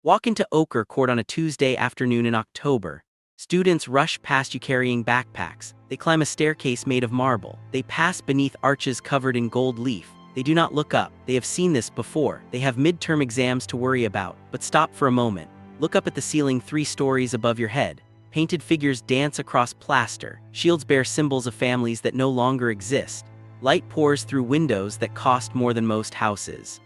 Walk into Ochre Court on a Tuesday afternoon in October. Students rush past you carrying backpacks. They climb a staircase made of marble. They pass beneath arches covered in gold leaf. They do not look up. They have seen this before. They have midterm exams to worry about. But stop for a moment. Look up at the ceiling 3 stories above your head. Painted figures dance across plaster. Shields bear symbols of families that no longer exist. Light pours through windows that cost more than most houses.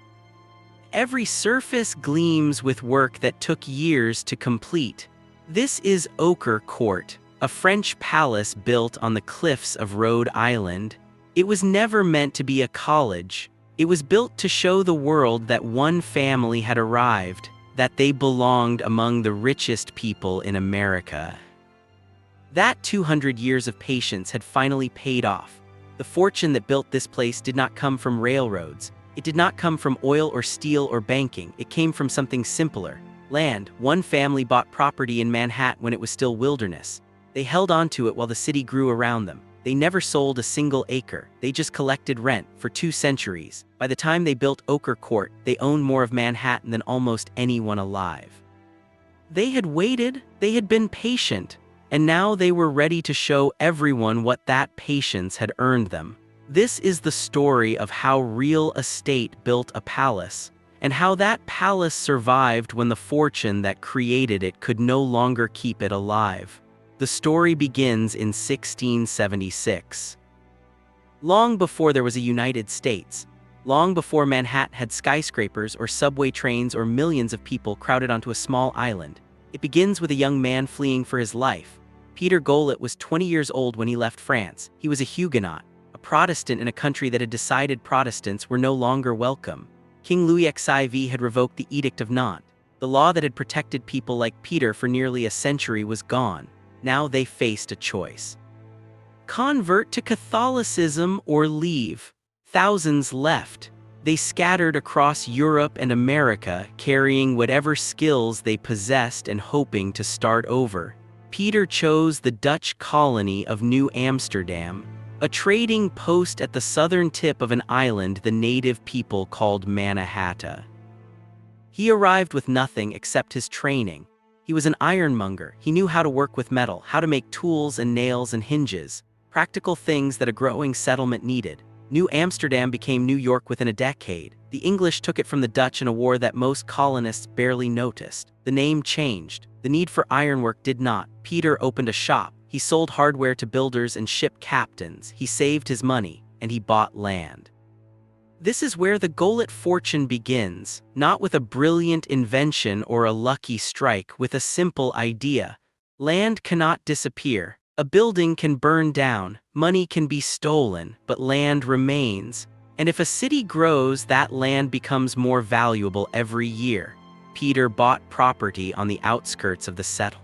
Every surface gleams with work that took years to complete. This is Ochre Court, a French palace built on the cliffs of Rhode Island. It was never meant to be a college. It was built to show the world that one family had arrived, that they belonged among the richest people in America. That 200 years of patience had finally paid off. The fortune that built this place did not come from railroads. It did not come from oil or steel or banking. It came from something simpler. Land. One family bought property in Manhattan when it was still wilderness. They held on to it while the city grew around them. They never sold a single acre. They just collected rent for 2 centuries. By the time they built Ochre Court, they owned more of Manhattan than almost anyone alive. They had waited. They had been patient. And now they were ready to show everyone what that patience had earned them. This is the story of how real estate built a palace, and how that palace survived when the fortune that created it could no longer keep it alive. The story begins in 1676. Long before there was a United States, long before Manhattan had skyscrapers or subway trains or millions of people crowded onto a small island, it begins with a young man fleeing for his life. Peter Gaulet was 20 years old when he left France. He was a Huguenot, a Protestant in a country that had decided Protestants were no longer welcome. King Louis XIV had revoked the Edict of Nantes. The law that had protected people like Peter for nearly a century was gone. Now they faced a choice. Convert to Catholicism or leave. Thousands left. They scattered across Europe and America, carrying whatever skills they possessed and hoping to start over. Peter chose the Dutch colony of New Amsterdam, a trading post at the southern tip of an island the native people called Mannahatta. He arrived with nothing except his training. He was an ironmonger. He knew how to work with metal, how to make tools and nails and hinges, practical things that a growing settlement needed. New Amsterdam became New York within a decade. The English took it from the Dutch in a war that most colonists barely noticed. The name changed. The need for ironwork did not. Peter opened a shop. He sold hardware to builders and ship captains. He saved his money, and he bought land. This is where the Gaulet fortune begins, not with a brilliant invention or a lucky strike, with a simple idea. Land cannot disappear. A building can burn down, money can be stolen, but land remains. And if a city grows, that land becomes more valuable every year. Peter bought property on the outskirts of the settlement.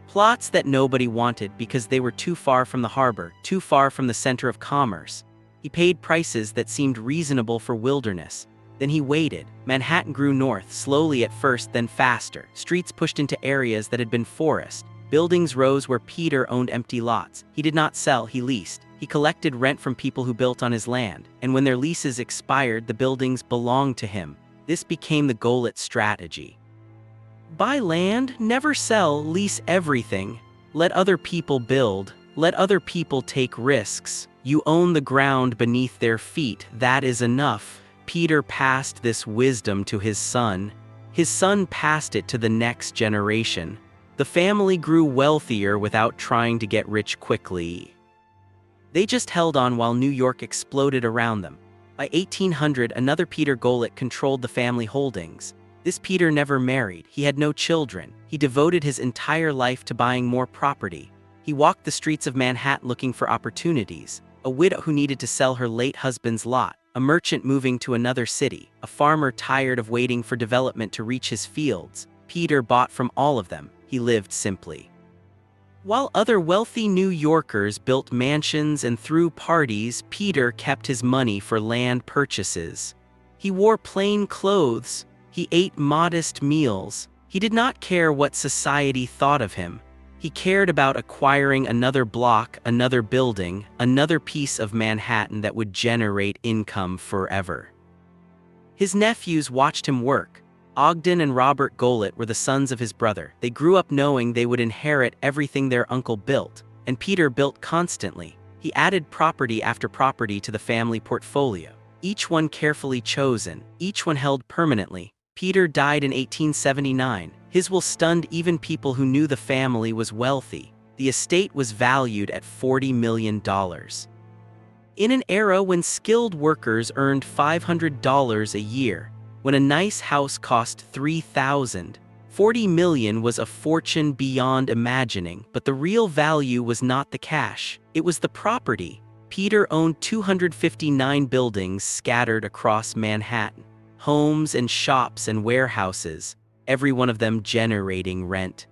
Plots that nobody wanted because they were too far from the harbor, too far from the center of commerce. He paid prices that seemed reasonable for wilderness. Then he waited. Manhattan grew north, slowly at first, then faster. Streets pushed into areas that had been forest. Buildings rose where Peter owned empty lots. He did not sell, he leased. He collected rent from people who built on his land, and when their leases expired, the buildings belonged to him. This became the Gaulet strategy. Buy land, never sell, lease everything. Let other people build. Let other people take risks. You own the ground beneath their feet. That is enough. Peter passed this wisdom to his son. His son passed it to the next generation. The family grew wealthier without trying to get rich quickly. They just held on while New York exploded around them. By 1800, another Peter Gaulet controlled the family holdings. This Peter never married. He had no children. He devoted his entire life to buying more property. He walked the streets of Manhattan looking for opportunities. A widow who needed to sell her late husband's lot. A merchant moving to another city. A farmer tired of waiting for development to reach his fields. Peter bought from all of them. He lived simply. While other wealthy New Yorkers built mansions and threw parties, Peter kept his money for land purchases. He wore plain clothes. He ate modest meals. He did not care what society thought of him. He cared about acquiring another block, another building, another piece of Manhattan that would generate income forever. His nephews watched him work. Ogden and Robert Golet were the sons of his brother. They grew up knowing they would inherit everything their uncle built, and Peter built constantly. He added property after property to the family portfolio, each one carefully chosen, each one held permanently. Peter died in 1879. His will stunned even people who knew the family was wealthy. The estate was valued at $40 million. In an era when skilled workers earned $500 a year, when a nice house cost $3,000, $40 million was a fortune beyond imagining. But the real value was not the cash, it was the property. Peter owned 259 buildings scattered across Manhattan, homes and shops and warehouses, every one of them generating rent.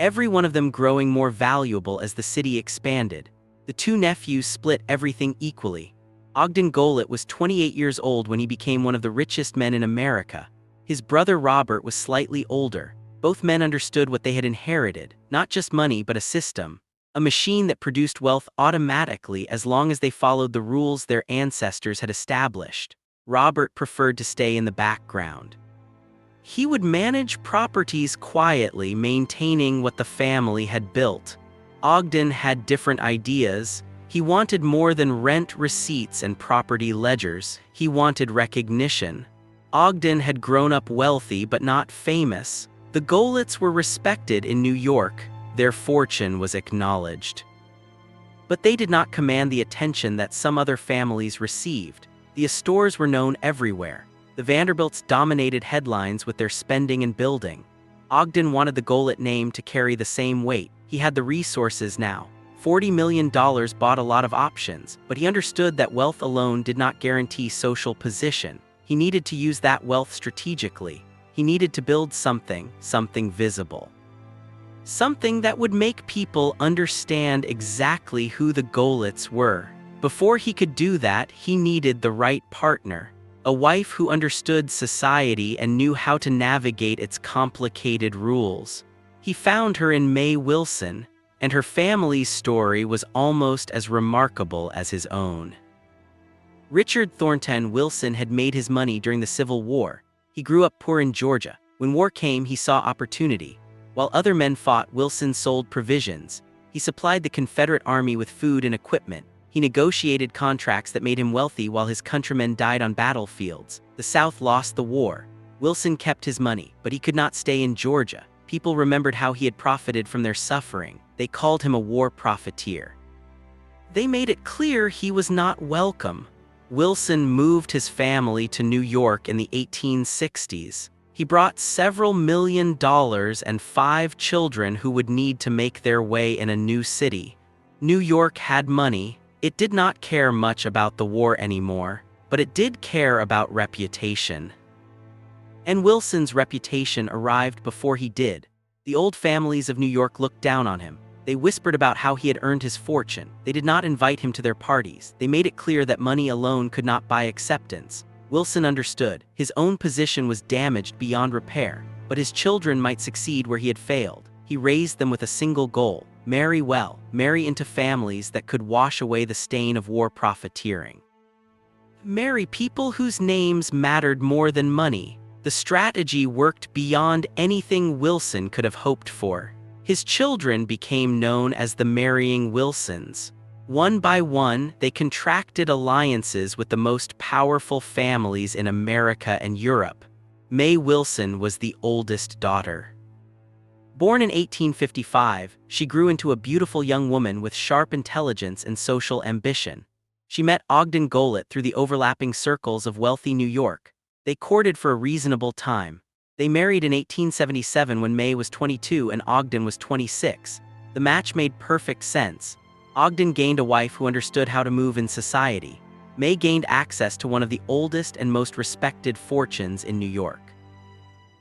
Every one of them growing more valuable as the city expanded. The two nephews split everything equally. Ogden Golet was 28 years old when he became one of the richest men in America. His brother Robert was slightly older. Both men understood what they had inherited, not just money but a system, a machine that produced wealth automatically as long as they followed the rules their ancestors had established. Robert preferred to stay in the background. He would manage properties quietly, maintaining what the family had built. Ogden had different ideas. He wanted more than rent receipts and property ledgers. He wanted recognition. Ogden had grown up wealthy but not famous. The Golets were respected in New York. Their fortune was acknowledged. But they did not command the attention that some other families received. The Astors were known everywhere. The Vanderbilts dominated headlines with their spending and building. Ogden wanted the Golet name to carry the same weight. He had the resources now. $40 million bought a lot of options, but he understood that wealth alone did not guarantee social position. He needed to use that wealth strategically. He needed to build something visible. Something that would make people understand exactly who the Golets were. Before he could do that, he needed the right partner. A wife who understood society and knew how to navigate its complicated rules. He found her in May Wilson, and her family's story was almost as remarkable as his own. Richard Thornton Wilson had made his money during the Civil War. He grew up poor in Georgia. When war came, he saw opportunity. While other men fought, Wilson sold provisions. He supplied the Confederate Army with food and equipment. He negotiated contracts that made him wealthy while his countrymen died on battlefields. The South lost the war. Wilson kept his money, but he could not stay in Georgia. People remembered how he had profited from their suffering. They called him a war profiteer. They made it clear he was not welcome. Wilson moved his family to New York in the 1860s. He brought several $1 million and 5 children who would need to make their way in a new city. New York had money. It did not care much about the war anymore, but it did care about reputation. And Wilson's reputation arrived before he did. The old families of New York looked down on him. They whispered about how he had earned his fortune. They did not invite him to their parties. They made it clear that money alone could not buy acceptance. Wilson understood. His own position was damaged beyond repair, but his children might succeed where he had failed. He raised them with a single goal: marry well, marry into families that could wash away the stain of war profiteering. Marry people whose names mattered more than money. The strategy worked beyond anything Wilson could have hoped for. His children became known as the Marrying Wilsons. One by one, they contracted alliances with the most powerful families in America and Europe. May Wilson was the oldest daughter. Born in 1855, she grew into a beautiful young woman with sharp intelligence and social ambition. She met Ogden Golet through the overlapping circles of wealthy New York. They courted for a reasonable time. They married in 1877 when May was 22 and Ogden was 26. The match made perfect sense. Ogden gained a wife who understood how to move in society. May gained access to one of the oldest and most respected fortunes in New York.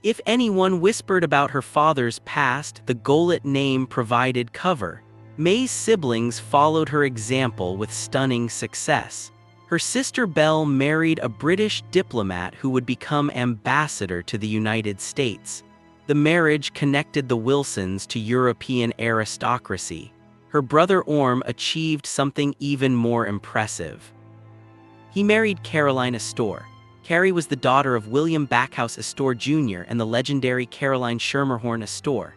If anyone whispered about her father's past, the Golet name provided cover. May's siblings followed her example with stunning success. Her sister Belle married a British diplomat who would become ambassador to the United States. The marriage connected the Wilsons to European aristocracy. Her brother Orm achieved something even more impressive. He married Caroline Astor. Carrie was the daughter of William Backhouse Astor Jr. and the legendary Caroline Schermerhorn Astor.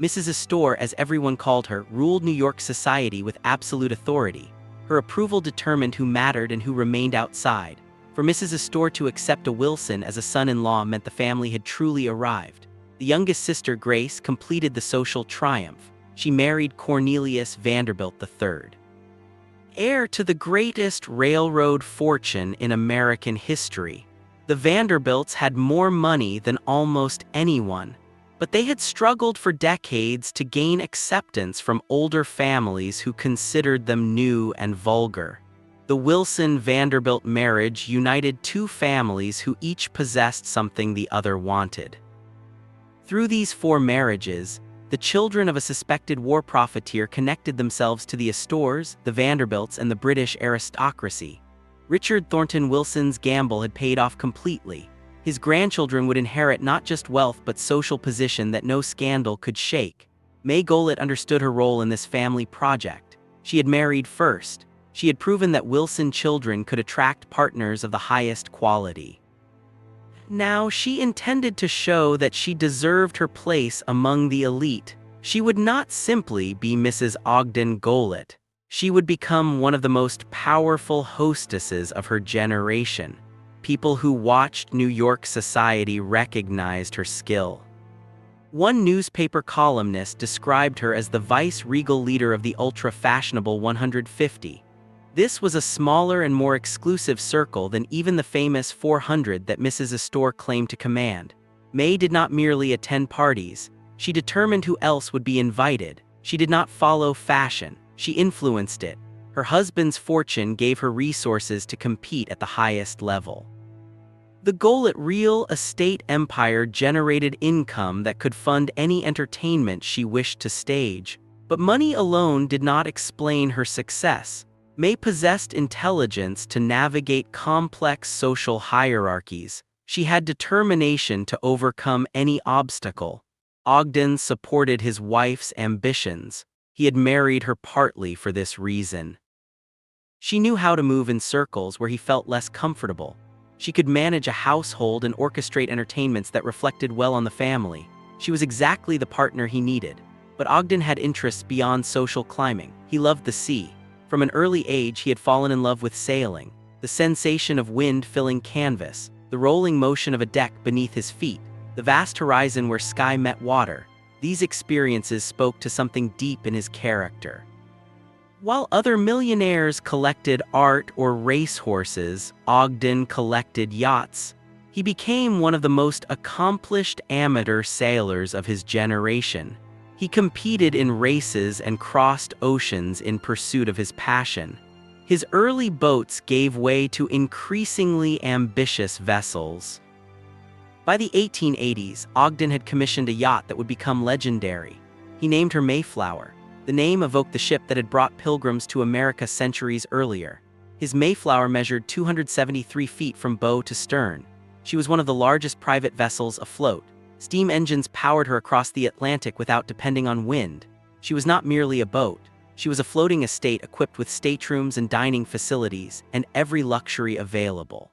Mrs. Astor, as everyone called her, ruled New York society with absolute authority. Her approval determined who mattered and who remained outside. For Mrs. Astor to accept a Wilson as a son-in-law meant the family had truly arrived. The youngest sister, Grace, completed the social triumph. She married Cornelius Vanderbilt III, heir to the greatest railroad fortune in American history. The Vanderbilts had more money than almost anyone, but they had struggled for decades to gain acceptance from older families who considered them new and vulgar. The Wilson-Vanderbilt marriage united two families who each possessed something the other wanted. Through these 4 marriages, the children of a suspected war profiteer connected themselves to the Astors, the Vanderbilts, and the British aristocracy. Richard Thornton Wilson's gamble had paid off completely. His grandchildren would inherit not just wealth but social position that no scandal could shake. May Goelet understood her role in this family project. She had married first. She had proven that Wilson children could attract partners of the highest quality. Now she intended to show that she deserved her place among the elite. She would not simply be Mrs. Ogden Goelet. She would become one of the most powerful hostesses of her generation. People who watched New York society recognized her skill. One newspaper columnist described her as the vice-regal leader of the ultra-fashionable 150. This was a smaller and more exclusive circle than even the famous 400 that Mrs. Astor claimed to command. May did not merely attend parties. She determined who else would be invited. She did not follow fashion. She influenced it. Her husband's fortune gave her resources to compete at the highest level. The Goelet real estate empire generated income that could fund any entertainment she wished to stage. But money alone did not explain her success. May possessed intelligence to navigate complex social hierarchies. She had determination to overcome any obstacle. Ogden supported his wife's ambitions. He had married her partly for this reason. She knew how to move in circles where he felt less comfortable. She could manage a household and orchestrate entertainments that reflected well on the family. She was exactly the partner he needed. But Ogden had interests beyond social climbing. He loved the sea. From an early age, he had fallen in love with sailing. The sensation of wind filling canvas, the rolling motion of a deck beneath his feet, the vast horizon where sky met water. These experiences spoke to something deep in his character. While other millionaires collected art or racehorses, Ogden collected yachts. He became one of the most accomplished amateur sailors of his generation. He competed in races and crossed oceans in pursuit of his passion. His early boats gave way to increasingly ambitious vessels. By the 1880s, Ogden had commissioned a yacht that would become legendary. He named her Mayflower. The name evoked the ship that had brought pilgrims to America centuries earlier. His Mayflower measured 273 feet from bow to stern. She was one of the largest private vessels afloat. Steam engines powered her across the Atlantic without depending on wind. She was not merely a boat. She was a floating estate equipped with staterooms and dining facilities, and every luxury available.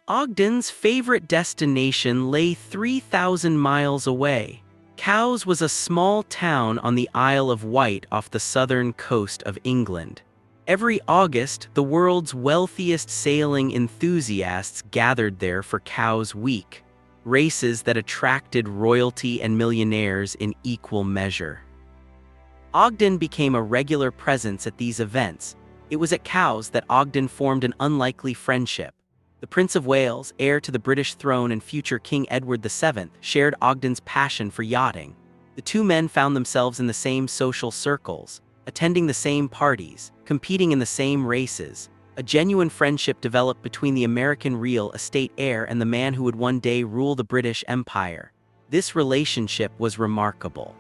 Ogden's favorite destination lay 3,000 miles away. Cowes was a small town on the Isle of Wight off the southern coast of England. Every August, the world's wealthiest sailing enthusiasts gathered there for Cowes Week, races that attracted royalty and millionaires in equal measure. Ogden became a regular presence at these events. It was at Cowes that Ogden formed an unlikely friendship. The Prince of Wales, heir to the British throne and future King Edward VII, shared Ogden's passion for yachting. The two men found themselves in the same social circles, attending the same parties, competing in the same races. A genuine friendship developed between the American real estate heir and the man who would one day rule the British Empire. This relationship was remarkable.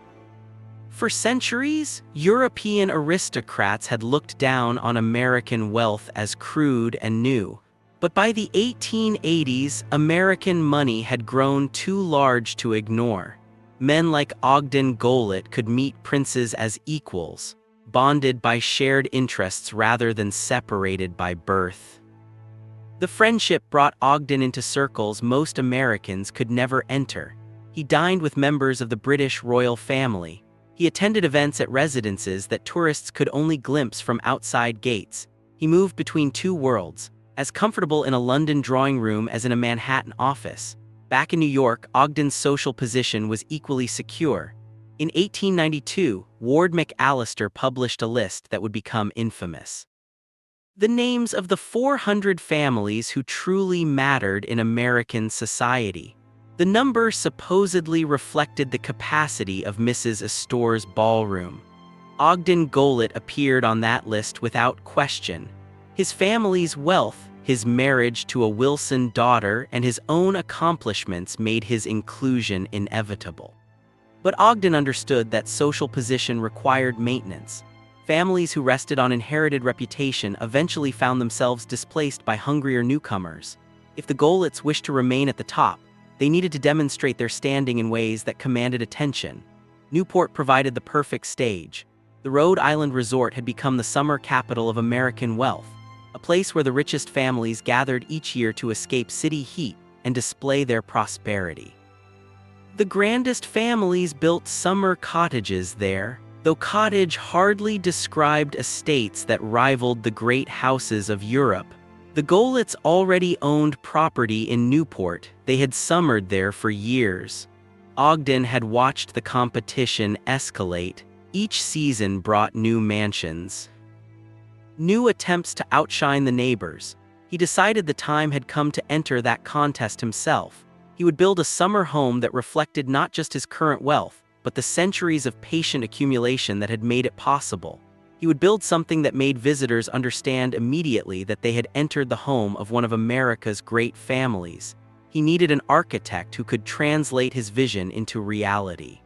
For centuries, European aristocrats had looked down on American wealth as crude and new. But by the 1880s, American money had grown too large to ignore. Men like Ogden Goelet could meet princes as equals, bonded by shared interests rather than separated by birth. The friendship brought Ogden into circles most Americans could never enter. He dined with members of the British royal family. He attended events at residences that tourists could only glimpse from outside gates. He moved between two worlds, as comfortable in a London drawing room as in a Manhattan office. Back in New York, Ogden's social position was equally secure. In 1892, Ward McAllister published a list that would become infamous. The names of the 400 families who truly mattered in American society. The number supposedly reflected the capacity of Mrs. Astore's ballroom. Ogden Goelet appeared on that list without question. His family's wealth, his marriage to a Wilson daughter, and his own accomplishments made his inclusion inevitable. But Ogden understood that social position required maintenance. Families who rested on inherited reputation eventually found themselves displaced by hungrier newcomers. If the Goelets wished to remain at the top, they needed to demonstrate their standing in ways that commanded attention. Newport provided the perfect stage. The Rhode Island resort had become the summer capital of American wealth, a place where the richest families gathered each year to escape city heat and display their prosperity. The grandest families built summer cottages there, though cottage hardly described estates that rivaled the great houses of Europe. The Goelets already owned property in Newport. They had summered there for years. Ogden had watched the competition escalate. Each season brought new mansions, new attempts to outshine the neighbors. He decided the time had come to enter that contest himself. He would build a summer home that reflected not just his current wealth, but the centuries of patient accumulation that had made it possible. He would build something that made visitors understand immediately that they had entered the home of one of America's great families. He needed an architect who could translate his vision into reality.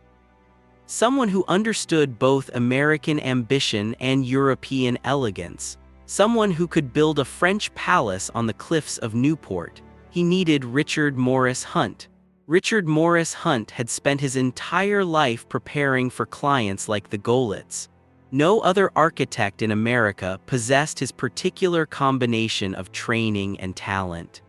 Someone who understood both American ambition and European elegance. Someone who could build a French palace on the cliffs of Newport. He needed Richard Morris Hunt. Richard Morris Hunt had spent his entire life preparing for clients like the Goelets. No other architect in America possessed his particular combination of training and talent.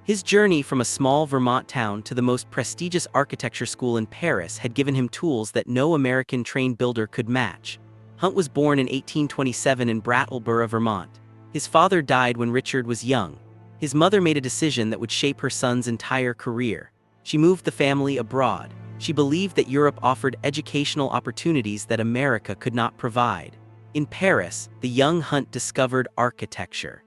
His journey from a small Vermont town to the most prestigious architecture school in Paris had given him tools that no American-trained builder could match. Hunt was born in 1827 in Brattleboro, Vermont. His father died when Richard was young. His mother made a decision that would shape her son's entire career. She moved the family abroad. She believed that Europe offered educational opportunities that America could not provide. In Paris, the young Hunt discovered architecture.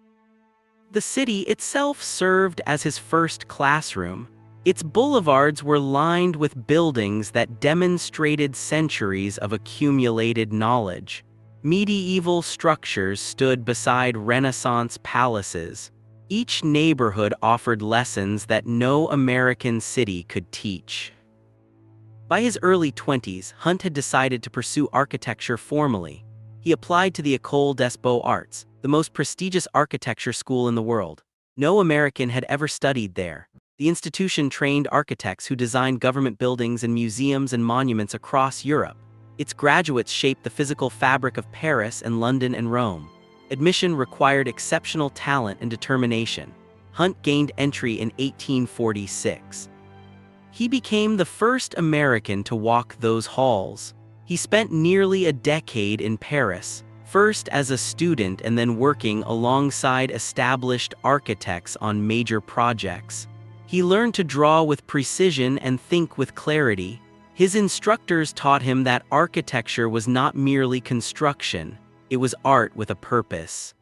The city itself served as his first classroom. Its boulevards were lined with buildings that demonstrated centuries of accumulated knowledge. Medieval structures stood beside Renaissance palaces. Each neighborhood offered lessons that no American city could teach. By his early 20s, Hunt had decided to pursue architecture formally. He applied to the École des Beaux-Arts, the most prestigious architecture school in the world. No American had ever studied there. The institution trained architects who designed government buildings and museums and monuments across Europe. Its graduates shaped the physical fabric of Paris and London and Rome. Admission required exceptional talent and determination. Hunt gained entry in 1846. He became the first American to walk those halls. He spent nearly a decade in Paris, first as a student and then working alongside established architects on major projects. He learned to draw with precision and think with clarity. His instructors taught him that architecture was not merely construction, it was art with a purpose.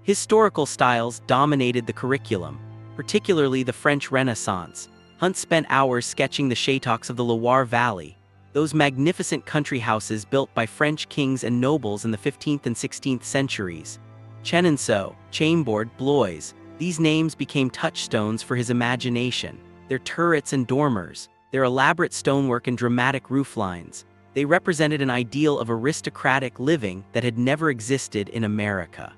Historical styles dominated the curriculum, particularly the French Renaissance. Hunt spent hours sketching the châteaux of the Loire Valley, those magnificent country houses built by French kings and nobles in the 15th and 16th centuries. Chenonceau, Chambord, Blois, these names became touchstones for his imagination. Their turrets and dormers, their elaborate stonework and dramatic rooflines, they represented an ideal of aristocratic living that had never existed in America.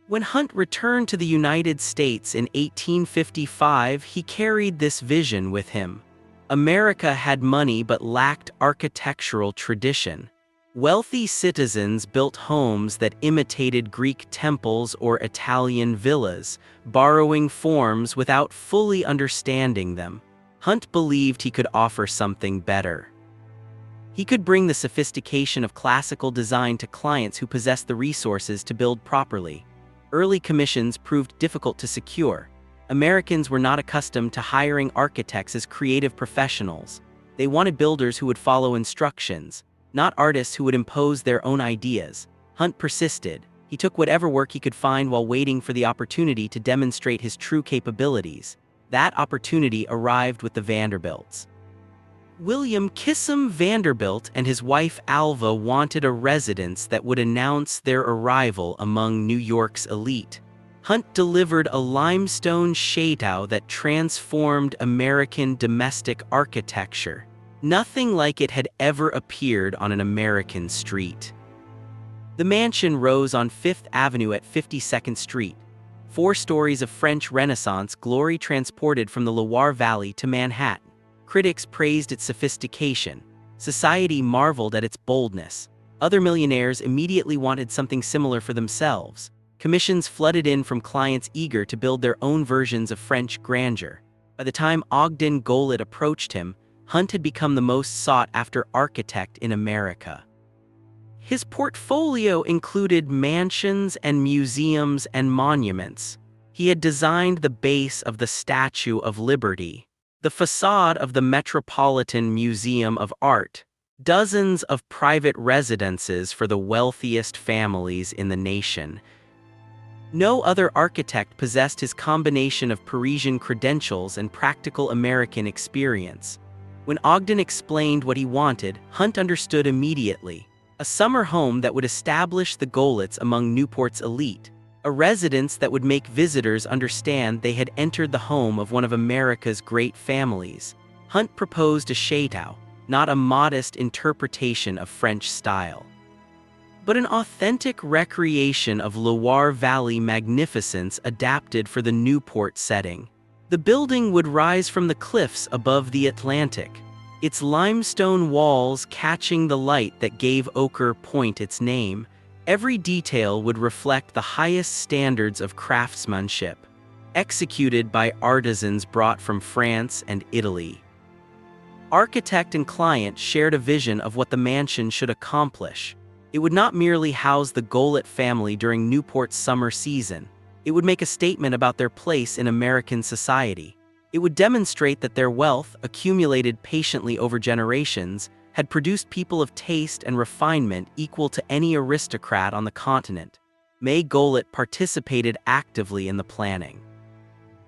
When Hunt returned to the United States in 1855, he carried this vision with him. America had money but lacked architectural tradition. Wealthy citizens built homes that imitated Greek temples or Italian villas, borrowing forms without fully understanding them. Hunt believed he could offer something better. He could bring the sophistication of classical design to clients who possessed the resources to build properly. Early commissions proved difficult to secure. Americans were not accustomed to hiring architects as creative professionals. They wanted builders who would follow instructions, not artists who would impose their own ideas. Hunt persisted. He took whatever work he could find while waiting for the opportunity to demonstrate his true capabilities. That opportunity arrived with the Vanderbilts. William Kissam Vanderbilt and his wife Alva wanted a residence that would announce their arrival among New York's elite. Hunt delivered a limestone chateau that transformed American domestic architecture. Nothing like it had ever appeared on an American street. The mansion rose on 5th Avenue at 52nd Street. 4 stories of French Renaissance glory transported from the Loire Valley to Manhattan. Critics praised its sophistication. Society marveled at its boldness. Other millionaires immediately wanted something similar for themselves. Commissions flooded in from clients eager to build their own versions of French grandeur. By the time Ogden Goelet approached him, Hunt had become the most sought-after architect in America. His portfolio included mansions and museums and monuments. He had designed the base of the Statue of Liberty, the facade of the Metropolitan Museum of Art, dozens of private residences for the wealthiest families in the nation. No other architect possessed his combination of Parisian credentials and practical American experience. When Ogden explained what he wanted, Hunt understood immediately. A summer home that would establish the Goelets among Newport's elite. A residence that would make visitors understand they had entered the home of one of America's great families. Hunt proposed a chateau, not a modest interpretation of French style, but an authentic recreation of Loire Valley magnificence adapted for the Newport setting. The building would rise from the cliffs above the Atlantic, its limestone walls catching the light that gave Ochre Point its name. Every detail would reflect the highest standards of craftsmanship, executed by artisans brought from France and Italy. Architect and client shared a vision of what the mansion should accomplish. It would not merely house the Goelet family during Newport's summer season. It would make a statement about their place in American society. It would demonstrate that their wealth, accumulated patiently over generations, had produced people of taste and refinement equal to any aristocrat on the continent. May Goelet participated actively in the planning.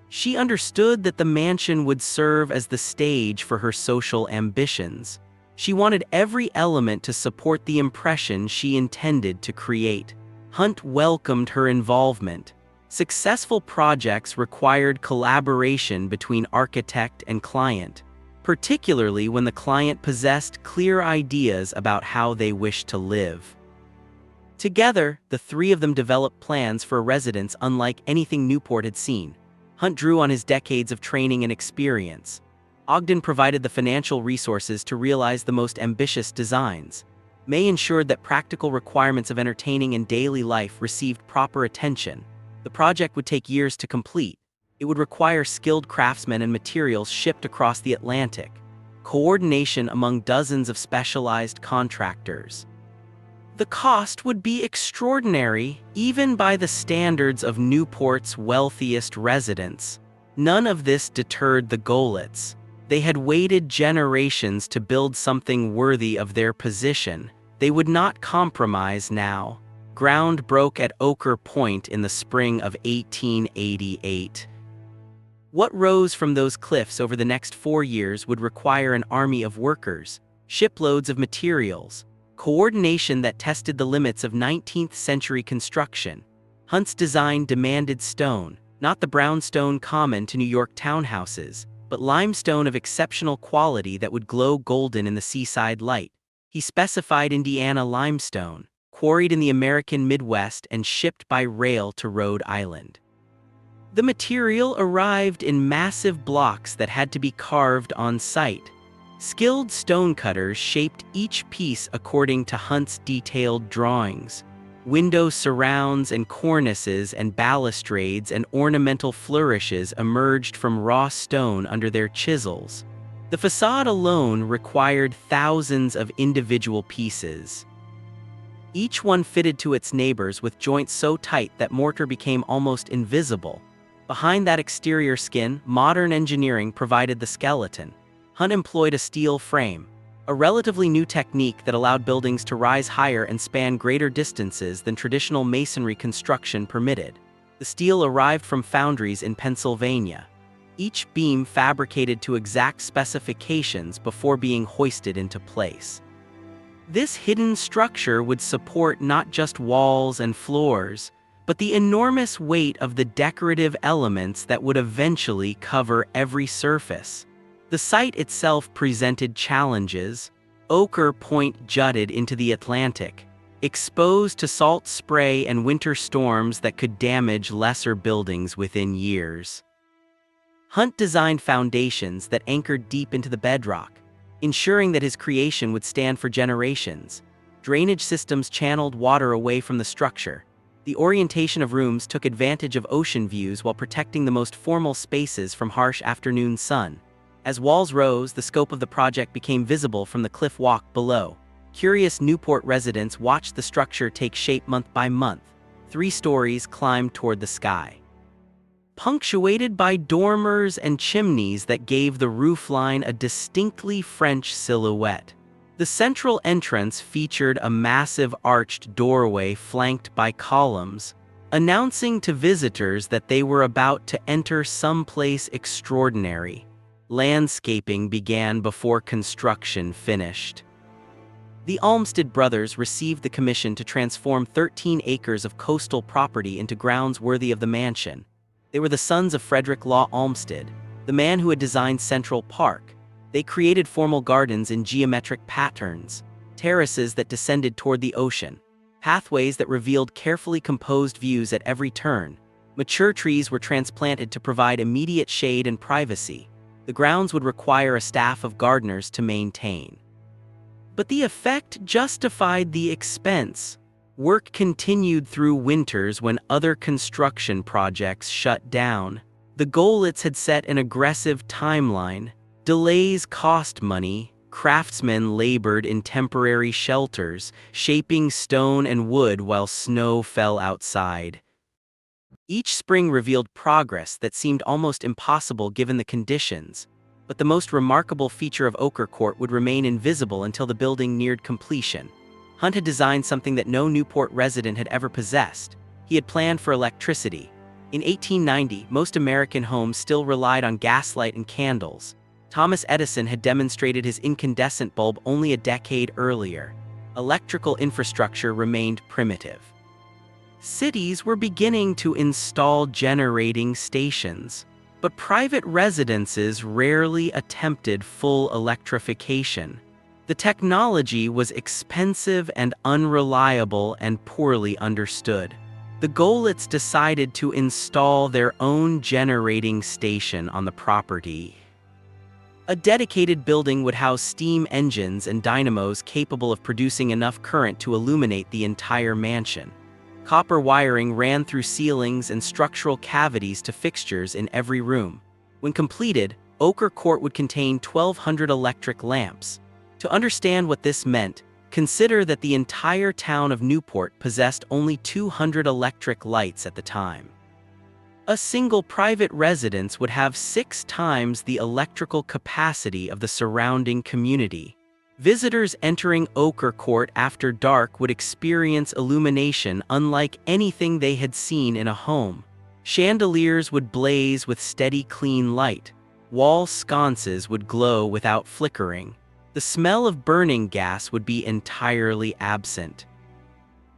She understood that the mansion would serve as the stage for her social ambitions. She wanted every element to support the impression she intended to create. Hunt welcomed her involvement. Successful projects required collaboration between architect and client, particularly when the client possessed clear ideas about how they wished to live. Together, the 3 of them developed plans for a residence unlike anything Newport had seen. Hunt drew on his decades of training and experience. Ogden provided the financial resources to realize the most ambitious designs. May ensured that practical requirements of entertaining and daily life received proper attention. The project would take years to complete. It would require skilled craftsmen and materials shipped across the Atlantic, coordination among dozens of specialized contractors. The cost would be extraordinary, even by the standards of Newport's wealthiest residents. None of this deterred the Goelets. They had waited generations to build something worthy of their position. They would not compromise now. Ground broke at Ochre Point in the spring of 1888. What rose from those cliffs over the next 4 years would require an army of workers, shiploads of materials, coordination that tested the limits of 19th-century construction. Hunt's design demanded stone, not the brownstone common to New York townhouses, but limestone of exceptional quality that would glow golden in the seaside light. He specified Indiana limestone, quarried in the American Midwest and shipped by rail to Rhode Island. The material arrived in massive blocks that had to be carved on site. Skilled stonecutters shaped each piece according to Hunt's detailed drawings. Window surrounds and cornices and balustrades and ornamental flourishes emerged from raw stone under their chisels. The facade alone required thousands of individual pieces. Each one fitted to its neighbors with joints so tight that mortar became almost invisible. Behind that exterior skin, modern engineering provided the skeleton. Hunt employed a steel frame, a relatively new technique that allowed buildings to rise higher and span greater distances than traditional masonry construction permitted. The steel arrived from foundries in Pennsylvania, each beam fabricated to exact specifications before being hoisted into place. This hidden structure would support not just walls and floors, but the enormous weight of the decorative elements that would eventually cover every surface. The site itself presented challenges. Ochre Point jutted into the Atlantic, exposed to salt spray and winter storms that could damage lesser buildings within years. Hunt designed foundations that anchored deep into the bedrock, ensuring that his creation would stand for generations. Drainage systems channeled water away from the structure. The orientation of rooms took advantage of ocean views while protecting the most formal spaces from harsh afternoon sun. As walls rose, the scope of the project became visible from the cliff walk below. Curious Newport residents watched the structure take shape month by month. 3 stories climbed toward the sky, punctuated by dormers and chimneys that gave the roofline a distinctly French silhouette. The central entrance featured a massive arched doorway flanked by columns, announcing to visitors that they were about to enter someplace extraordinary. Landscaping began before construction finished. The Olmsted brothers received the commission to transform 13 acres of coastal property into grounds worthy of the mansion. They were the sons of Frederick Law Olmsted, the man who had designed Central Park. They created formal gardens in geometric patterns, terraces that descended toward the ocean, pathways that revealed carefully composed views at every turn. Mature trees were transplanted to provide immediate shade and privacy. The grounds would require a staff of gardeners to maintain. But the effect justified the expense. Work continued through winters when other construction projects shut down. The Goelitz had set an aggressive timeline. Delays cost money. Craftsmen labored in temporary shelters, shaping stone and wood while snow fell outside. Each spring revealed progress that seemed almost impossible given the conditions, but the most remarkable feature of Ochre Court would remain invisible until the building neared completion. Hunt had designed something that no Newport resident had ever possessed. He had planned for electricity. In 1890, most American homes still relied on gaslight and candles. Thomas Edison had demonstrated his incandescent bulb only a decade earlier. Electrical infrastructure remained primitive. Cities were beginning to install generating stations, but private residences rarely attempted full electrification. The technology was expensive and unreliable and poorly understood. The Goelitz decided to install their own generating station on the property. A dedicated building would house steam engines and dynamos capable of producing enough current to illuminate the entire mansion. Copper wiring ran through ceilings and structural cavities to fixtures in every room. When completed, Ochre Court would contain 1,200 electric lamps. To understand what this meant, consider that the entire town of Newport possessed only 200 electric lights at the time. A single private residence would have 6 times the electrical capacity of the surrounding community. Visitors entering Ochre Court after dark would experience illumination unlike anything they had seen in a home. Chandeliers would blaze with steady, clean light. Wall sconces would glow without flickering. The smell of burning gas would be entirely absent.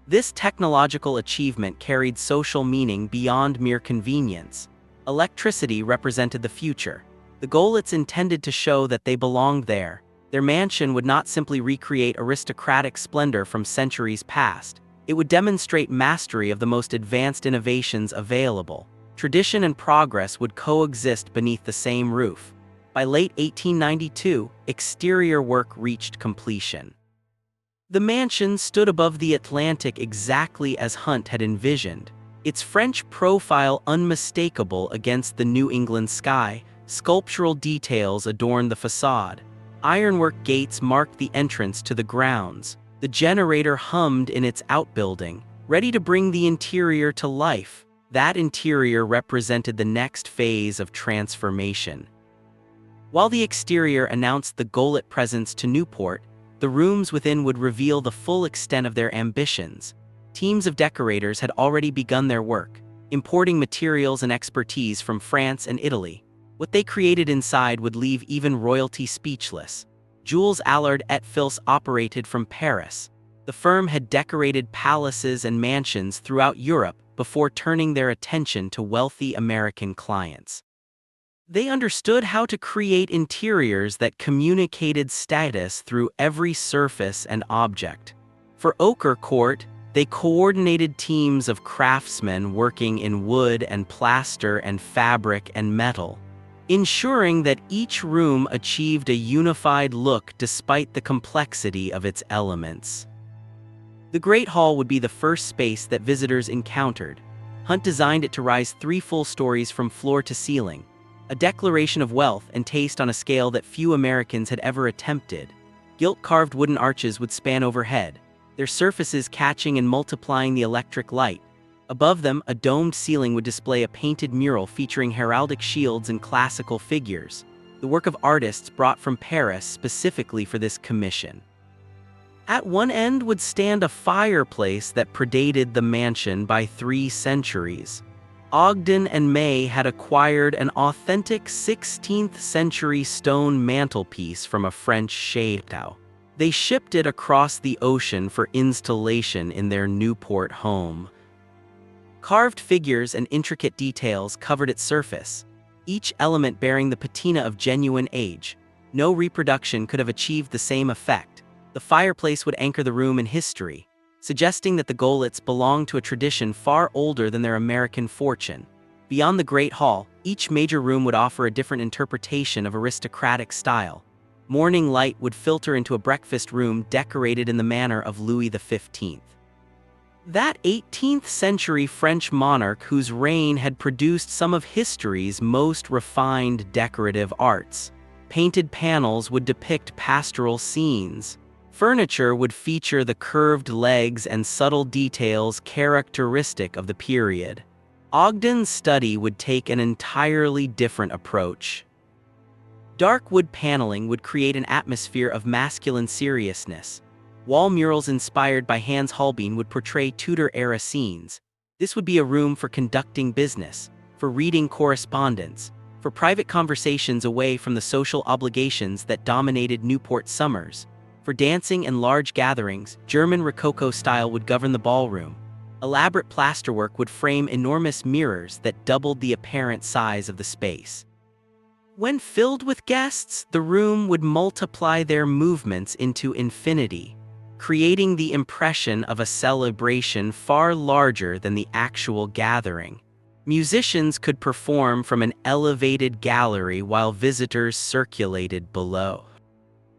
This technological achievement carried social meaning beyond mere convenience. Electricity represented the future. The Goelitz intended to show that they belonged there. Their mansion would not simply recreate aristocratic splendor from centuries past. It would demonstrate mastery of the most advanced innovations available. Tradition and progress would coexist beneath the same roof. By late 1892, exterior work reached completion. The mansion stood above the Atlantic exactly as Hunt had envisioned, its French profile unmistakable against the New England sky. Sculptural details adorned the facade. Ironwork gates marked the entrance to the grounds. The generator hummed in its outbuilding, ready to bring the interior to life. That interior represented the next phase of transformation. While the exterior announced the Gilded presence to Newport, the rooms within would reveal the full extent of their ambitions. Teams of decorators had already begun their work, importing materials and expertise from France and Italy. What they created inside would leave even royalty speechless. Jules Allard et Fils operated from Paris. The firm had decorated palaces and mansions throughout Europe before turning their attention to wealthy American clients. They understood how to create interiors that communicated status through every surface and object. For Ochre Court, they coordinated teams of craftsmen working in wood and plaster and fabric and metal, ensuring that each room achieved a unified look despite the complexity of its elements. The Great Hall would be the first space that visitors encountered. Hunt designed it to rise 3 full stories from floor to ceiling, a declaration of wealth and taste on a scale that few Americans had ever attempted. Gilt-carved wooden arches would span overhead, their surfaces catching and multiplying the electric light. Above them, a domed ceiling would display a painted mural featuring heraldic shields and classical figures, the work of artists brought from Paris specifically for this commission. At one end would stand a fireplace that predated the mansion by 3 centuries. Ogden and May had acquired an authentic 16th-century stone mantelpiece from a French chateau. They shipped it across the ocean for installation in their Newport home. Carved figures and intricate details covered its surface, each element bearing the patina of genuine age. No reproduction could have achieved the same effect. The fireplace would anchor the room in history, suggesting that the Gildeds belonged to a tradition far older than their American fortune. Beyond the Great Hall, each major room would offer a different interpretation of aristocratic style. Morning light would filter into a breakfast room decorated in the manner of Louis XV. That 18th-century French monarch whose reign had produced some of history's most refined decorative arts. Painted panels would depict pastoral scenes. Furniture would feature the curved legs and subtle details characteristic of the period. Ogden's study would take an entirely different approach. Dark wood paneling would create an atmosphere of masculine seriousness. Wall murals inspired by Hans Holbein would portray Tudor-era scenes. This would be a room for conducting business, for reading correspondence, for private conversations away from the social obligations that dominated Newport summers. For dancing and large gatherings, German Rococo style would govern the ballroom. Elaborate plasterwork would frame enormous mirrors that doubled the apparent size of the space. When filled with guests, the room would multiply their movements into infinity, creating the impression of a celebration far larger than the actual gathering. Musicians could perform from an elevated gallery while visitors circulated below.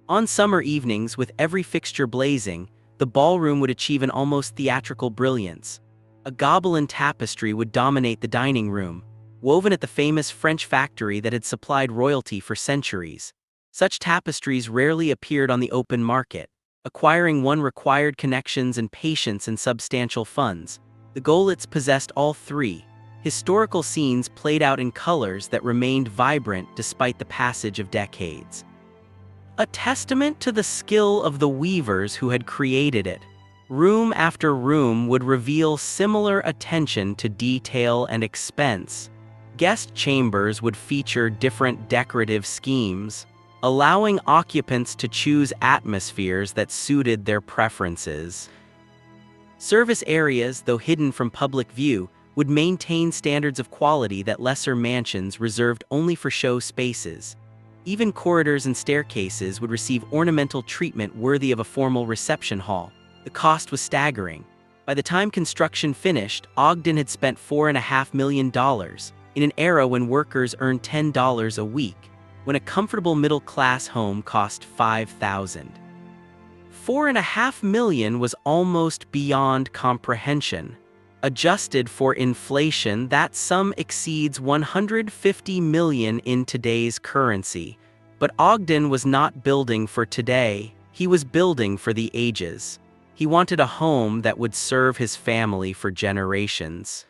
On summer evenings, with every fixture blazing, the ballroom would achieve an almost theatrical brilliance. A Gobelin tapestry would dominate the dining room, woven at the famous French factory that had supplied royalty for centuries. Such tapestries rarely appeared on the open market. Acquiring one required connections and patience and substantial funds. The Gildeds possessed all 3. Historical scenes played out in colors that remained vibrant despite the passage of decades. A testament to the skill of the weavers who had created it. Room after room would reveal similar attention to detail and expense. Guest chambers would feature different decorative schemes, allowing occupants to choose atmospheres that suited their preferences. Service areas, though hidden from public view, would maintain standards of quality that lesser mansions reserved only for show spaces. Even corridors and staircases would receive ornamental treatment worthy of a formal reception hall. The cost was staggering. By the time construction finished, Ogden had spent $4.5 million, in an era when workers earned $10 a week. when a comfortable middle-class home cost $5,000. $4.5 million was almost beyond comprehension. Adjusted for inflation, that sum exceeds $150 million in today's currency. But Ogden was not building for today, he was building for the ages. He wanted a home that would serve his family for generations.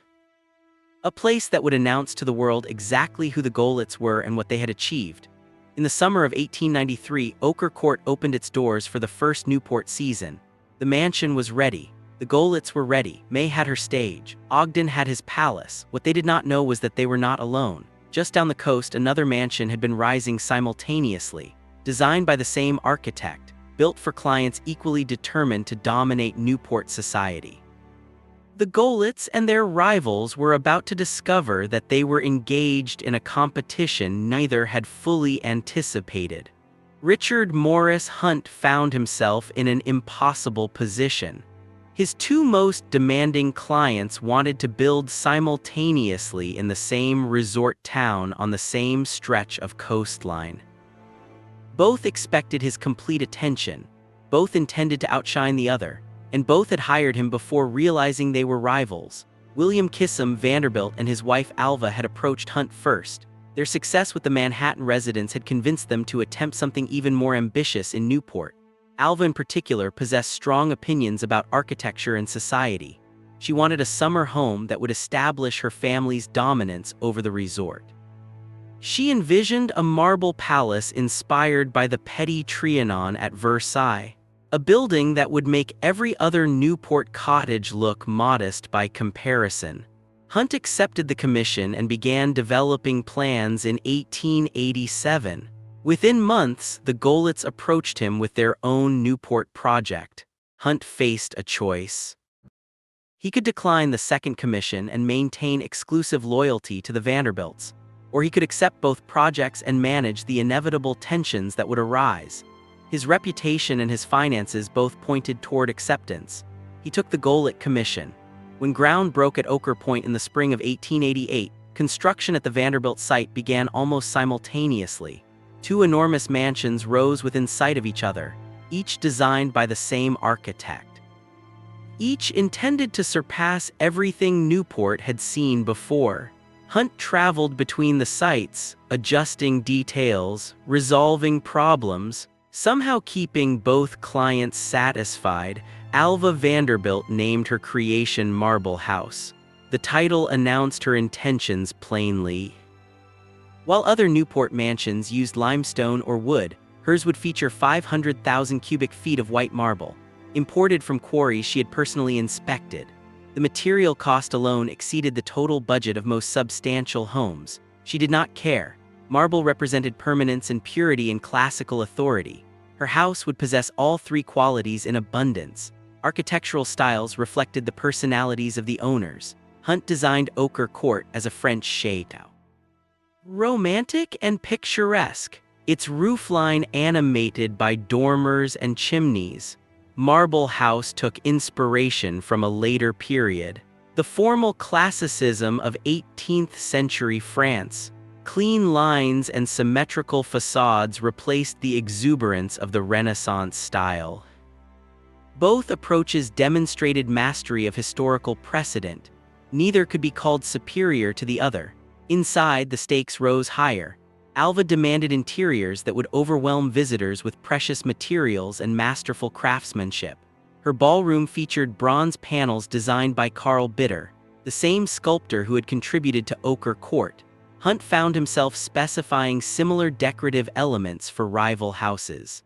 A place that would announce to the world exactly who the Golitz were and what they had achieved. In the summer of 1893, Ochre Court opened its doors for the first Newport season. The mansion was ready. The Golitz were ready. May had her stage. Ogden had his palace. What they did not know was that they were not alone. Just down the coast, another mansion had been rising simultaneously, designed by the same architect, built for clients equally determined to dominate Newport society. The Golitz and their rivals were about to discover that they were engaged in a competition neither had fully anticipated. Richard Morris Hunt found himself in an impossible position. His two most demanding clients wanted to build simultaneously in the same resort town on the same stretch of coastline. Both expected his complete attention, both intended to outshine the other, and both had hired him before realizing they were rivals. William Kissam Vanderbilt and his wife Alva had approached Hunt first. Their success with the Manhattan residence had convinced them to attempt something even more ambitious in Newport. Alva in particular possessed strong opinions about architecture and society. She wanted a summer home that would establish her family's dominance over the resort. She envisioned a marble palace inspired by the Petit Trianon at Versailles, a building that would make every other Newport cottage look modest by comparison. Hunt accepted the commission and began developing plans in 1887. Within months, the Golitz approached him with their own Newport project. Hunt faced a choice. He could decline the second commission and maintain exclusive loyalty to the Vanderbilts, or he could accept both projects and manage the inevitable tensions that would arise. His reputation and his finances both pointed toward acceptance. He took the Golitz commission. When ground broke at Ochre Point in the spring of 1888, construction at the Vanderbilt site began almost simultaneously. Two enormous mansions rose within sight of each other, each designed by the same architect. Each intended to surpass everything Newport had seen before. Hunt traveled between the sites, adjusting details, resolving problems, somehow keeping both clients satisfied. Alva Vanderbilt named her creation Marble House. The title announced her intentions plainly. While other Newport mansions used limestone or wood, hers would feature 500,000 cubic feet of white marble, imported from quarries she had personally inspected. The material cost alone exceeded the total budget of most substantial homes. She did not care. Marble represented permanence and purity and classical authority. Her house would possess all three qualities in abundance. Architectural styles reflected the personalities of the owners. Hunt designed Ochre Court as a French château. Romantic and picturesque, its roofline animated by dormers and chimneys. Marble House took inspiration from a later period, the formal classicism of 18th century France. Clean lines and symmetrical facades replaced the exuberance of the Renaissance style. Both approaches demonstrated mastery of historical precedent. Neither could be called superior to the other. Inside, the stakes rose higher. Alva demanded interiors that would overwhelm visitors with precious materials and masterful craftsmanship. Her ballroom featured bronze panels designed by Carl Bitter, the same sculptor who had contributed to Ochre Court. Hunt found himself specifying similar decorative elements for rival houses.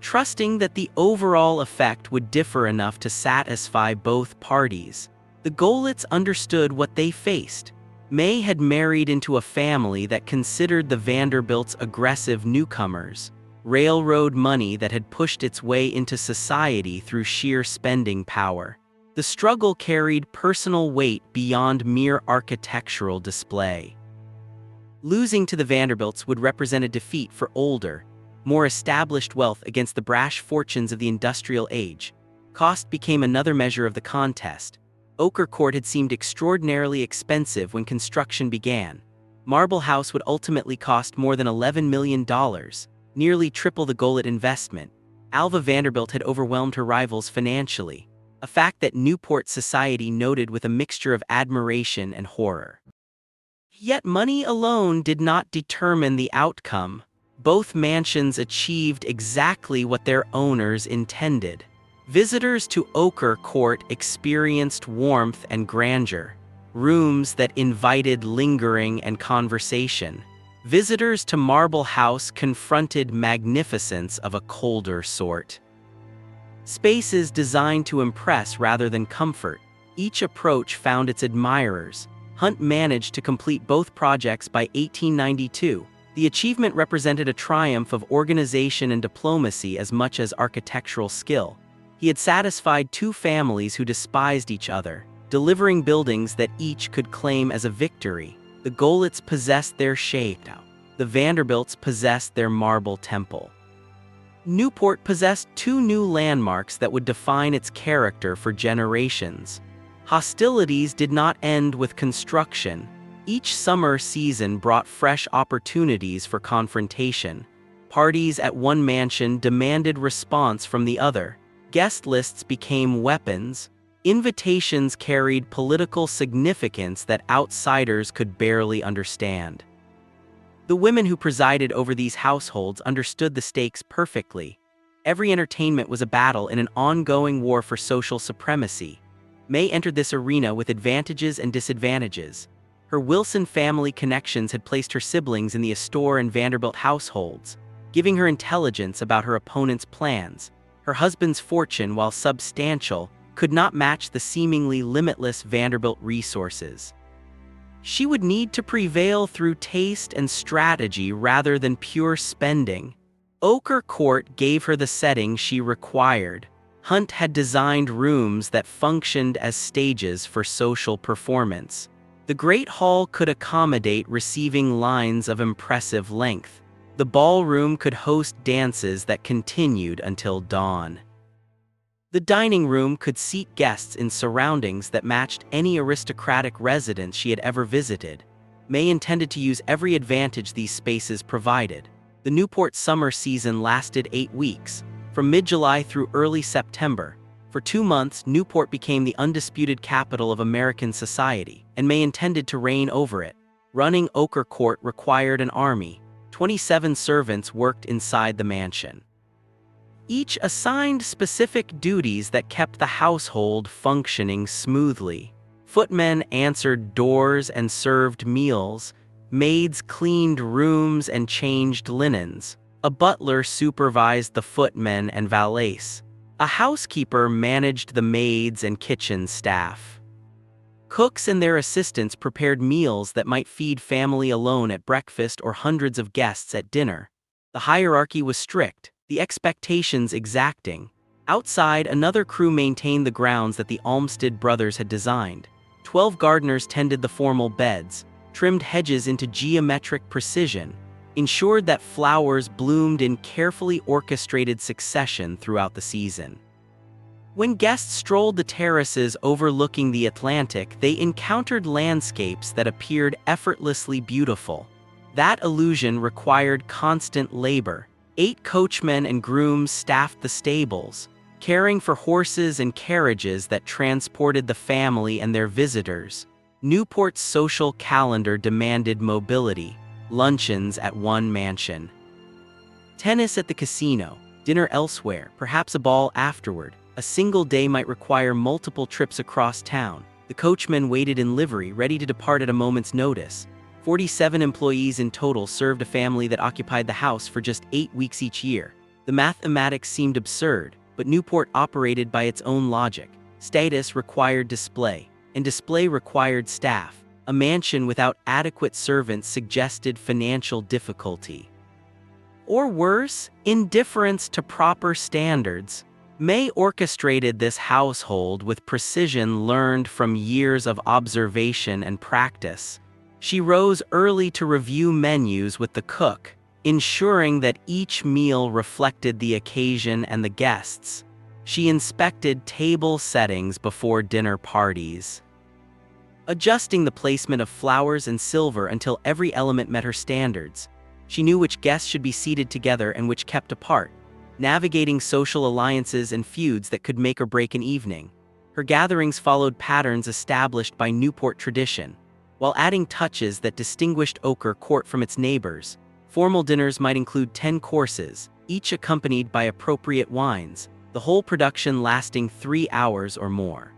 Trusting that the overall effect would differ enough to satisfy both parties, the Golitz understood what they faced. May had married into a family that considered the Vanderbilts aggressive newcomers, railroad money that had pushed its way into society through sheer spending power. The struggle carried personal weight beyond mere architectural display. Losing to the Vanderbilts would represent a defeat for older, more established wealth against the brash fortunes of the industrial age. Cost became another measure of the contest. Ochre Court had seemed extraordinarily expensive when construction began. Marble House would ultimately cost more than $11 million, nearly triple the Gilded investment. Alva Vanderbilt had overwhelmed her rivals financially, a fact that Newport society noted with a mixture of admiration and horror. Yet money alone did not determine the outcome. Both mansions achieved exactly what their owners intended. Visitors to Ochre Court experienced warmth and grandeur, rooms that invited lingering and conversation. Visitors to Marble House confronted magnificence of a colder sort. Spaces designed to impress rather than comfort, each approach found its admirers. Hunt managed to complete both projects by 1892. The achievement represented a triumph of organization and diplomacy as much as architectural skill. He had satisfied two families who despised each other, delivering buildings that each could claim as a victory. The Goldeds possessed their shape. The Vanderbilts possessed their marble temple. Newport possessed two new landmarks that would define its character for generations. Hostilities did not end with construction. Each summer season brought fresh opportunities for confrontation. Parties at one mansion demanded response from the other. Guest lists became weapons. Invitations carried political significance that outsiders could barely understand. The women who presided over these households understood the stakes perfectly. Every entertainment was a battle in an ongoing war for social supremacy. May entered this arena with advantages and disadvantages. Her Wilson family connections had placed her siblings in the Astor and Vanderbilt households, giving her intelligence about her opponent's plans. Her husband's fortune, while substantial, could not match the seemingly limitless Vanderbilt resources. She would need to prevail through taste and strategy rather than pure spending. Ochre Court gave her the setting she required. Hunt had designed rooms that functioned as stages for social performance. The Great Hall could accommodate receiving lines of impressive length. The ballroom could host dances that continued until dawn. The dining room could seat guests in surroundings that matched any aristocratic residence she had ever visited. May intended to use every advantage these spaces provided. The Newport summer season lasted 8 weeks, from mid-July through early September. For 2 months, Newport became the undisputed capital of American society, and May intended to reign over it. Running Ochre Court required an army. 27 servants worked inside the mansion, each assigned specific duties that kept the household functioning smoothly. Footmen answered doors and served meals. Maids cleaned rooms and changed linens. A butler supervised the footmen and valets. A housekeeper managed the maids and kitchen staff. Cooks and their assistants prepared meals that might feed family alone at breakfast or hundreds of guests at dinner. The hierarchy was strict, the expectations exacting. Outside, another crew maintained the grounds that the Olmsted brothers had designed. 12 gardeners tended the formal beds, trimmed hedges into geometric precision, ensured that flowers bloomed in carefully orchestrated succession throughout the season. When guests strolled the terraces overlooking the Atlantic, they encountered landscapes that appeared effortlessly beautiful. That illusion required constant labor. 8 coachmen and grooms staffed the stables, caring for horses and carriages that transported the family and their visitors. Newport's social calendar demanded mobility, luncheons at one mansion, tennis at the casino, dinner elsewhere, perhaps a ball afterward. A single day might require multiple trips across town. The coachman waited in livery, ready to depart at a moment's notice. 47 employees in total served a family that occupied the house for just 8 weeks each year. The mathematics seemed absurd, but Newport operated by its own logic. Status required display, and display required staff. A mansion without adequate servants suggested financial difficulty. Or worse, indifference to proper standards. May orchestrated this household with precision learned from years of observation and practice. She rose early to review menus with the cook, ensuring that each meal reflected the occasion and the guests. She inspected table settings before dinner parties. adjusting the placement of flowers and silver until every element met her standards. She knew which guests should be seated together and which kept apart, navigating social alliances and feuds that could make or break an evening. Her gatherings followed patterns established by Newport tradition, while adding touches that distinguished Ochre Court from its neighbors. Formal dinners might include 10 courses, each accompanied by appropriate wines, the whole production lasting 3 hours or more.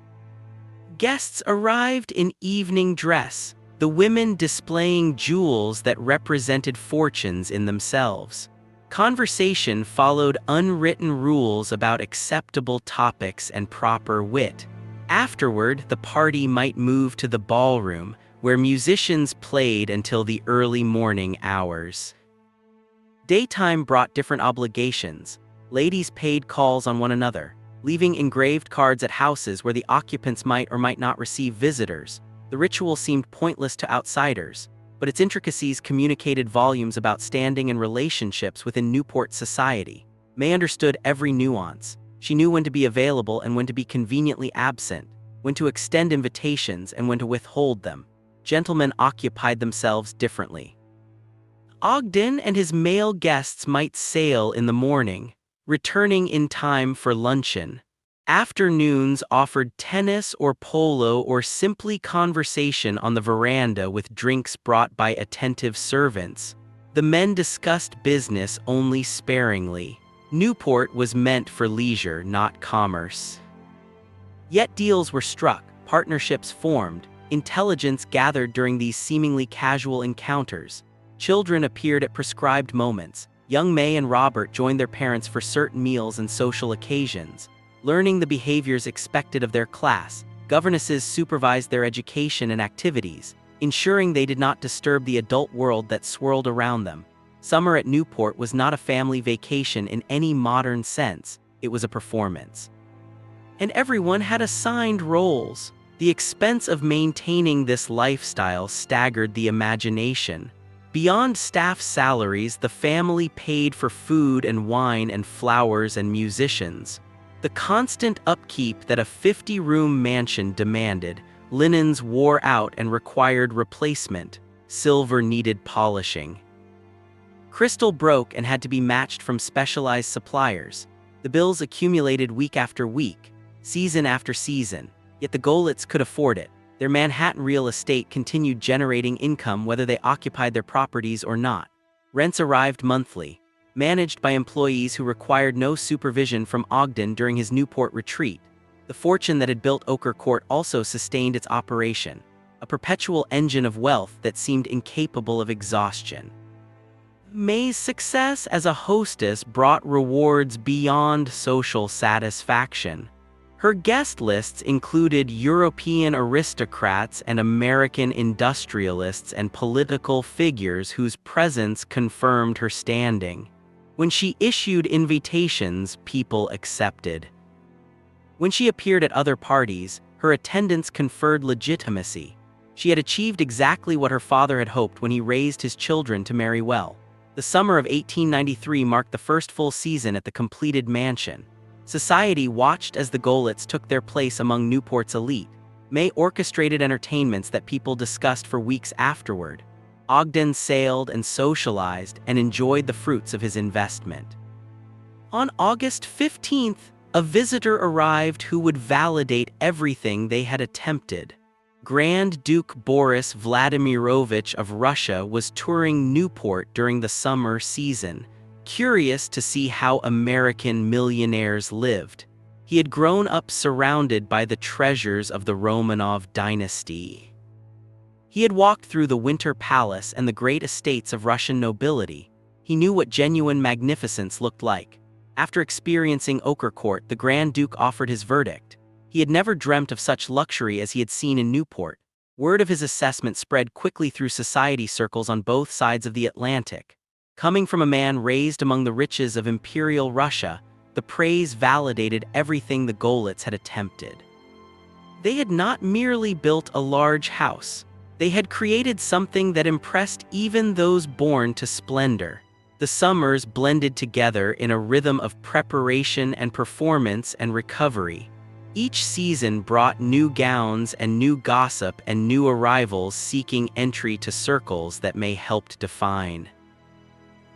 Guests arrived in evening dress, the women displaying jewels that represented fortunes in themselves. Conversation followed unwritten rules about acceptable topics and proper wit. Afterward, the party might move to the ballroom, where musicians played until the early morning hours. Daytime brought different obligations. Ladies paid calls on one another, leaving engraved cards at houses where the occupants might or might not receive visitors. The ritual seemed pointless to outsiders, but its intricacies communicated volumes about standing and relationships within Newport society. May understood every nuance. She knew when to be available and when to be conveniently absent, when to extend invitations and when to withhold them. Gentlemen occupied themselves differently. Ogden and his male guests might sail in the morning, returning in time for luncheon. Afternoons offered tennis or polo or simply conversation on the veranda with drinks brought by attentive servants. The men discussed business only sparingly. Newport was meant for leisure, not commerce. Yet deals were struck, partnerships formed, intelligence gathered during these seemingly casual encounters. Children appeared at prescribed moments. Young May and Robert joined their parents for certain meals and social occasions. Learning the behaviors expected of their class, governesses supervised their education and activities, ensuring they did not disturb the adult world that swirled around them. Summer at Newport was not a family vacation in any modern sense, it was a performance. And everyone had assigned roles. The expense of maintaining this lifestyle staggered the imagination. Beyond staff salaries, the family paid for food and wine and flowers and musicians. The constant upkeep that a 50-room mansion demanded, linens wore out and required replacement, silver needed polishing. Crystal broke and had to be matched from specialized suppliers. The bills accumulated week after week, season after season, yet the Golitz could afford it. Their Manhattan real estate continued generating income whether they occupied their properties or not. Rents arrived monthly, managed by employees who required no supervision from Ogden during his Newport retreat. The fortune that had built Ochre Court also sustained its operation, a perpetual engine of wealth that seemed incapable of exhaustion. May's success as a hostess brought rewards beyond social satisfaction. Her guest lists included European aristocrats and American industrialists and political figures whose presence confirmed her standing. When she issued invitations, people accepted. When she appeared at other parties, her attendance conferred legitimacy. She had achieved exactly what her father had hoped when he raised his children to marry well. The summer of 1893 marked the first full season at the completed mansion. Society watched as the Golitz took their place among Newport's elite. May orchestrated entertainments that people discussed for weeks afterward. Ogden sailed and socialized and enjoyed the fruits of his investment. On August 15th, a visitor arrived who would validate everything they had attempted. Grand Duke Boris Vladimirovich of Russia was touring Newport during the summer season, curious to see how American millionaires lived. He had grown up surrounded by the treasures of the Romanov dynasty. He had walked through the Winter Palace and the great estates of Russian nobility. He knew what genuine magnificence looked like. After experiencing Ochre Court, the Grand Duke offered his verdict. He had never dreamt of such luxury as he had seen in Newport. Word of his assessment spread quickly through society circles on both sides of the Atlantic. Coming from a man raised among the riches of Imperial Russia, the praise validated everything the Golitz had attempted. They had not merely built a large house. They had created something that impressed even those born to splendor. The summers blended together in a rhythm of preparation and performance and recovery. Each season brought new gowns and new gossip and new arrivals seeking entry to circles that may helped define.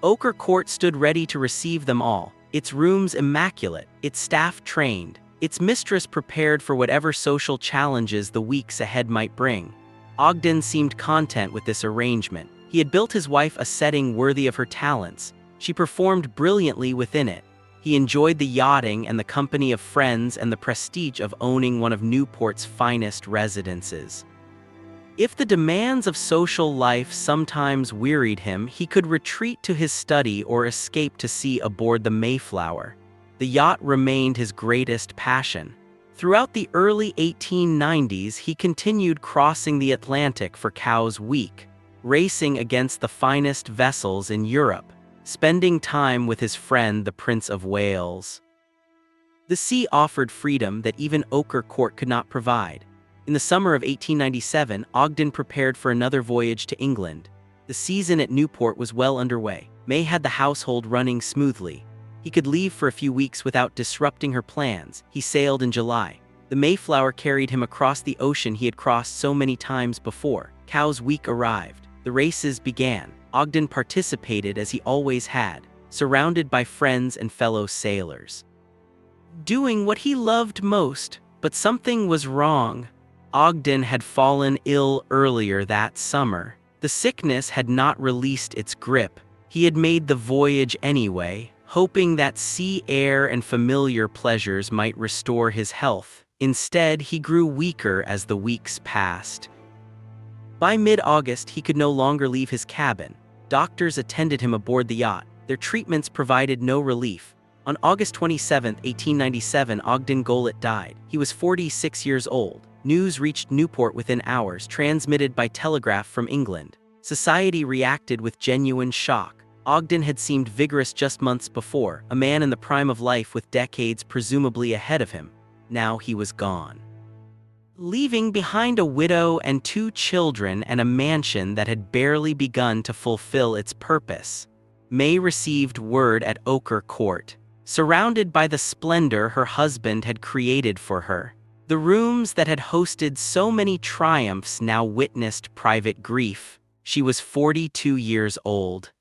Ochre Court stood ready to receive them all, its rooms immaculate, its staff trained, its mistress prepared for whatever social challenges the weeks ahead might bring. Ogden seemed content with this arrangement. He had built his wife a setting worthy of her talents. She performed brilliantly within it. He enjoyed the yachting and the company of friends and the prestige of owning one of Newport's finest residences. If the demands of social life sometimes wearied him, he could retreat to his study or escape to sea aboard the Mayflower. The yacht remained his greatest passion. Throughout the early 1890s, he continued crossing the Atlantic for Cowes Week, racing against the finest vessels in Europe, spending time with his friend the Prince of Wales. The sea offered freedom that even Ochre Court could not provide. In the summer of 1897, Ogden prepared for another voyage to England. The season at Newport was well underway. May had the household running smoothly. He could leave for a few weeks without disrupting her plans. He sailed in July. The Mayflower carried him across the ocean he had crossed so many times before. Cowes Week arrived. The races began. Ogden participated as he always had, surrounded by friends and fellow sailors. Doing what he loved most, but something was wrong. Ogden had fallen ill earlier that summer. The sickness had not released its grip. He had made the voyage anyway, hoping that sea air and familiar pleasures might restore his health. Instead, he grew weaker as the weeks passed. By mid-August, he could no longer leave his cabin. Doctors attended him aboard the yacht. Their treatments provided no relief. On August 27, 1897, Ogden Goelet died. He was 46 years old. News reached Newport within hours, transmitted by telegraph from England. Society reacted with genuine shock. Ogden had seemed vigorous just months before, a man in the prime of life with decades presumably ahead of him. Now he was gone, leaving behind a widow and 2 children and a mansion that had barely begun to fulfill its purpose. May received word at Ochre Court. Surrounded by the splendor her husband had created for her, the rooms that had hosted so many triumphs now witnessed private grief. She was 42 years old.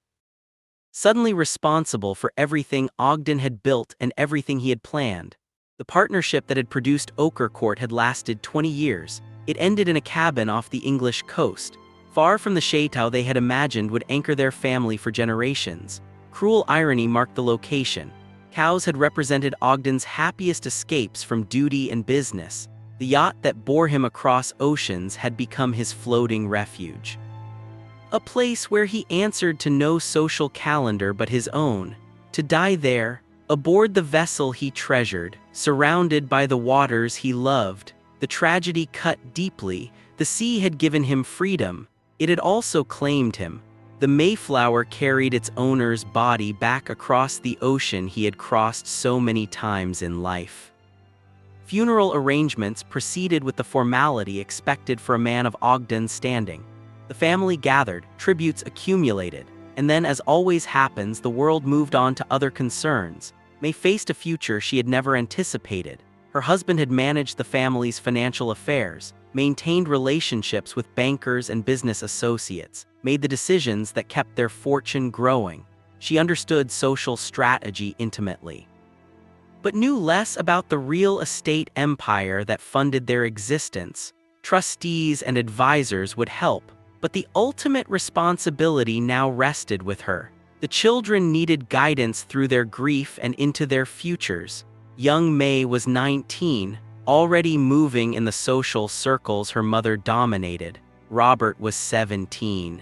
Suddenly responsible for everything Ogden had built and everything he had planned. The partnership that had produced Ochre Court had lasted 20 years. It ended in a cabin off the English coast, far from the chateau they had imagined would anchor their family for generations. Cruel irony marked the location. Cowes had represented Ogden's happiest escapes from duty and business. The yacht that bore him across oceans had become his floating refuge. A place where he answered to no social calendar but his own. To die there, aboard the vessel he treasured, surrounded by the waters he loved. The tragedy cut deeply. The sea had given him freedom. It had also claimed him. The Mayflower carried its owner's body back across the ocean he had crossed so many times in life. Funeral arrangements proceeded with the formality expected for a man of Ogden's standing. The family gathered, tributes accumulated, and then, as always happens, the world moved on to other concerns. May faced a future she had never anticipated. Her husband had managed the family's financial affairs, maintained relationships with bankers and business associates, made the decisions that kept their fortune growing. She understood social strategy intimately, but knew less about the real estate empire that funded their existence. Trustees and advisors would help, but the ultimate responsibility now rested with her. The children needed guidance through their grief and into their futures. Young May was 19, already moving in the social circles her mother dominated. Robert was 17.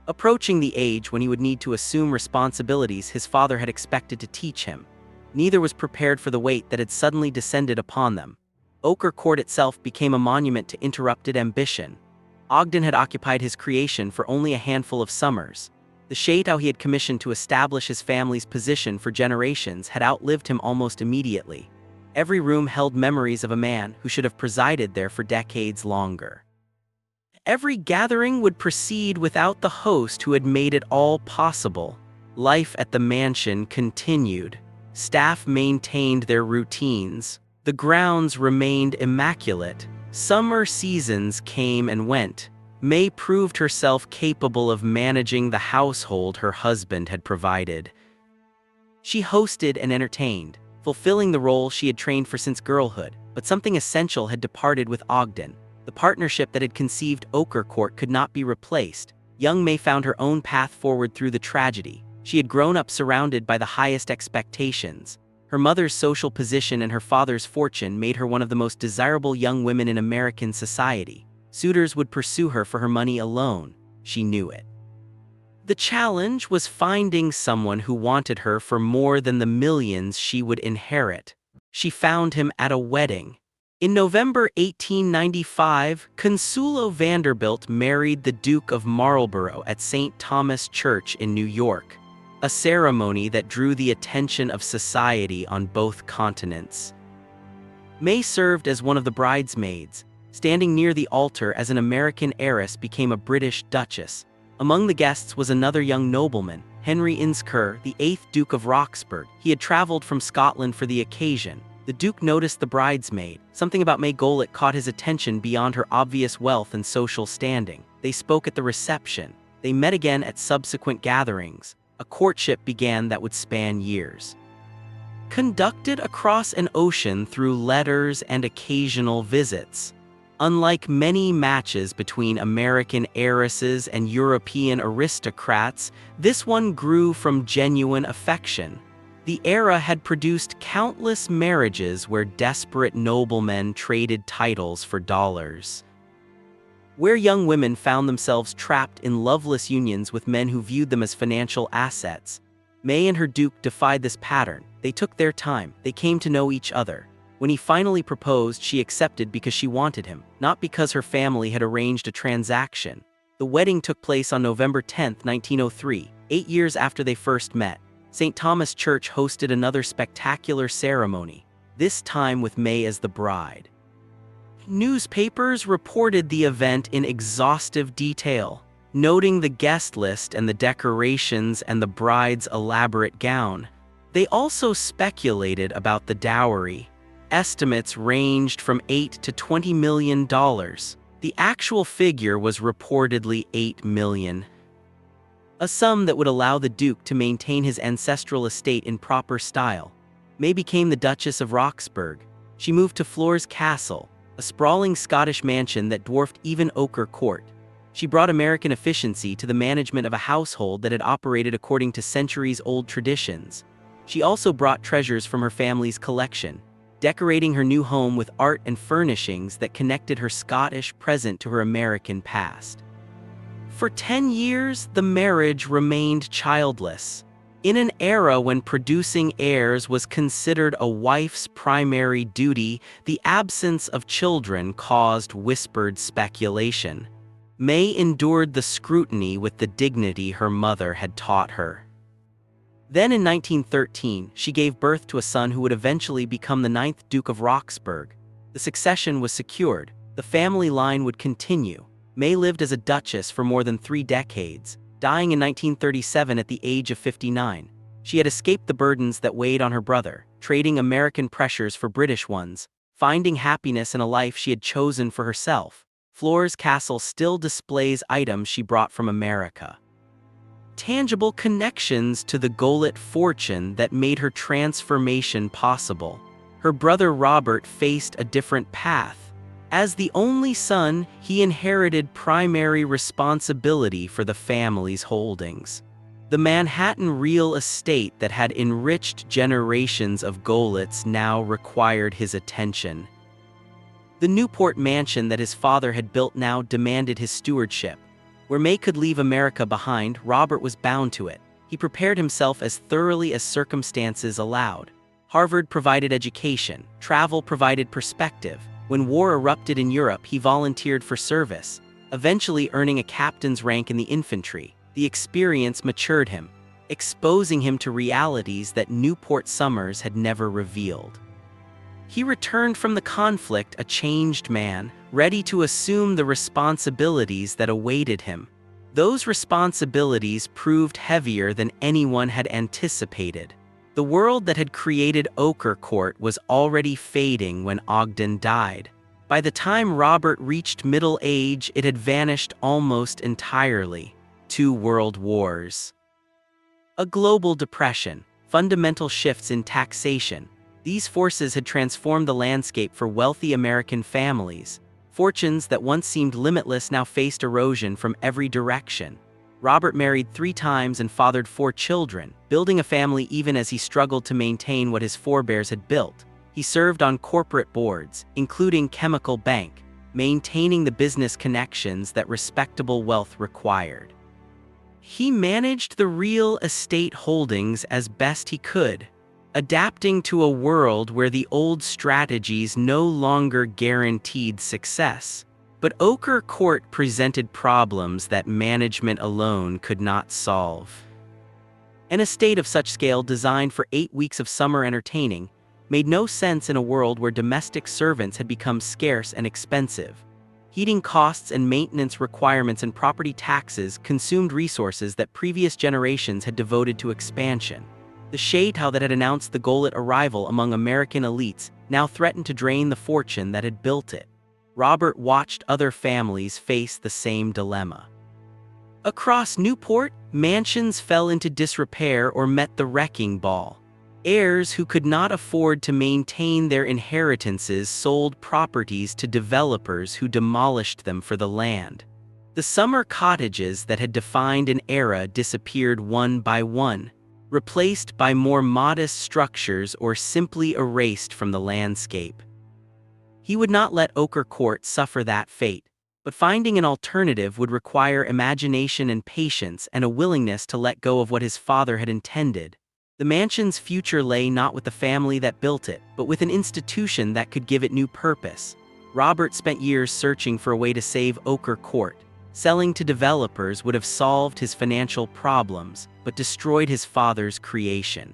Approaching the age when he would need to assume responsibilities his father had expected to teach him. Neither was prepared for the weight that had suddenly descended upon them. Ochre Court itself became a monument to interrupted ambition. Ogden had occupied his creation for only a handful of summers. The chateau he had commissioned to establish his family's position for generations had outlived him almost immediately. Every room held memories of a man who should have presided there for decades longer. Every gathering would proceed without the host who had made it all possible. Life at the mansion continued. Staff maintained their routines. The grounds remained immaculate. Summer seasons came and went. May proved herself capable of managing the household her husband had provided. She hosted and entertained, fulfilling the role she had trained for since girlhood, but something essential had departed with Ogden. The partnership that had conceived Ochre Court could not be replaced. Young May found her own path forward through the tragedy. She had grown up surrounded by the highest expectations. Her mother's social position and her father's fortune made her one of the most desirable young women in American society. Suitors would pursue her for her money alone. She knew it. The challenge was finding someone who wanted her for more than the millions she would inherit. She found him at a wedding. In November 1895, Consuelo Vanderbilt married the Duke of Marlborough at St. Thomas Church in New York, a ceremony that drew the attention of society on both continents. May served as one of the bridesmaids, standing near the altar as an American heiress became a British duchess. Among the guests was another young nobleman, Henry Inskeer, the 8th Duke of Roxburgh. He had traveled from Scotland for the occasion. The Duke noticed the bridesmaid. Something about May Gowlet caught his attention beyond her obvious wealth and social standing. They spoke at the reception. They met again at subsequent gatherings. A courtship began that would span years. Conducted across an ocean through letters and occasional visits. Unlike many matches between American heiresses and European aristocrats, this one grew from genuine affection. The era had produced countless marriages where desperate noblemen traded titles for dollars. Where young women found themselves trapped in loveless unions with men who viewed them as financial assets. May and her duke defied this pattern. They took their time. They came to know each other. When he finally proposed, she accepted because she wanted him, not because her family had arranged a transaction. The wedding took place on November 10, 1903, 8 years after they first met. St. Thomas Church hosted another spectacular ceremony, this time with May as the bride. Newspapers reported the event in exhaustive detail, noting the guest list and the decorations and the bride's elaborate gown. They also speculated about the dowry. Estimates ranged from $8 to $20 million. The actual figure was reportedly $8 million. A sum that would allow the Duke to maintain his ancestral estate in proper style. May became the Duchess of Roxburgh. She moved to Floors Castle, a sprawling Scottish mansion that dwarfed even Ochre Court. She brought American efficiency to the management of a household that had operated according to centuries-old traditions. She also brought treasures from her family's collection, decorating her new home with art and furnishings that connected her Scottish present to her American past. For 10 years, the marriage remained childless. In an era when producing heirs was considered a wife's primary duty, the absence of children caused whispered speculation. May endured the scrutiny with the dignity her mother had taught her. Then in 1913, she gave birth to a son who would eventually become the 9th Duke of Roxburgh. The succession was secured. The family line would continue. May lived as a duchess for more than 3 decades, dying in 1937 at the age of 59. She had escaped the burdens that weighed on her brother, trading American pressures for British ones, finding happiness in a life she had chosen for herself. Floors Castle still displays items she brought from America. Tangible connections to the Gowlet fortune that made her transformation possible. Her brother Robert faced a different path. As the only son, he inherited primary responsibility for the family's holdings. The Manhattan real estate that had enriched generations of Gowlets now required his attention. The Newport mansion that his father had built now demanded his stewardship. Where May could leave America behind, Robert was bound to it. He prepared himself as thoroughly as circumstances allowed. Harvard provided education, travel provided perspective. When war erupted in Europe, he volunteered for service, eventually earning a captain's rank in the infantry. The experience matured him, exposing him to realities that Newport summers had never revealed. He returned from the conflict a changed man, ready to assume the responsibilities that awaited him. Those responsibilities proved heavier than anyone had anticipated. The world that had created Ochre Court was already fading when Ogden died. By the time Robert reached middle age, it had vanished almost entirely. 2 world wars. A global depression, fundamental shifts in taxation. These forces had transformed the landscape for wealthy American families. Fortunes that once seemed limitless now faced erosion from every direction. Robert married 3 times and fathered 4 children, building a family even as he struggled to maintain what his forebears had built. He served on corporate boards, including Chemical Bank, maintaining the business connections that respectable wealth required. He managed the real estate holdings as best he could, adapting to a world where the old strategies no longer guaranteed success. But Ochre Court presented problems that management alone could not solve. An estate of such scale designed for 8 weeks of summer entertaining made no sense in a world where domestic servants had become scarce and expensive. Heating costs and maintenance requirements and property taxes consumed resources that previous generations had devoted to expansion. The Chateau that had announced the Gilded arrival among American elites now threatened to drain the fortune that had built it. Robert watched other families face the same dilemma. Across Newport, mansions fell into disrepair or met the wrecking ball. Heirs who could not afford to maintain their inheritances sold properties to developers who demolished them for the land. The summer cottages that had defined an era disappeared one by one, replaced by more modest structures or simply erased from the landscape. He would not let Ochre Court suffer that fate, but finding an alternative would require imagination and patience and a willingness to let go of what his father had intended. The mansion's future lay not with the family that built it, but with an institution that could give it new purpose. Robert spent years searching for a way to save Ochre Court. Selling to developers would have solved his financial problems, but destroyed his father's creation.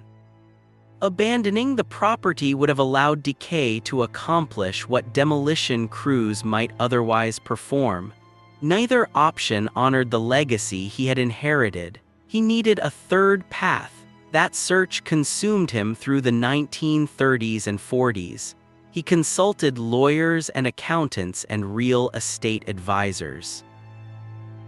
Abandoning the property would have allowed decay to accomplish what demolition crews might otherwise perform. Neither option honored the legacy he had inherited. He needed a third path. That search consumed him through the 1930s and 40s. He consulted lawyers and accountants and real estate advisors,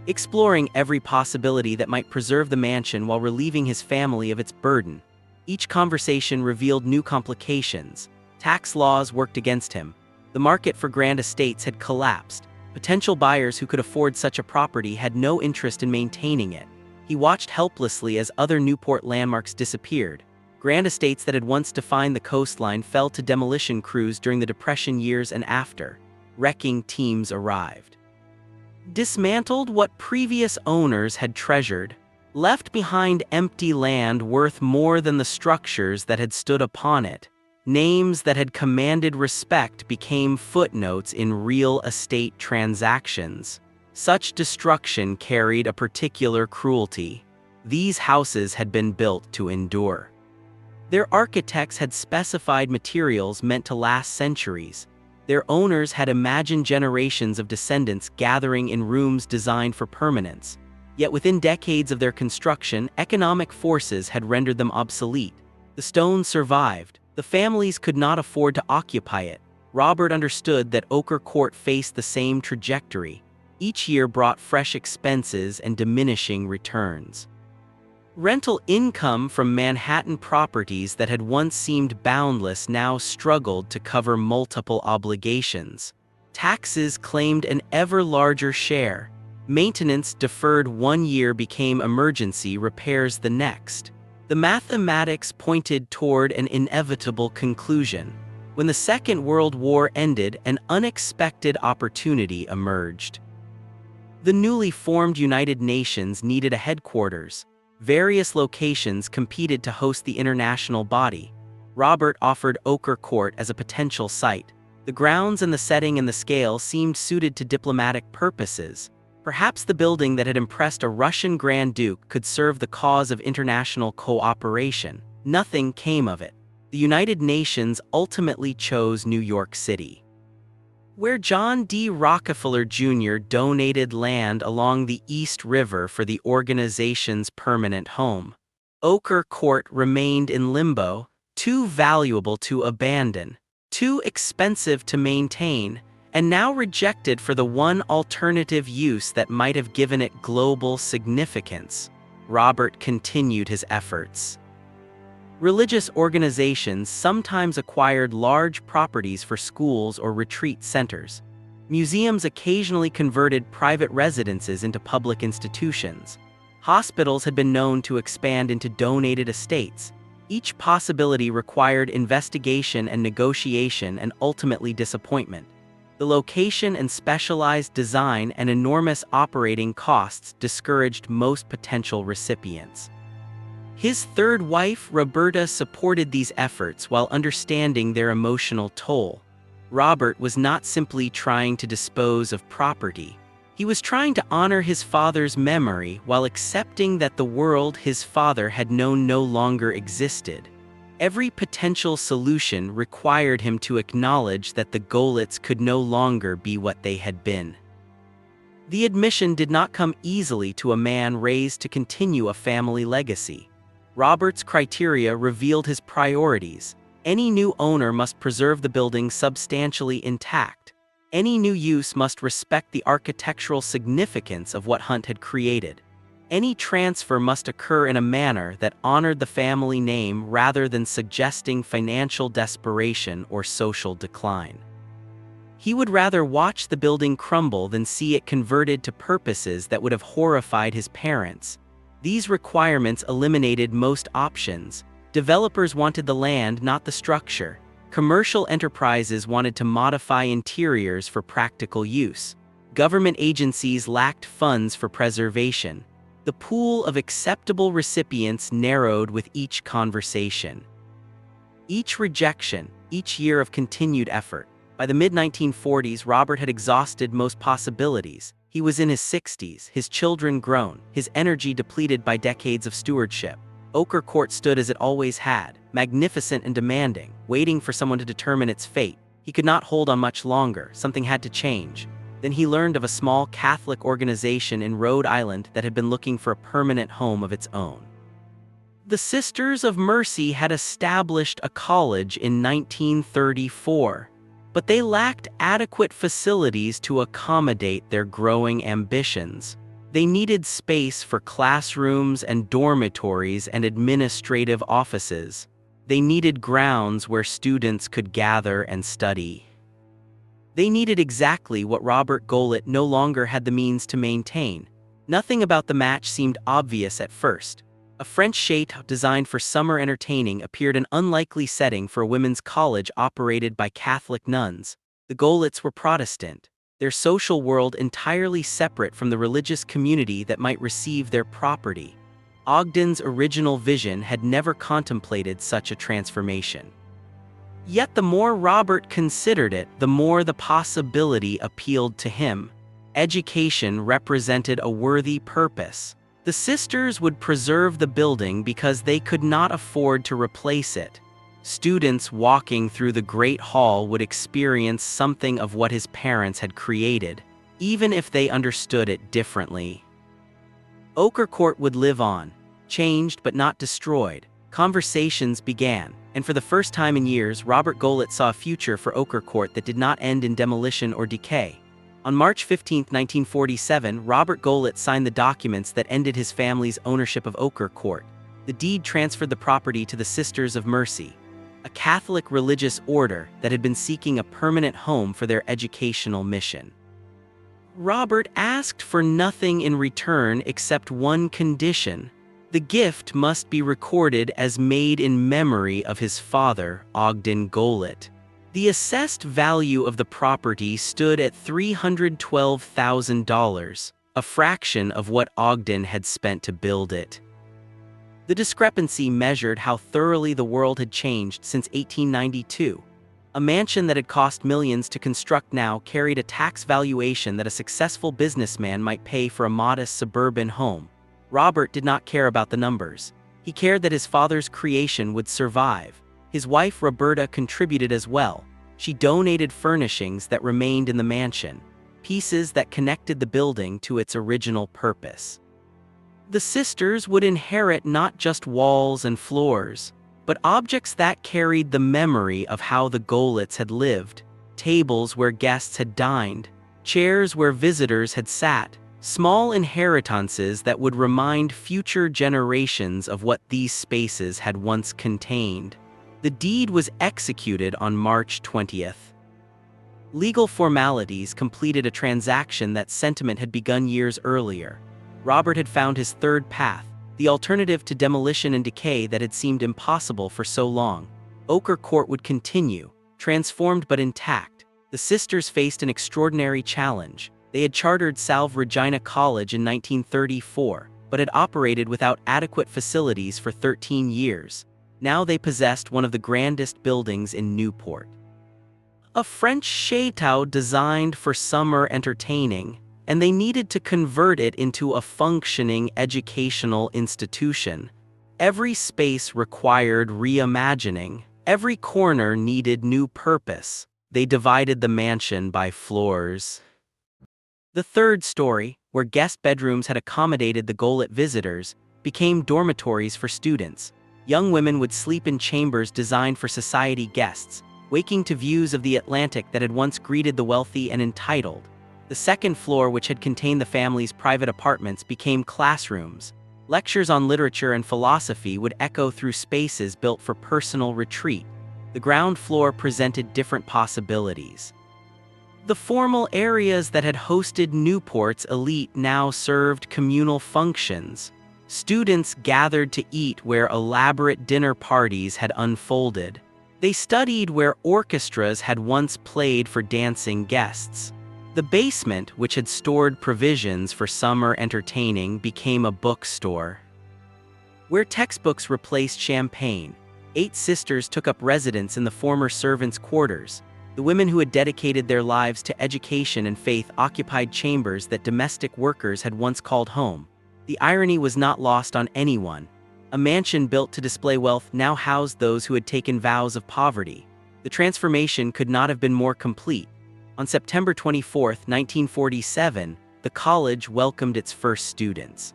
exploring every possibility that might preserve the mansion while relieving his family of its burden. Each conversation revealed new complications. Tax laws worked against him. The market for grand estates had collapsed. Potential buyers who could afford such a property had no interest in maintaining it. He watched helplessly as other Newport landmarks disappeared. Grand estates that had once defined the coastline fell to demolition crews during the Depression years and after. Wrecking teams arrived, dismantled what previous owners had treasured, left behind empty land worth more than the structures that had stood upon it. Names that had commanded respect became footnotes in real estate transactions. Such destruction carried a particular cruelty. These houses had been built to endure. Their architects had specified materials meant to last centuries. Their owners had imagined generations of descendants gathering in rooms designed for permanence. Yet within decades of their construction, economic forces had rendered them obsolete. The stone survived. The families could not afford to occupy it. Robert understood that Ochre Court faced the same trajectory. Each year brought fresh expenses and diminishing returns. Rental income from Manhattan properties that had once seemed boundless now struggled to cover multiple obligations. Taxes claimed an ever larger share. Maintenance deferred one year became emergency repairs the next. The mathematics pointed toward an inevitable conclusion. When the Second World War ended, an unexpected opportunity emerged. The newly formed United Nations needed a headquarters. Various locations competed to host the international body. Robert offered Ochre Court as a potential site. The grounds and the setting and the scale seemed suited to diplomatic purposes. Perhaps the building that had impressed a Russian Grand Duke could serve the cause of international cooperation. Nothing came of it. The United Nations ultimately chose New York City, where John D. Rockefeller Jr. donated land along the East River for the organization's permanent home. Ochre Court remained in limbo, too valuable to abandon, too expensive to maintain, and now rejected for the one alternative use that might have given it global significance. Robert continued his efforts. Religious organizations sometimes acquired large properties for schools or retreat centers. Museums occasionally converted private residences into public institutions. Hospitals had been known to expand into donated estates. Each possibility required investigation and negotiation and ultimately disappointment. The location and specialized design and enormous operating costs discouraged most potential recipients. His third wife, Roberta, supported these efforts while understanding their emotional toll. Robert was not simply trying to dispose of property. He was trying to honor his father's memory while accepting that the world his father had known no longer existed. Every potential solution required him to acknowledge that the Golets could no longer be what they had been. The admission did not come easily to a man raised to continue a family legacy. Robert's criteria revealed his priorities. Any new owner must preserve the building substantially intact. Any new use must respect the architectural significance of what Hunt had created. Any transfer must occur in a manner that honored the family name rather than suggesting financial desperation or social decline. He would rather watch the building crumble than see it converted to purposes that would have horrified his parents. These requirements eliminated most options. Developers wanted the land, not the structure. Commercial enterprises wanted to modify interiors for practical use. Government agencies lacked funds for preservation. The pool of acceptable recipients narrowed with each conversation. Each rejection, each year of continued effort. By the mid-1940s, Robert had exhausted most possibilities. He was in his 60s, his children grown, his energy depleted by decades of stewardship. Ochre Court stood as it always had, magnificent and demanding, waiting for someone to determine its fate. He could not hold on much longer. Something had to change. Then he learned of a small Catholic organization in Rhode Island that had been looking for a permanent home of its own. The Sisters of Mercy had established a college in 1934, but they lacked adequate facilities to accommodate their growing ambitions. They needed space for classrooms and dormitories and administrative offices. They needed grounds where students could gather and study. They needed exactly what Robert Golet no longer had the means to maintain. Nothing about the match seemed obvious at first. A French château designed for summer entertaining appeared an unlikely setting for a women's college operated by Catholic nuns. The Golets were Protestant, their social world entirely separate from the religious community that might receive their property. Ogden's original vision had never contemplated such a transformation. Yet the more Robert considered it, the more the possibility appealed to him. Education represented a worthy purpose. The sisters would preserve the building because they could not afford to replace it. Students walking through the Great Hall would experience something of what his parents had created, even if they understood it differently. Ochre Court would live on, changed but not destroyed. Conversations began, and for the first time in years, Robert Golet saw a future for Ochre Court that did not end in demolition or decay. On March 15, 1947, Robert Golet signed the documents that ended his family's ownership of Ochre Court. The deed transferred the property to the Sisters of Mercy, a Catholic religious order that had been seeking a permanent home for their educational mission. Robert asked for nothing in return except one condition. The gift must be recorded as made in memory of his father, Ogden Golet. The assessed value of the property stood at $312,000, a fraction of what Ogden had spent to build it. The discrepancy measured how thoroughly the world had changed since 1892. A mansion that had cost millions to construct now carried a tax valuation that a successful businessman might pay for a modest suburban home. Robert did not care about the numbers. He cared that his father's creation would survive. His wife Roberta contributed as well. She donated furnishings that remained in the mansion, pieces that connected the building to its original purpose. The sisters would inherit not just walls and floors, but objects that carried the memory of how the Golets had lived, tables where guests had dined, chairs where visitors had sat, small inheritances that would remind future generations of what these spaces had once contained. The deed was executed on March 20th. Legal formalities completed a transaction that sentiment had begun years earlier. Robert had found his third path, the alternative to demolition and decay that had seemed impossible for so long. Ochre Court would continue, transformed but intact. The sisters faced an extraordinary challenge. They had chartered Salve Regina College in 1934, but had operated without adequate facilities for 13 years. Now they possessed one of the grandest buildings in Newport. A French chateau designed for summer entertaining, and they needed to convert it into a functioning educational institution. Every space required reimagining. Every corner needed new purpose. They divided the mansion by floors. The third story, where guest bedrooms had accommodated the Golet visitors, became dormitories for students. Young women would sleep in chambers designed for society guests, waking to views of the Atlantic that had once greeted the wealthy and entitled. The second floor, which had contained the family's private apartments, became classrooms. Lectures on literature and philosophy would echo through spaces built for personal retreat. The ground floor presented different possibilities. The formal areas that had hosted Newport's elite now served communal functions. Students gathered to eat where elaborate dinner parties had unfolded. They studied where orchestras had once played for dancing guests. The basement, which had stored provisions for summer entertaining, became a bookstore. Where textbooks replaced champagne, 8 sisters took up residence in the former servants' quarters. The women who had dedicated their lives to education and faith occupied chambers that domestic workers had once called home. The irony was not lost on anyone. A mansion built to display wealth now housed those who had taken vows of poverty. The transformation could not have been more complete. On September 24, 1947, the college welcomed its first students.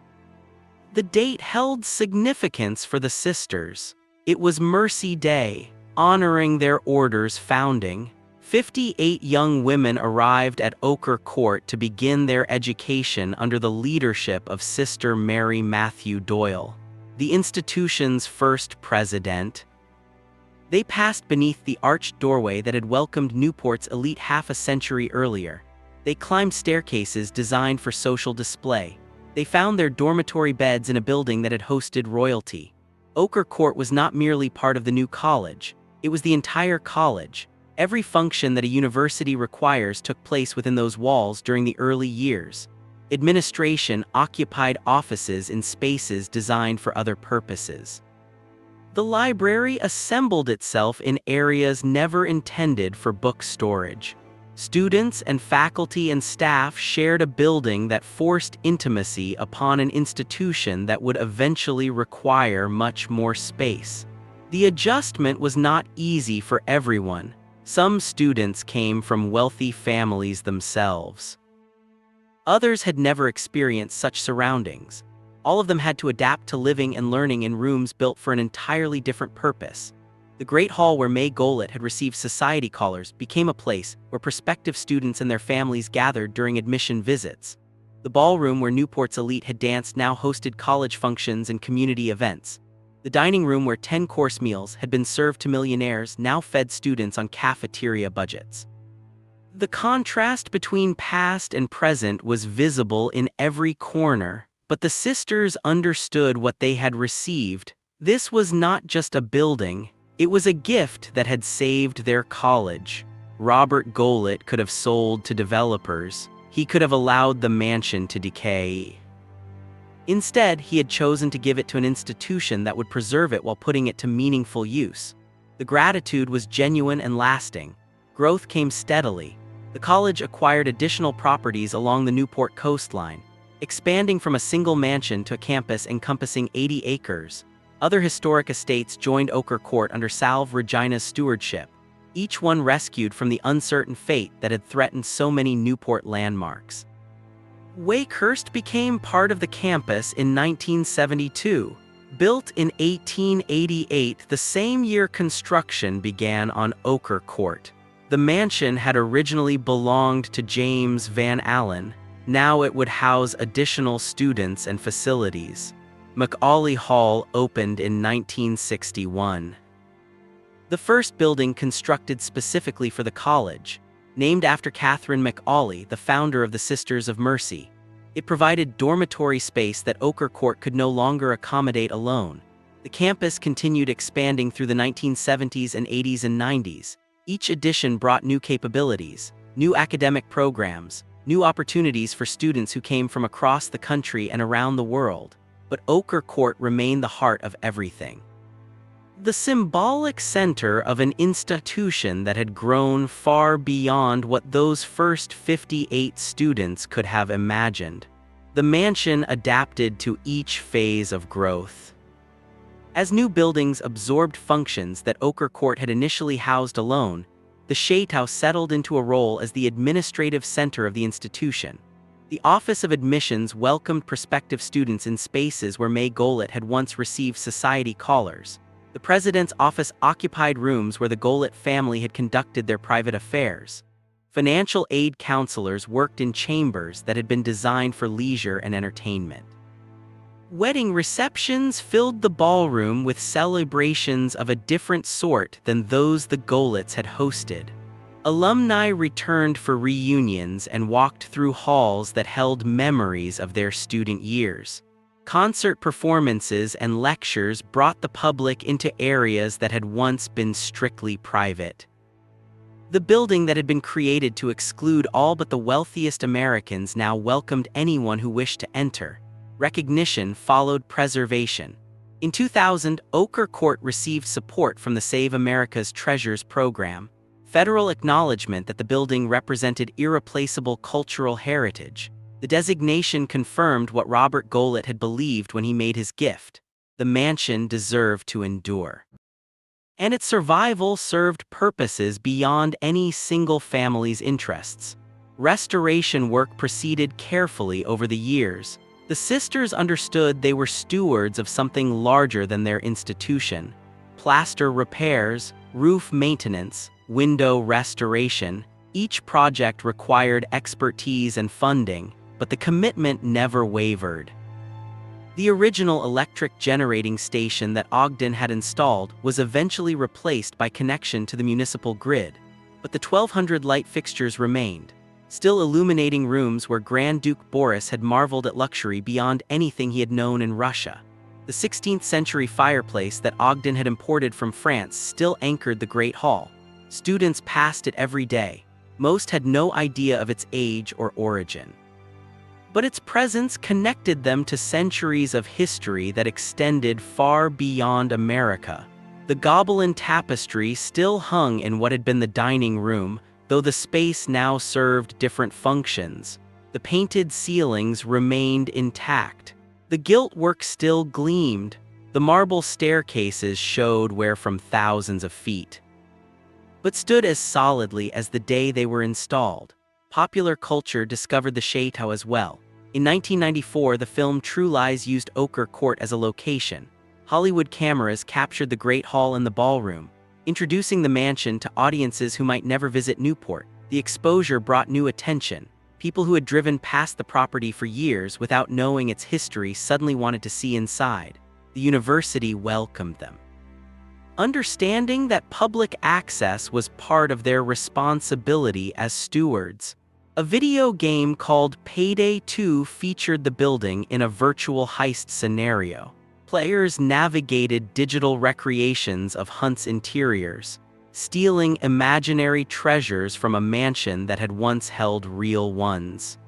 The date held significance for the sisters. It was Mercy Day, honoring their order's founding. 58 young women arrived at Ochre Court to begin their education under the leadership of Sister Mary Matthew Doyle, the institution's first president. They passed beneath the arched doorway that had welcomed Newport's elite half a century earlier. They climbed staircases designed for social display. They found their dormitory beds in a building that had hosted royalty. Ochre Court was not merely part of the new college, it was the entire college. Every function that a university requires took place within those walls during the early years. Administration occupied offices in spaces designed for other purposes. The library assembled itself in areas never intended for book storage. Students and faculty and staff shared a building that forced intimacy upon an institution that would eventually require much more space. The adjustment was not easy for everyone. Some students came from wealthy families themselves. Others had never experienced such surroundings. All of them had to adapt to living and learning in rooms built for an entirely different purpose. The Great Hall where May Golet had received society callers became a place where prospective students and their families gathered during admission visits. The ballroom where Newport's elite had danced now hosted college functions and community events. The dining room where 10-course meals had been served to millionaires now fed students on cafeteria budgets. The contrast between past and present was visible in every corner. But the sisters understood what they had received. This was not just a building, it was a gift that had saved their college. Robert Golet could have sold to developers. He could have allowed the mansion to decay. Instead, he had chosen to give it to an institution that would preserve it while putting it to meaningful use. The gratitude was genuine and lasting. Growth came steadily. The college acquired additional properties along the Newport coastline, expanding from a single mansion to a campus encompassing 80 acres. Other historic estates joined Ochre Court under Salve Regina's stewardship, each one rescued from the uncertain fate that had threatened so many Newport landmarks. Wakehurst became part of the campus in 1972. Built in 1888, the same year construction began on Ochre Court. The mansion had originally belonged to James Van Allen. Now it would house additional students and facilities. Macaulay Hall opened in 1961. The first building constructed specifically for the college, named after Catherine Macaulay, the founder of the Sisters of Mercy. It provided dormitory space that Ochre Court could no longer accommodate alone. The campus continued expanding through the 1970s and 80s and 90s. Each addition brought new capabilities, new academic programs, new opportunities for students who came from across the country and around the world. But Ochre Court remained the heart of everything. The symbolic center of an institution that had grown far beyond what those first 58 students could have imagined. The mansion adapted to each phase of growth. As new buildings absorbed functions that Ochre Court had initially housed alone, the Chateau settled into a role as the administrative center of the institution. The Office of Admissions welcomed prospective students in spaces where May Goelet had once received society callers. The president's office occupied rooms where the Goelet family had conducted their private affairs. Financial aid counselors worked in chambers that had been designed for leisure and entertainment. Wedding receptions filled the ballroom with celebrations of a different sort than those the Goelets had hosted. Alumni returned for reunions and walked through halls that held memories of their student years. Concert performances and lectures brought the public into areas that had once been strictly private. The building that had been created to exclude all but the wealthiest Americans now welcomed anyone who wished to enter. Recognition followed preservation. In 2000, Ochre Court received support from the Save America's Treasures program, federal acknowledgement that the building represented irreplaceable cultural heritage. The designation confirmed what Robert Goelet had believed when he made his gift: the mansion deserved to endure. And its survival served purposes beyond any single family's interests. Restoration work proceeded carefully over the years. The sisters understood they were stewards of something larger than their institution. Plaster repairs, roof maintenance, window restoration, each project required expertise and funding, but the commitment never wavered. The original electric generating station that Ogden had installed was eventually replaced by connection to the municipal grid, but the 1200 light fixtures remained, still illuminating rooms where Grand Duke Boris had marveled at luxury beyond anything he had known in Russia. The 16th century fireplace that Ogden had imported from France still anchored the Great Hall. Students passed it every day. Most had no idea of its age or origin. But its presence connected them to centuries of history that extended far beyond America. The Gobelin tapestry still hung in what had been the dining room, though the space now served different functions. The painted ceilings remained intact. The gilt work still gleamed. The marble staircases showed where from thousands of feet, but stood as solidly as the day they were installed. Popular culture discovered the Chateau as well. In 1994, the film True Lies used Ochre Court as a location. Hollywood cameras captured the Great Hall and the ballroom, introducing the mansion to audiences who might never visit Newport. The exposure brought new attention. People who had driven past the property for years without knowing its history suddenly wanted to see inside. The university welcomed them, understanding that public access was part of their responsibility as stewards. A video game called Payday 2 featured the building in a virtual heist scenario. Players navigated digital recreations of Hunt's interiors, stealing imaginary treasures from a mansion that had once held real ones.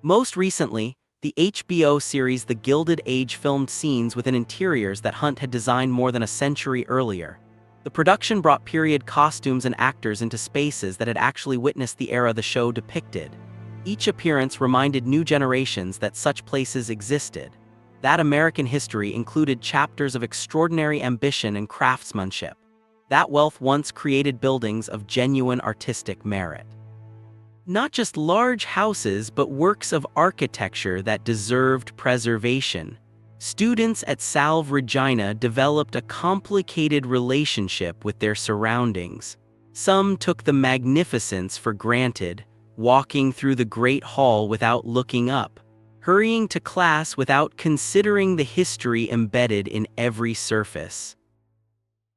Most recently, the HBO series The Gilded Age filmed scenes within interiors that Hunt had designed more than a century earlier. The production brought period costumes and actors into spaces that had actually witnessed the era the show depicted. Each appearance reminded new generations that such places existed. That American history included chapters of extraordinary ambition and craftsmanship. That wealth once created buildings of genuine artistic merit. Not just large houses, but works of architecture that deserved preservation. Students at Salve Regina developed a complicated relationship with their surroundings. Some took the magnificence for granted, walking through the Great Hall without looking up, hurrying to class without considering the history embedded in every surface.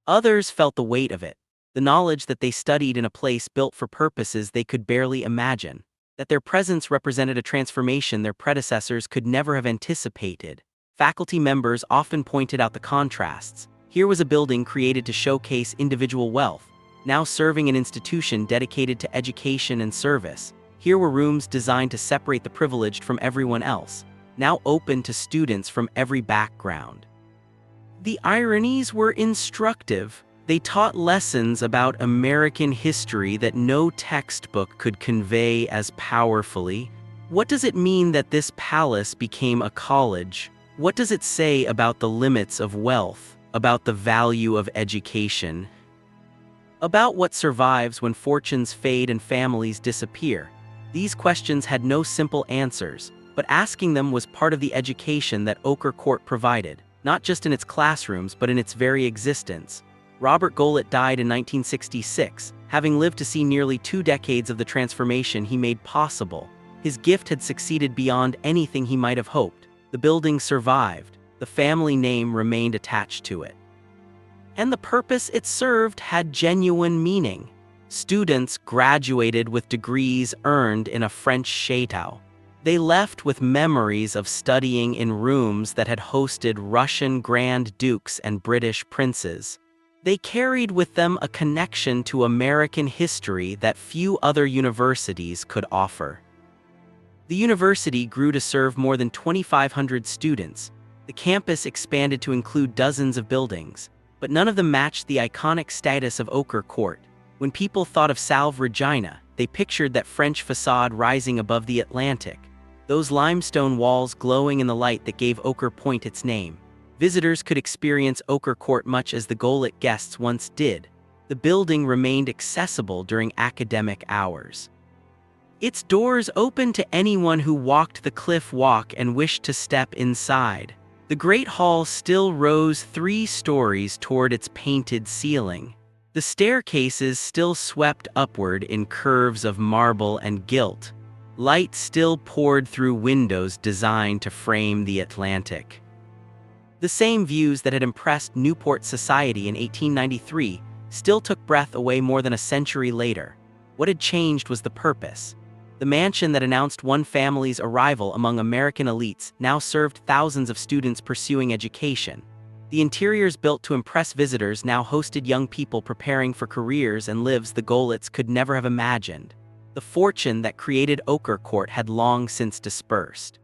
Others felt the weight of it, the knowledge that they studied in a place built for purposes they could barely imagine, that their presence represented a transformation their predecessors could never have anticipated. Faculty members often pointed out the contrasts. Here was a building created to showcase individual wealth, now serving an institution dedicated to education and service. Here were rooms designed to separate the privileged from everyone else, now open to students from every background. The ironies were instructive. They taught lessons about American history that no textbook could convey as powerfully. What does it mean that this palace became a college? What does it say about the limits of wealth, about the value of education, about what survives when fortunes fade and families disappear? These questions had no simple answers, but asking them was part of the education that Ochre Court provided, not just in its classrooms but in its very existence. Robert Gilded died in 1966, having lived to see nearly 2 decades of the transformation he made possible. His gift had succeeded beyond anything he might have hoped. The building survived, the family name remained attached to it. And the purpose it served had genuine meaning. Students graduated with degrees earned in a French chateau. They left with memories of studying in rooms that had hosted Russian Grand Dukes and British princes. They carried with them a connection to American history that few other universities could offer. The university grew to serve more than 2,500 students. The campus expanded to include dozens of buildings, but none of them matched the iconic status of Ochre Court. When people thought of Salve Regina, they pictured that French facade rising above the Atlantic, those limestone walls glowing in the light that gave Ochre Point its name. Visitors could experience Ochre Court much as the Gilded guests once did. The building remained accessible during academic hours. Its doors opened to anyone who walked the cliff walk and wished to step inside. The Great Hall still rose 3 stories toward its painted ceiling. The staircases still swept upward in curves of marble and gilt. Light still poured through windows designed to frame the Atlantic. The same views that had impressed Newport society in 1893 still took breath away more than a century later. What had changed was the purpose. The mansion that announced one family's arrival among American elites now served thousands of students pursuing education. The interiors built to impress visitors now hosted young people preparing for careers and lives the Gildeds could never have imagined. The fortune that created Ochre Court had long since dispersed.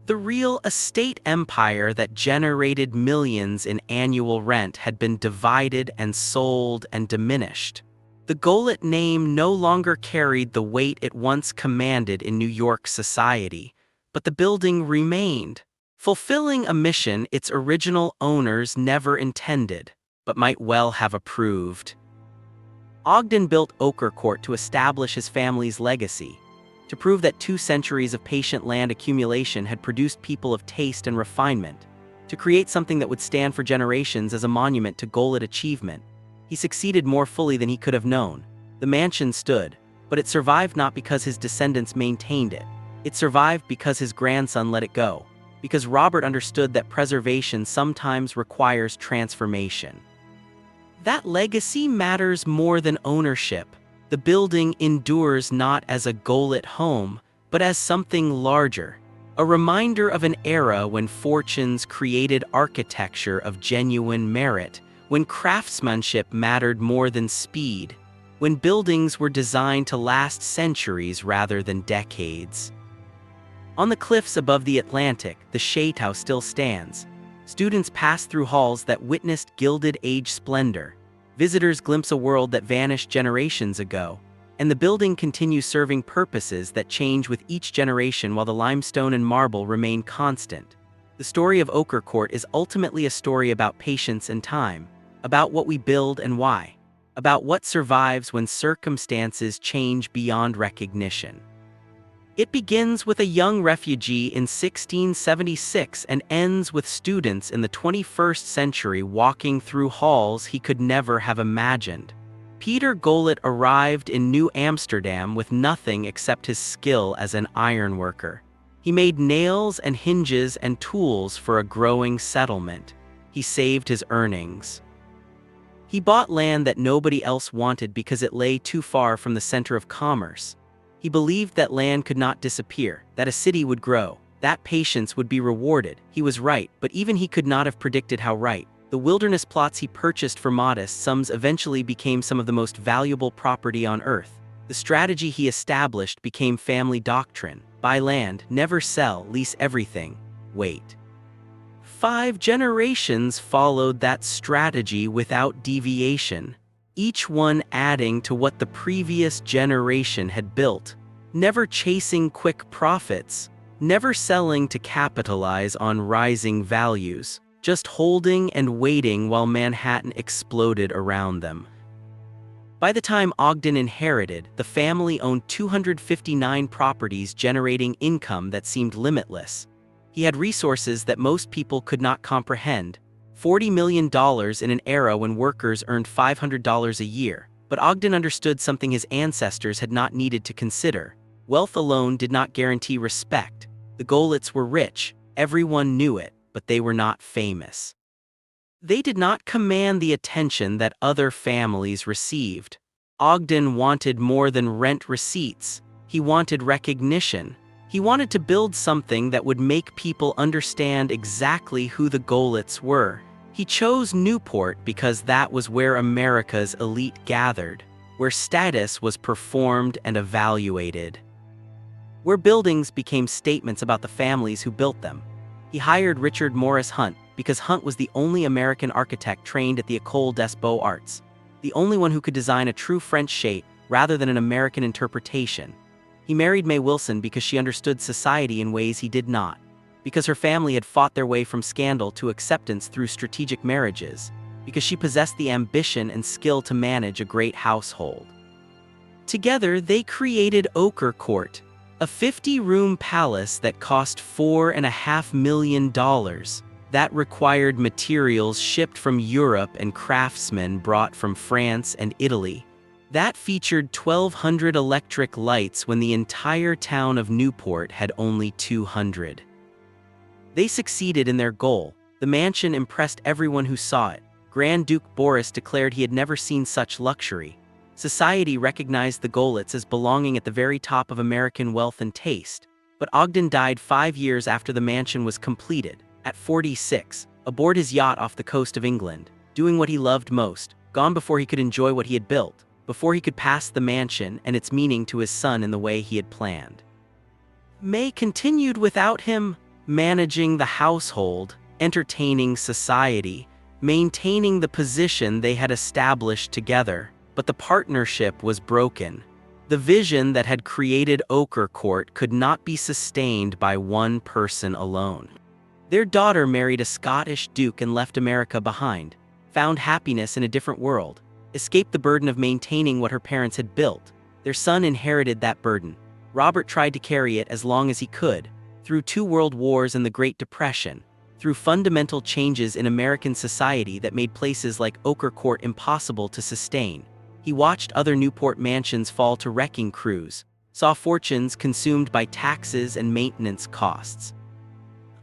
The real estate empire that generated millions in annual rent had been divided and sold and diminished. The Gilded name no longer carried the weight it once commanded in New York society, but the building remained, fulfilling a mission its original owners never intended, but might well have approved. Ogden built Ochre Court to establish his family's legacy, to prove that 2 centuries of patient land accumulation had produced people of taste and refinement, to create something that would stand for generations as a monument to Gilded achievement. He succeeded more fully than he could have known. The mansion stood, but it survived not because his descendants maintained it. It survived because his grandson let it go, because Robert understood that preservation sometimes requires transformation. That legacy matters more than ownership. The building endures not as a Gilded home, but as something larger, a reminder of an era when fortunes created architecture of genuine merit, when craftsmanship mattered more than speed, when buildings were designed to last centuries rather than decades. On the cliffs above the Atlantic, the chateau still stands. Students pass through halls that witnessed Gilded Age splendor. Visitors glimpse a world that vanished generations ago, and the building continues serving purposes that change with each generation while the limestone and marble remain constant. The story of Ochre Court is ultimately a story about patience and time, about what we build and why. about what survives when circumstances change beyond recognition. It begins with a young refugee in 1676 and ends with students in the 21st century walking through halls he could never have imagined. Peter Golit arrived in New Amsterdam with nothing except his skill as an ironworker. He made nails and hinges and tools for a growing settlement. He saved his earnings. He bought land that nobody else wanted because it lay too far from the center of commerce. He believed that land could not disappear, that a city would grow, that patience would be rewarded. He was right, but even he could not have predicted how right. The wilderness plots he purchased for modest sums eventually became some of the most valuable property on earth. The strategy he established became family doctrine: buy land, never sell, lease everything, wait. 5 generations followed that strategy without deviation, each one adding to what the previous generation had built, never chasing quick profits, never selling to capitalize on rising values, just holding and waiting while Manhattan exploded around them. By the time Ogden inherited, the family owned 259 properties, generating income that seemed limitless. He had resources that most people could not comprehend: $40 million in an era when workers earned $500 a year. But Ogden understood something his ancestors had not needed to consider. Wealth alone did not guarantee respect. The Golits were rich, everyone knew it, but they were not famous. They did not command the attention that other families received. Ogden wanted more than rent receipts. He wanted recognition. He wanted to build something that would make people understand exactly who the Golits were. He chose Newport because that was where America's elite gathered, where status was performed and evaluated, where buildings became statements about the families who built them. He hired Richard Morris Hunt because Hunt was the only American architect trained at the École des Beaux-Arts, the only one who could design a true French shape rather than an American interpretation. He married May Wilson because she understood society in ways he did not, because her family had fought their way from scandal to acceptance through strategic marriages, because she possessed the ambition and skill to manage a great household. Together, they created Ochre Court, a 50-room palace that cost $4.5 million, that required materials shipped from Europe and craftsmen brought from France and Italy, that featured 1,200 electric lights when the entire town of Newport had only 200. They succeeded in their goal. The mansion impressed everyone who saw it. Grand Duke Boris declared he had never seen such luxury. Society recognized the Golits as belonging at the very top of American wealth and taste. But Ogden died 5 years after the mansion was completed, at 46, aboard his yacht off the coast of England, doing what he loved most, gone before he could enjoy what he had built, before he could pass the mansion and its meaning to his son in the way he had planned. May continued without him, managing the household, entertaining society, maintaining the position they had established together. But the partnership was broken. The vision that had created Ochre Court could not be sustained by one person alone. Their daughter married a Scottish duke and left America behind, found happiness in a different world, escaped the burden of maintaining what her parents had built. Their son inherited that burden. Robert tried to carry it as long as he could, through 2 world wars and the Great Depression, through fundamental changes in American society that made places like Ochre Court impossible to sustain. He watched other Newport mansions fall to wrecking crews, saw fortunes consumed by taxes and maintenance costs,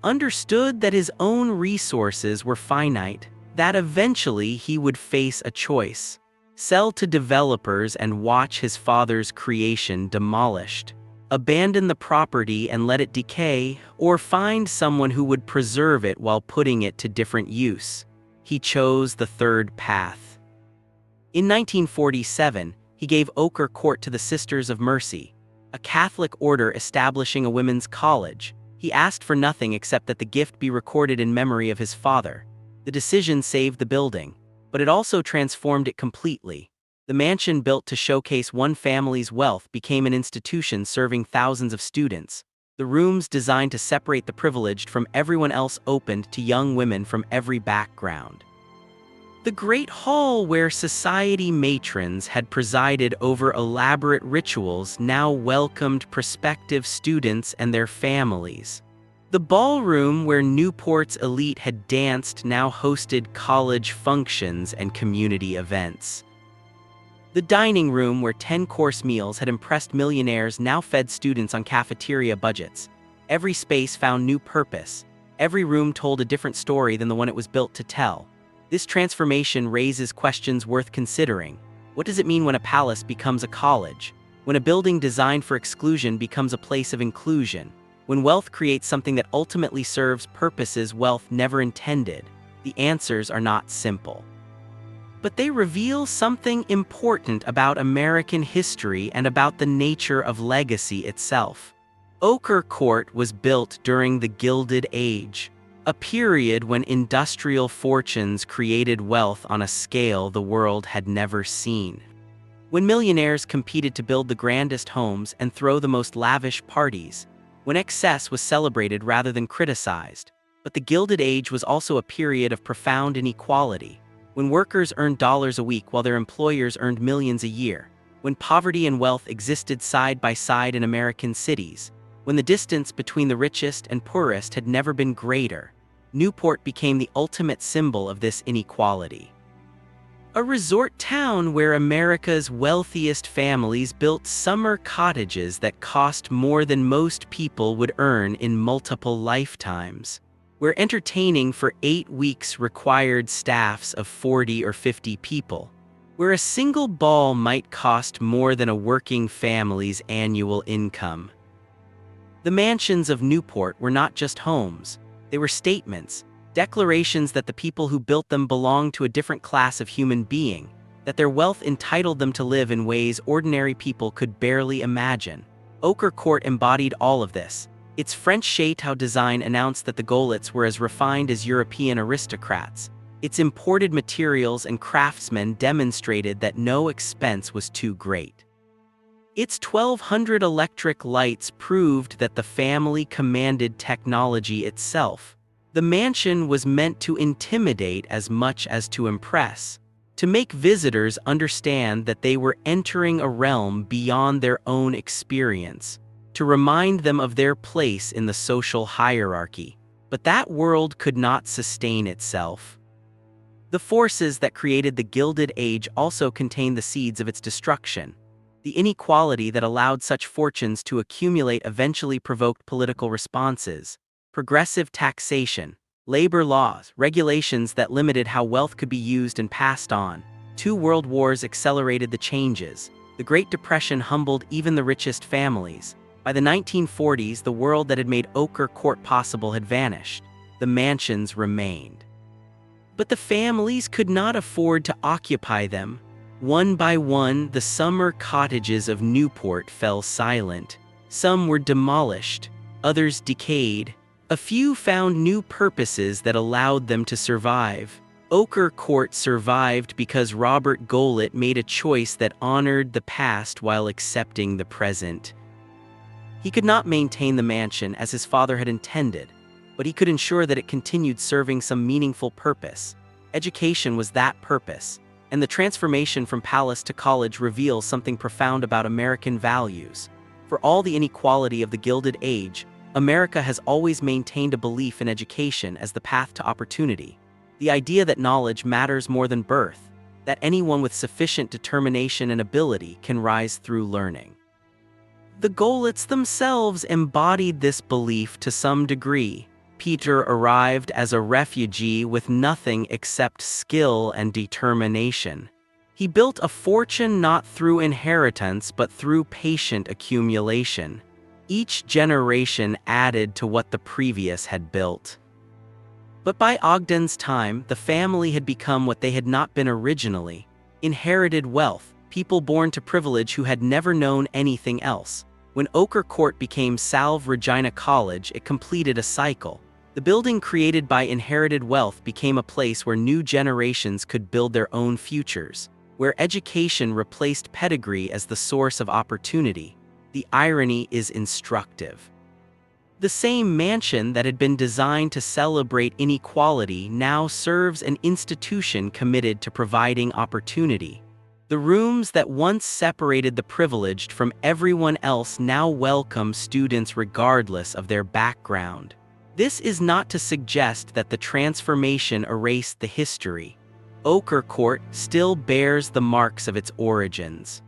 understood that his own resources were finite, that eventually he would face a choice: sell to developers and watch his father's creation demolished, abandon the property and let it decay, or find someone who would preserve it while putting it to different use. He chose the third path. In 1947, he gave Ochre Court to the Sisters of Mercy, a Catholic order establishing a women's college. He asked for nothing except that the gift be recorded in memory of his father. The decision saved the building, but it also transformed it completely. The mansion, built to showcase one family's wealth, became an institution serving thousands of students. The rooms, designed to separate the privileged from everyone else, opened to young women from every background. The great hall where society matrons had presided over elaborate rituals now welcomed prospective students and their families. The ballroom where Newport's elite had danced now hosted college functions and community events. The dining room where 10-course meals had impressed millionaires now fed students on cafeteria budgets. Every space found new purpose. Every room told a different story than the one it was built to tell. This transformation raises questions worth considering. What does it mean when a palace becomes a college? When a building designed for exclusion becomes a place of inclusion? When wealth creates something that ultimately serves purposes wealth never intended? The answers are not simple. But they reveal something important about American history and about the nature of legacy itself. Ochre Court was built during the Gilded Age, a period when industrial fortunes created wealth on a scale the world had never seen. When millionaires competed to build the grandest homes and throw the most lavish parties, when excess was celebrated rather than criticized. But the Gilded Age was also a period of profound inequality, when workers earned dollars a week while their employers earned millions a year, when poverty and wealth existed side by side in American cities, when the distance between the richest and poorest had never been greater. Newport became the ultimate symbol of this inequality. A resort town where America's wealthiest families built summer cottages that cost more than most people would earn in multiple lifetimes, where entertaining for 8 weeks required staffs of 40 or 50 people, where a single ball might cost more than a working family's annual income. The mansions of Newport were not just homes, they were statements, declarations that the people who built them belonged to a different class of human being, that their wealth entitled them to live in ways ordinary people could barely imagine. Ochre Court embodied all of this. Its French chateau design announced that the Golets were as refined as European aristocrats. Its imported materials and craftsmen demonstrated that no expense was too great. Its 1,200 electric lights proved that the family commanded technology itself. The mansion was meant to intimidate as much as to impress, to make visitors understand that they were entering a realm beyond their own experience, to remind them of their place in the social hierarchy. But that world could not sustain itself. The forces that created the Gilded Age also contained the seeds of its destruction. The inequality that allowed such fortunes to accumulate eventually provoked political responses. Progressive taxation, labor laws, regulations that limited how wealth could be used and passed on. 2 world wars accelerated the changes. The Great Depression humbled even the richest families. By the 1940s, the world that had made Ochre Court possible had vanished. The mansions remained. But the families could not afford to occupy them. One by one, the summer cottages of Newport fell silent. Some were demolished, others decayed. A few found new purposes that allowed them to survive. Ochre Court survived because Robert Goelet made a choice that honored the past while accepting the present. He could not maintain the mansion as his father had intended, but he could ensure that it continued serving some meaningful purpose. Education was that purpose, and the transformation from palace to college reveals something profound about American values. For all the inequality of the Gilded Age, America has always maintained a belief in education as the path to opportunity. The idea that knowledge matters more than birth, that anyone with sufficient determination and ability can rise through learning. The Golets themselves embodied this belief to some degree. Peter arrived as a refugee with nothing except skill and determination. He built a fortune not through inheritance but through patient accumulation. Each generation added to what the previous had built. But by Ogden's time, the family had become what they had not been originally. Inherited wealth, people born to privilege who had never known anything else. When Ochre Court became Salve Regina College, it completed a cycle. The building created by inherited wealth became a place where new generations could build their own futures, where education replaced pedigree as the source of opportunity. The irony is instructive. The same mansion that had been designed to celebrate inequality now serves an institution committed to providing opportunity. The rooms that once separated the privileged from everyone else now welcome students regardless of their background. This is not to suggest that the transformation erased the history. Ochre Court still bears the marks of its origins.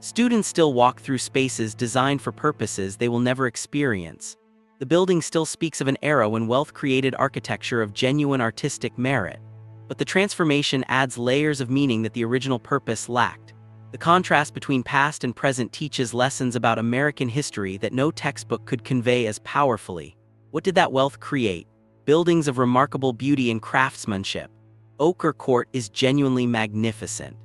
Students still walk through spaces designed for purposes they will never experience. The building still speaks of an era when wealth created architecture of genuine artistic merit. But the transformation adds layers of meaning that the original purpose lacked. The contrast between past and present teaches lessons about American history that no textbook could convey as powerfully. What did that wealth create? Buildings of remarkable beauty and craftsmanship. Ochre Court is genuinely magnificent.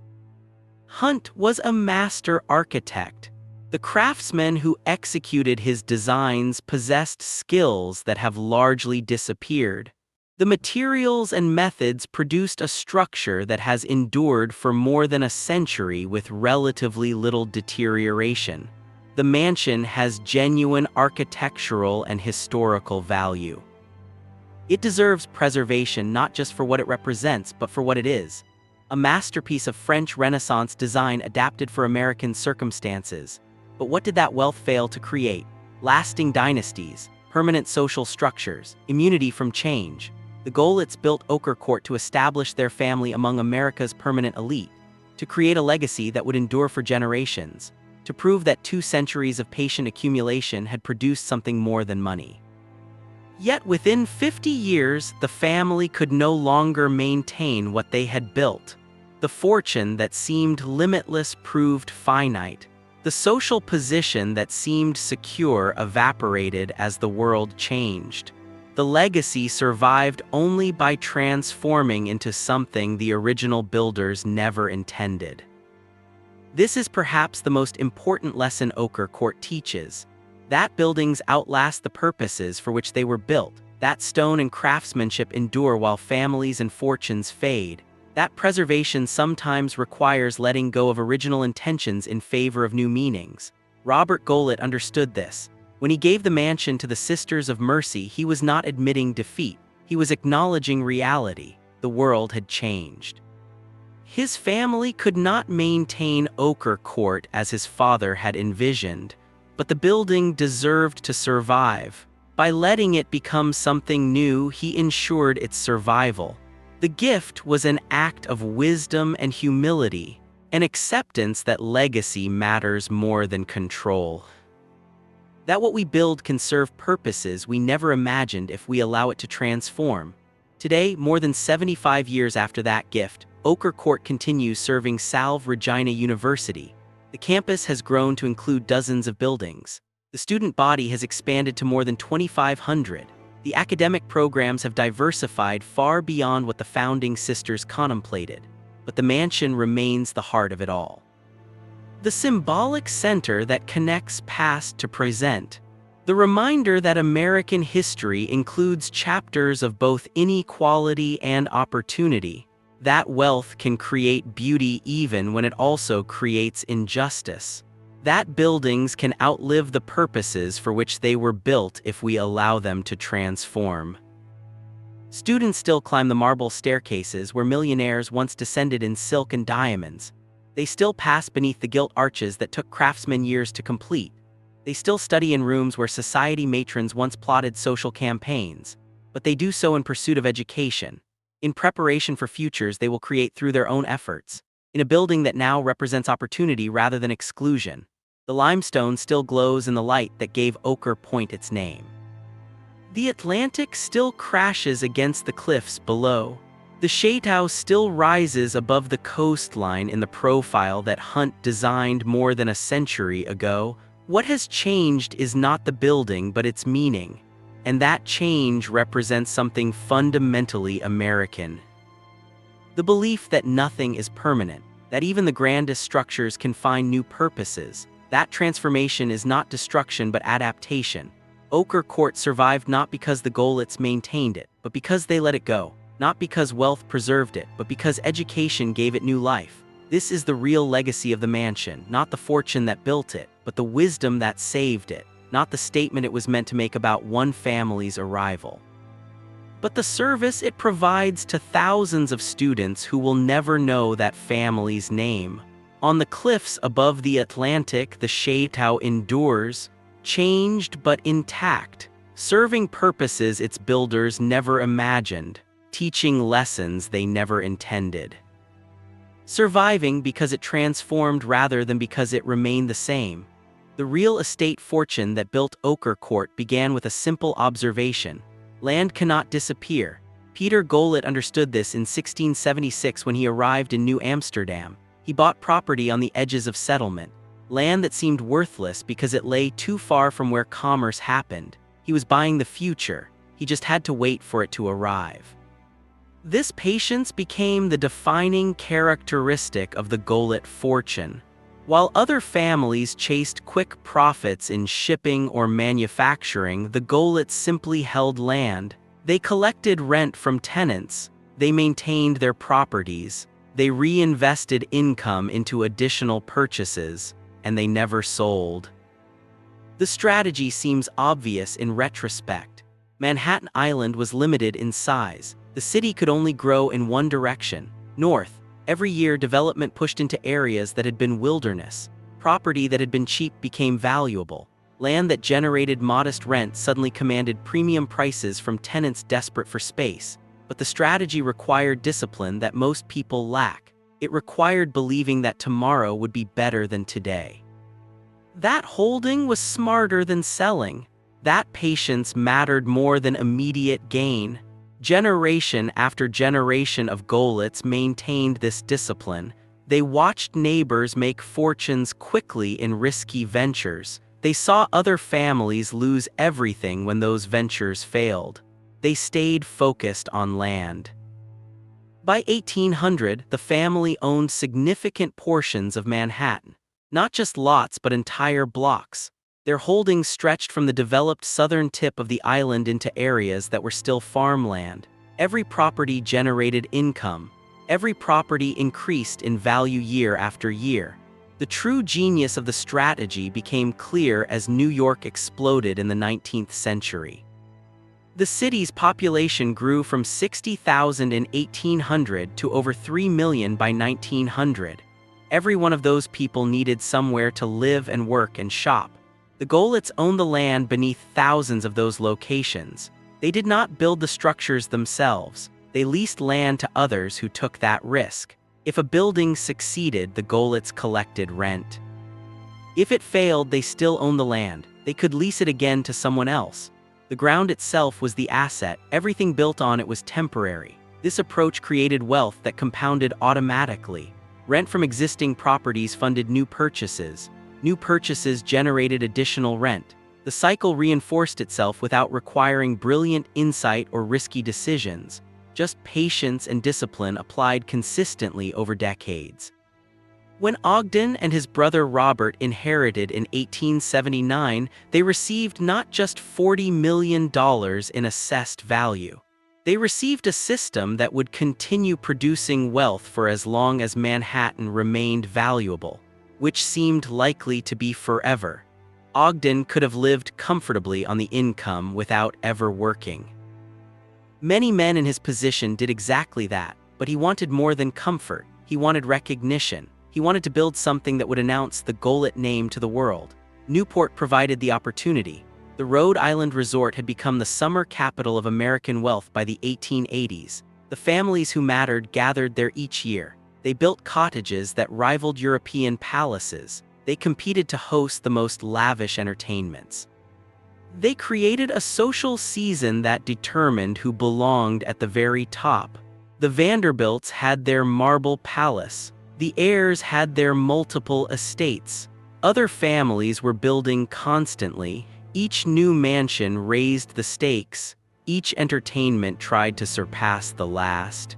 Hunt was a master architect. The craftsmen who executed his designs possessed skills that have largely disappeared. The materials and methods produced a structure that has endured for more than a century with relatively little deterioration. The mansion has genuine architectural and historical value. It deserves preservation not just for what it represents, but for what it is. A masterpiece of French Renaissance design adapted for American circumstances. But what did that wealth fail to create? Lasting dynasties, permanent social structures, immunity from change. The goal it's built Ochre Court to establish their family among America's permanent elite, to create a legacy that would endure for generations, to prove that 2 centuries of patient accumulation had produced something more than money. Yet within 50 years, the family could no longer maintain what they had built. The fortune that seemed limitless proved finite. The social position that seemed secure evaporated as the world changed. The legacy survived only by transforming into something the original builders never intended. This is perhaps the most important lesson Ochre Court teaches. That buildings outlast the purposes for which they were built. That stone and craftsmanship endure while families and fortunes fade. That preservation sometimes requires letting go of original intentions in favor of new meanings. Robert Goelet understood this. When he gave the mansion to the Sisters of Mercy, he was not admitting defeat. He was acknowledging reality. The world had changed. His family could not maintain Ochre Court as his father had envisioned, but the building deserved to survive. By letting it become something new, he ensured its survival. The gift was an act of wisdom and humility, an acceptance that legacy matters more than control. That what we build can serve purposes we never imagined if we allow it to transform. Today, more than 75 years after that gift, Ochre Court continues serving Salve Regina University. The campus has grown to include dozens of buildings. The student body has expanded to more than 2,500. The academic programs have diversified far beyond what the founding sisters contemplated, but the mansion remains the heart of it all. The symbolic center that connects past to present. The reminder that American history includes chapters of both inequality and opportunity. That wealth can create beauty even when it also creates injustice. That buildings can outlive the purposes for which they were built if we allow them to transform. Students still climb the marble staircases where millionaires once descended in silk and diamonds. They still pass beneath the gilt arches that took craftsmen years to complete. They still study in rooms where society matrons once plotted social campaigns, but they do so in pursuit of education, in preparation for futures they will create through their own efforts, in a building that now represents opportunity rather than exclusion. The limestone still glows in the light that gave Ochre Point its name. The Atlantic still crashes against the cliffs below. The Chateau still rises above the coastline in the profile that Hunt designed more than a century ago. What has changed is not the building but its meaning, and that change represents something fundamentally American. The belief that nothing is permanent, that even the grandest structures can find new purposes. That transformation is not destruction but adaptation. Ochre Court survived not because the Goelets maintained it, but because they let it go. Not because wealth preserved it, but because education gave it new life. This is the real legacy of the mansion, not the fortune that built it, but the wisdom that saved it. not the statement it was meant to make about one family's arrival, but the service it provides to thousands of students who will never know that family's name. On the cliffs above the Atlantic, the chateau endures, changed but intact, serving purposes its builders never imagined, teaching lessons they never intended. Surviving because it transformed rather than because it remained the same. The real estate fortune that built Ochre Court began with a simple observation: land cannot disappear. Peter Golit understood this in 1676 when he arrived in New Amsterdam. He bought property on the edges of settlement, land that seemed worthless because it lay too far from where commerce happened. He was buying the future. He just had to wait for it to arrive. This patience became the defining characteristic of the Golit fortune. While other families chased quick profits in shipping or manufacturing, the Golits simply held land. They collected rent from tenants, they maintained their properties, they reinvested income into additional purchases, and they never sold. The strategy seems obvious in retrospect. Manhattan Island was limited in size. The city could only grow in one direction, north. Every year, development pushed into areas that had been wilderness. Property that had been cheap became valuable. Land that generated modest rent suddenly commanded premium prices from tenants desperate for space. But the strategy required discipline that most people lack. It required believing that tomorrow would be better than today. That holding was smarter than selling. That patience mattered more than immediate gain. Generation after generation of Golits maintained this discipline. They watched neighbors make fortunes quickly in risky ventures. They saw other families lose everything when those ventures failed. They stayed focused on land. By 1800, the family owned significant portions of Manhattan, not just lots but entire blocks. Their holdings stretched from the developed southern tip of the island into areas that were still farmland. Every property generated income. Every property increased in value year after year. The true genius of the strategy became clear as New York exploded in the 19th century. The city's population grew from 60,000 in 1800 to over 3 million by 1900. Every one of those people needed somewhere to live and work and shop. The Golits owned the land beneath thousands of those locations. They did not build the structures themselves. They leased land to others who took that risk. If a building succeeded, the Golits collected rent. If it failed, they still owned the land. They could lease it again to someone else. The ground itself was the asset. Everything built on it was temporary. This approach created wealth that compounded automatically. Rent from existing properties funded new purchases. New purchases generated additional rent. The cycle reinforced itself without requiring brilliant insight or risky decisions. Just patience and discipline applied consistently over decades. When Ogden and his brother Robert inherited in 1879, they received not just $40 million in assessed value. They received a system that would continue producing wealth for as long as Manhattan remained valuable, which seemed likely to be forever. Ogden could have lived comfortably on the income without ever working. Many men in his position did exactly that, but he wanted more than comfort. He wanted recognition. He wanted to build something that would announce the Golit name to the world. Newport provided the opportunity. The Rhode Island resort had become the summer capital of American wealth by the 1880s. The families who mattered gathered there each year. They built cottages that rivaled European palaces. They competed to host the most lavish entertainments. They created a social season that determined who belonged at the very top. The Vanderbilts had their marble palace. The heirs had their multiple estates. Other families were building constantly. Each new mansion raised the stakes. Each entertainment tried to surpass the last.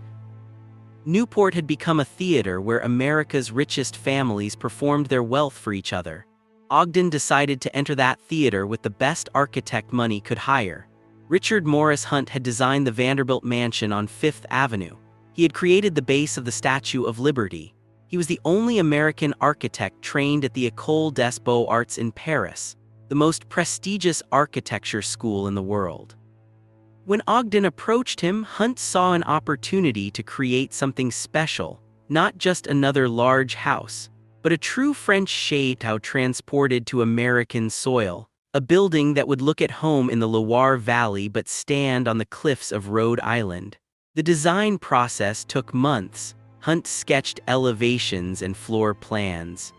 Newport had become a theater where America's richest families performed their wealth for each other. Ogden decided to enter that theater with the best architect money could hire. Richard Morris Hunt had designed the Vanderbilt Mansion on Fifth Avenue. He had created the base of the Statue of Liberty. He was the only American architect trained at the École des Beaux-Arts in Paris. the most prestigious architecture school in the world. When Ogden approached him, Hunt saw an opportunity to create something special, not just another large house, but a true French chateau transported to American soil, a building that would look at home in the Loire Valley but stand on the cliffs of Rhode Island. The design process took months. Hunt sketched elevations and floor plans.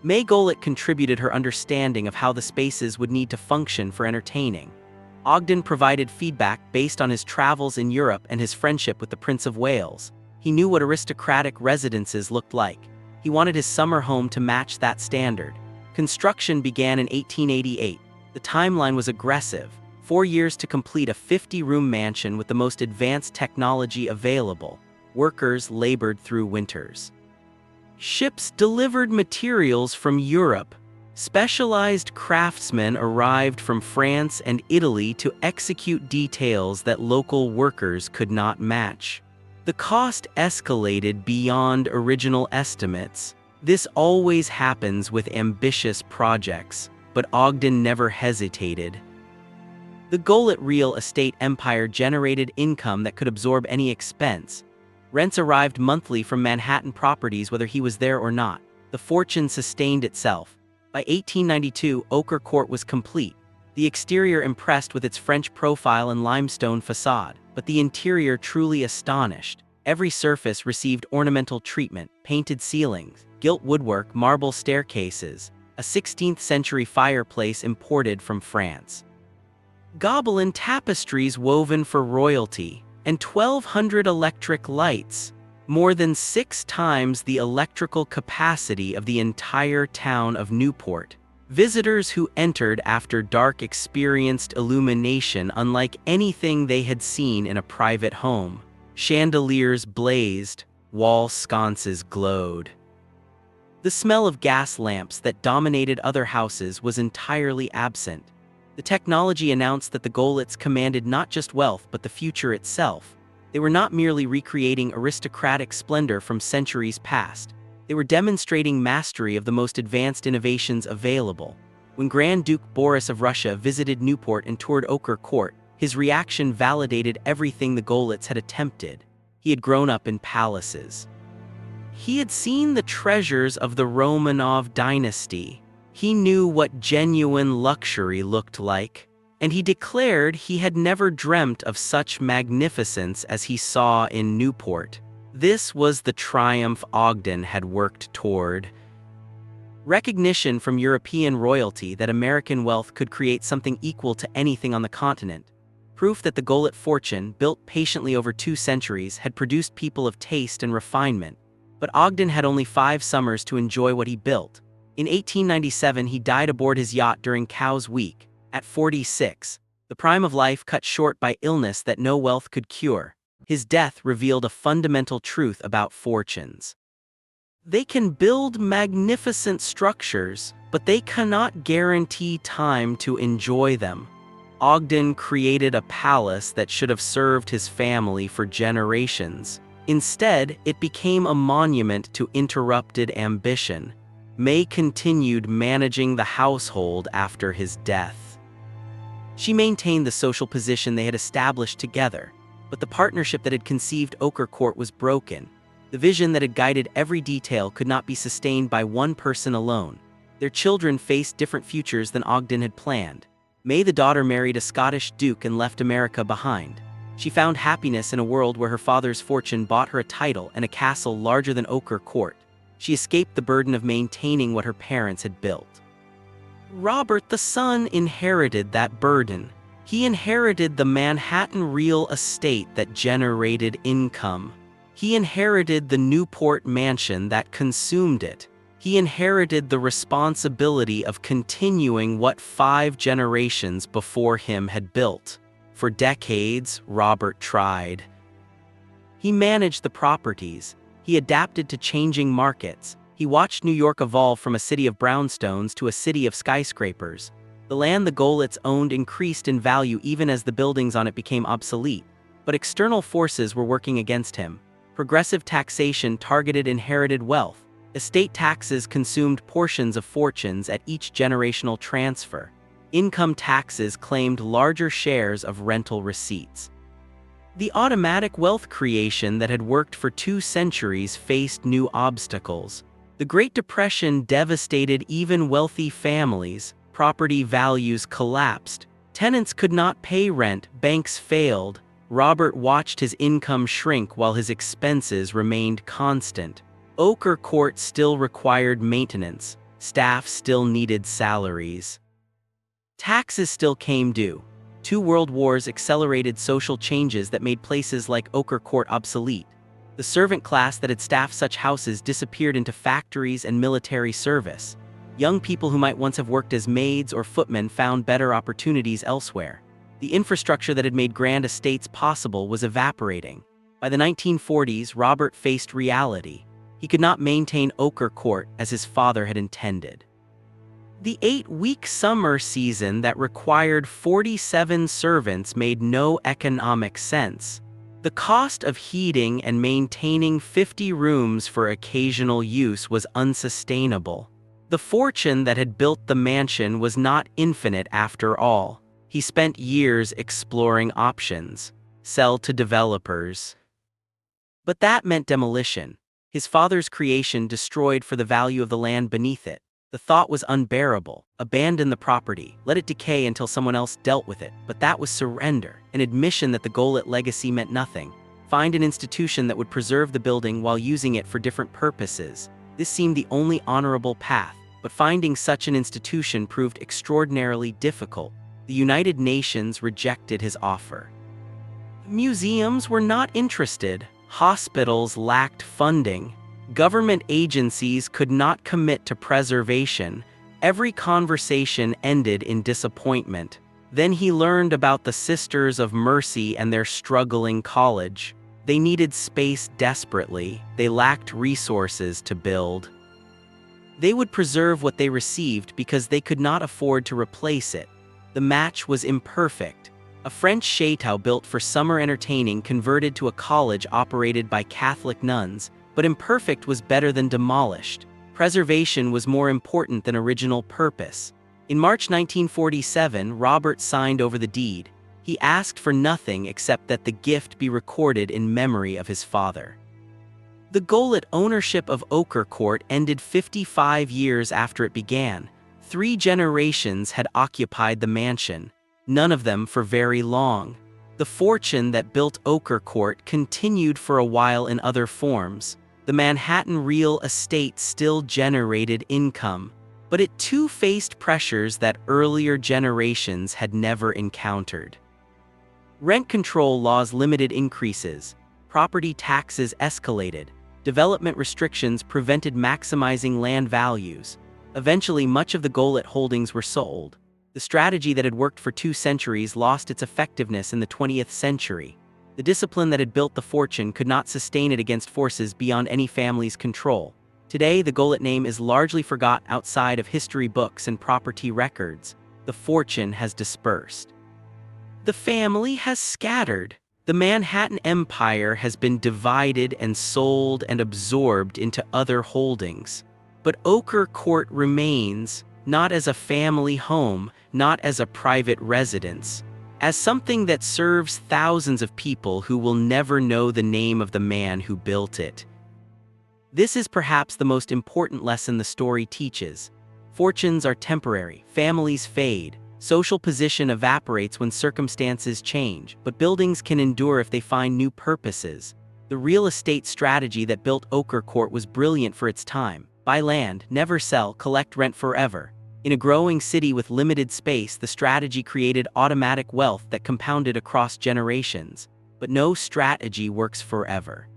May Golitt contributed her understanding of how the spaces would need to function for entertaining. Ogden provided feedback based on his travels in Europe and his friendship with the Prince of Wales. He knew what aristocratic residences looked like. He wanted his summer home to match that standard. Construction began in 1888. The timeline was aggressive: 4 years to complete a 50-room mansion with the most advanced technology available. Workers labored through winters. Ships delivered materials from Europe. Specialized craftsmen arrived from France and Italy to execute details that local workers could not match. The cost escalated beyond original estimates. This always happens with ambitious projects, but Ogden never hesitated. The Golitt real estate empire generated income that could absorb any expense. Rents arrived monthly from Manhattan properties whether he was there or not. The fortune sustained itself. By 1892, Ochre Court was complete. The exterior impressed with its French profile and limestone facade, but the interior truly astonished. Every surface received ornamental treatment: painted ceilings, gilt woodwork, marble staircases, a 16th-century fireplace imported from France, Gobelin tapestries woven for royalty, and 1,200 electric lights, more than 6 times the electrical capacity of the entire town of Newport. Visitors who entered after dark experienced illumination unlike anything they had seen in a private home. Chandeliers blazed, wall sconces glowed. The smell of gas lamps that dominated other houses was entirely absent. The technology announced that the Golitts commanded not just wealth but the future itself. They were not merely recreating aristocratic splendor from centuries past. They were demonstrating mastery of the most advanced innovations available. When Grand Duke Boris of Russia visited Newport and toured Ochre Court, his reaction validated everything the Golitts had attempted. He had grown up in palaces. He had seen the treasures of the Romanov dynasty. He knew what genuine luxury looked like, and he declared he had never dreamt of such magnificence as he saw in Newport. This was the triumph Ogden had worked toward. Recognition from European royalty that American wealth could create something equal to anything on the continent. Proof that the Golitt fortune, built patiently over 2 centuries, had produced people of taste and refinement. But Ogden had only 5 summers to enjoy what he built. In 1897, he died aboard his yacht during Cowes Week, at 46, the prime of life cut short by illness that no wealth could cure. His death revealed a fundamental truth about fortunes. They can build magnificent structures, but they cannot guarantee time to enjoy them. Ogden created a palace that should have served his family for generations. Instead, it became a monument to interrupted ambition. May continued managing the household after his death. She maintained the social position they had established together, but the partnership that had conceived Ochre Court was broken. The vision that had guided every detail could not be sustained by one person alone. Their children faced different futures than Ogden had planned. May the daughter married a Scottish duke and left America behind. She found happiness in a world where her father's fortune bought her a title and a castle larger than Ochre Court. She escaped the burden of maintaining what her parents had built. Robert the son inherited that burden. He inherited the Manhattan real estate that generated income. He inherited the Newport mansion that consumed it. He inherited the responsibility of continuing what 5 generations before him had built. For decades, Robert tried. He managed the properties. He adapted to changing markets. He watched New York evolve from a city of brownstones to a city of skyscrapers. The land the Golitts owned increased in value even as the buildings on it became obsolete. But external forces were working against him. Progressive taxation targeted inherited wealth. Estate taxes consumed portions of fortunes at each generational transfer. Income taxes claimed larger shares of rental receipts. The automatic wealth creation that had worked for 2 centuries faced new obstacles. The Great Depression devastated even wealthy families, property values collapsed, tenants could not pay rent, banks failed. Robert watched his income shrink while his expenses remained constant. Ochre Court still required maintenance, staff still needed salaries. Taxes still came due. 2 world wars accelerated social changes that made places like Ochre Court obsolete. The servant class that had staffed such houses disappeared into factories and military service. Young people who might once have worked as maids or footmen found better opportunities elsewhere. The infrastructure that had made grand estates possible was evaporating. By the 1940s, Robert faced reality. He could not maintain Ochre Court as his father had intended. The 8-week summer season that required 47 servants made no economic sense. The cost of heating and maintaining 50 rooms for occasional use was unsustainable. The fortune that had built the mansion was not infinite after all. He spent years exploring options. Sell to developers. But that meant demolition. His father's creation destroyed for the value of the land beneath it. The thought was unbearable. Abandon the property, let it decay until someone else dealt with it. But that was surrender, an admission that the Gilded legacy meant nothing. Find an institution that would preserve the building while using it for different purposes. This seemed the only honorable path, but finding such an institution proved extraordinarily difficult. The United Nations rejected his offer. Museums were not interested. Hospitals lacked funding. Government agencies could not commit to preservation. Every conversation ended in disappointment. Then he learned about the Sisters of Mercy and their struggling college. They needed space desperately. They lacked resources to build. They would preserve what they received because they could not afford to replace it. The match was imperfect. A French chateau built for summer entertaining converted to a college operated by Catholic nuns, but imperfect was better than demolished. Preservation was more important than original purpose. In March 1947, Robert signed over the deed. He asked for nothing except that the gift be recorded in memory of his father. The Gilded ownership of Ochre Court ended 55 years after it began. 3 generations had occupied the mansion, none of them for very long. The fortune that built Ochre Court continued for a while in other forms. The Manhattan real estate still generated income, but it too faced pressures that earlier generations had never encountered. Rent control laws limited increases, property taxes escalated, development restrictions prevented maximizing land values. Eventually, much of the Gilded holdings were sold. The strategy that had worked for 2 centuries lost its effectiveness in the 20th century. The discipline that had built the fortune could not sustain it against forces beyond any family's control. Today, the Gilded name is largely forgot outside of history books and property records. The fortune has dispersed. The family has scattered. The Manhattan Empire has been divided and sold and absorbed into other holdings. But Ochre Court remains, not as a family home, not as a private residence, as something that serves thousands of people who will never know the name of the man who built it. This is perhaps the most important lesson the story teaches. Fortunes are temporary, families fade, social position evaporates when circumstances change, but buildings can endure if they find new purposes. The real estate strategy that built Ochre Court was brilliant for its time. Buy land, never sell, collect rent forever. In a growing city with limited space, the strategy created automatic wealth that compounded across generations. But no strategy works forever.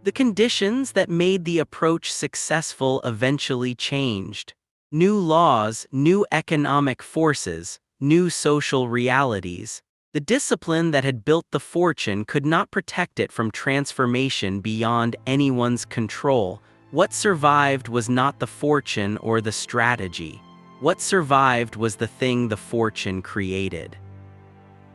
The conditions that made the approach successful eventually changed. New laws, new economic forces, new social realities. The discipline that had built the fortune could not protect it from transformation beyond anyone's control. What survived was not the fortune or the strategy. What survived was the thing the fortune created.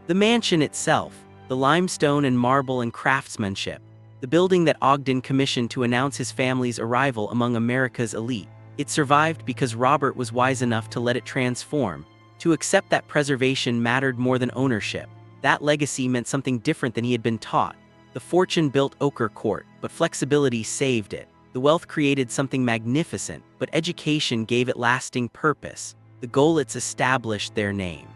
The mansion itself, the limestone and marble and craftsmanship, the building that Ogden commissioned to announce his family's arrival among America's elite. It survived because Robert was wise enough to let it transform, to accept that preservation mattered more than ownership. That legacy meant something different than he had been taught. The fortune built Ochre Court, but flexibility saved it. The wealth created something magnificent, but education gave it lasting purpose. The Gollets established their name.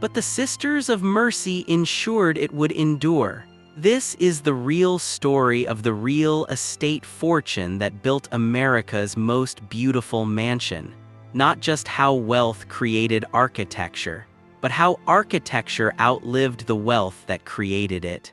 But the Sisters of Mercy ensured it would endure. This is the real story of the real estate fortune that built America's most beautiful mansion. Not just how wealth created architecture, but how architecture outlived the wealth that created it.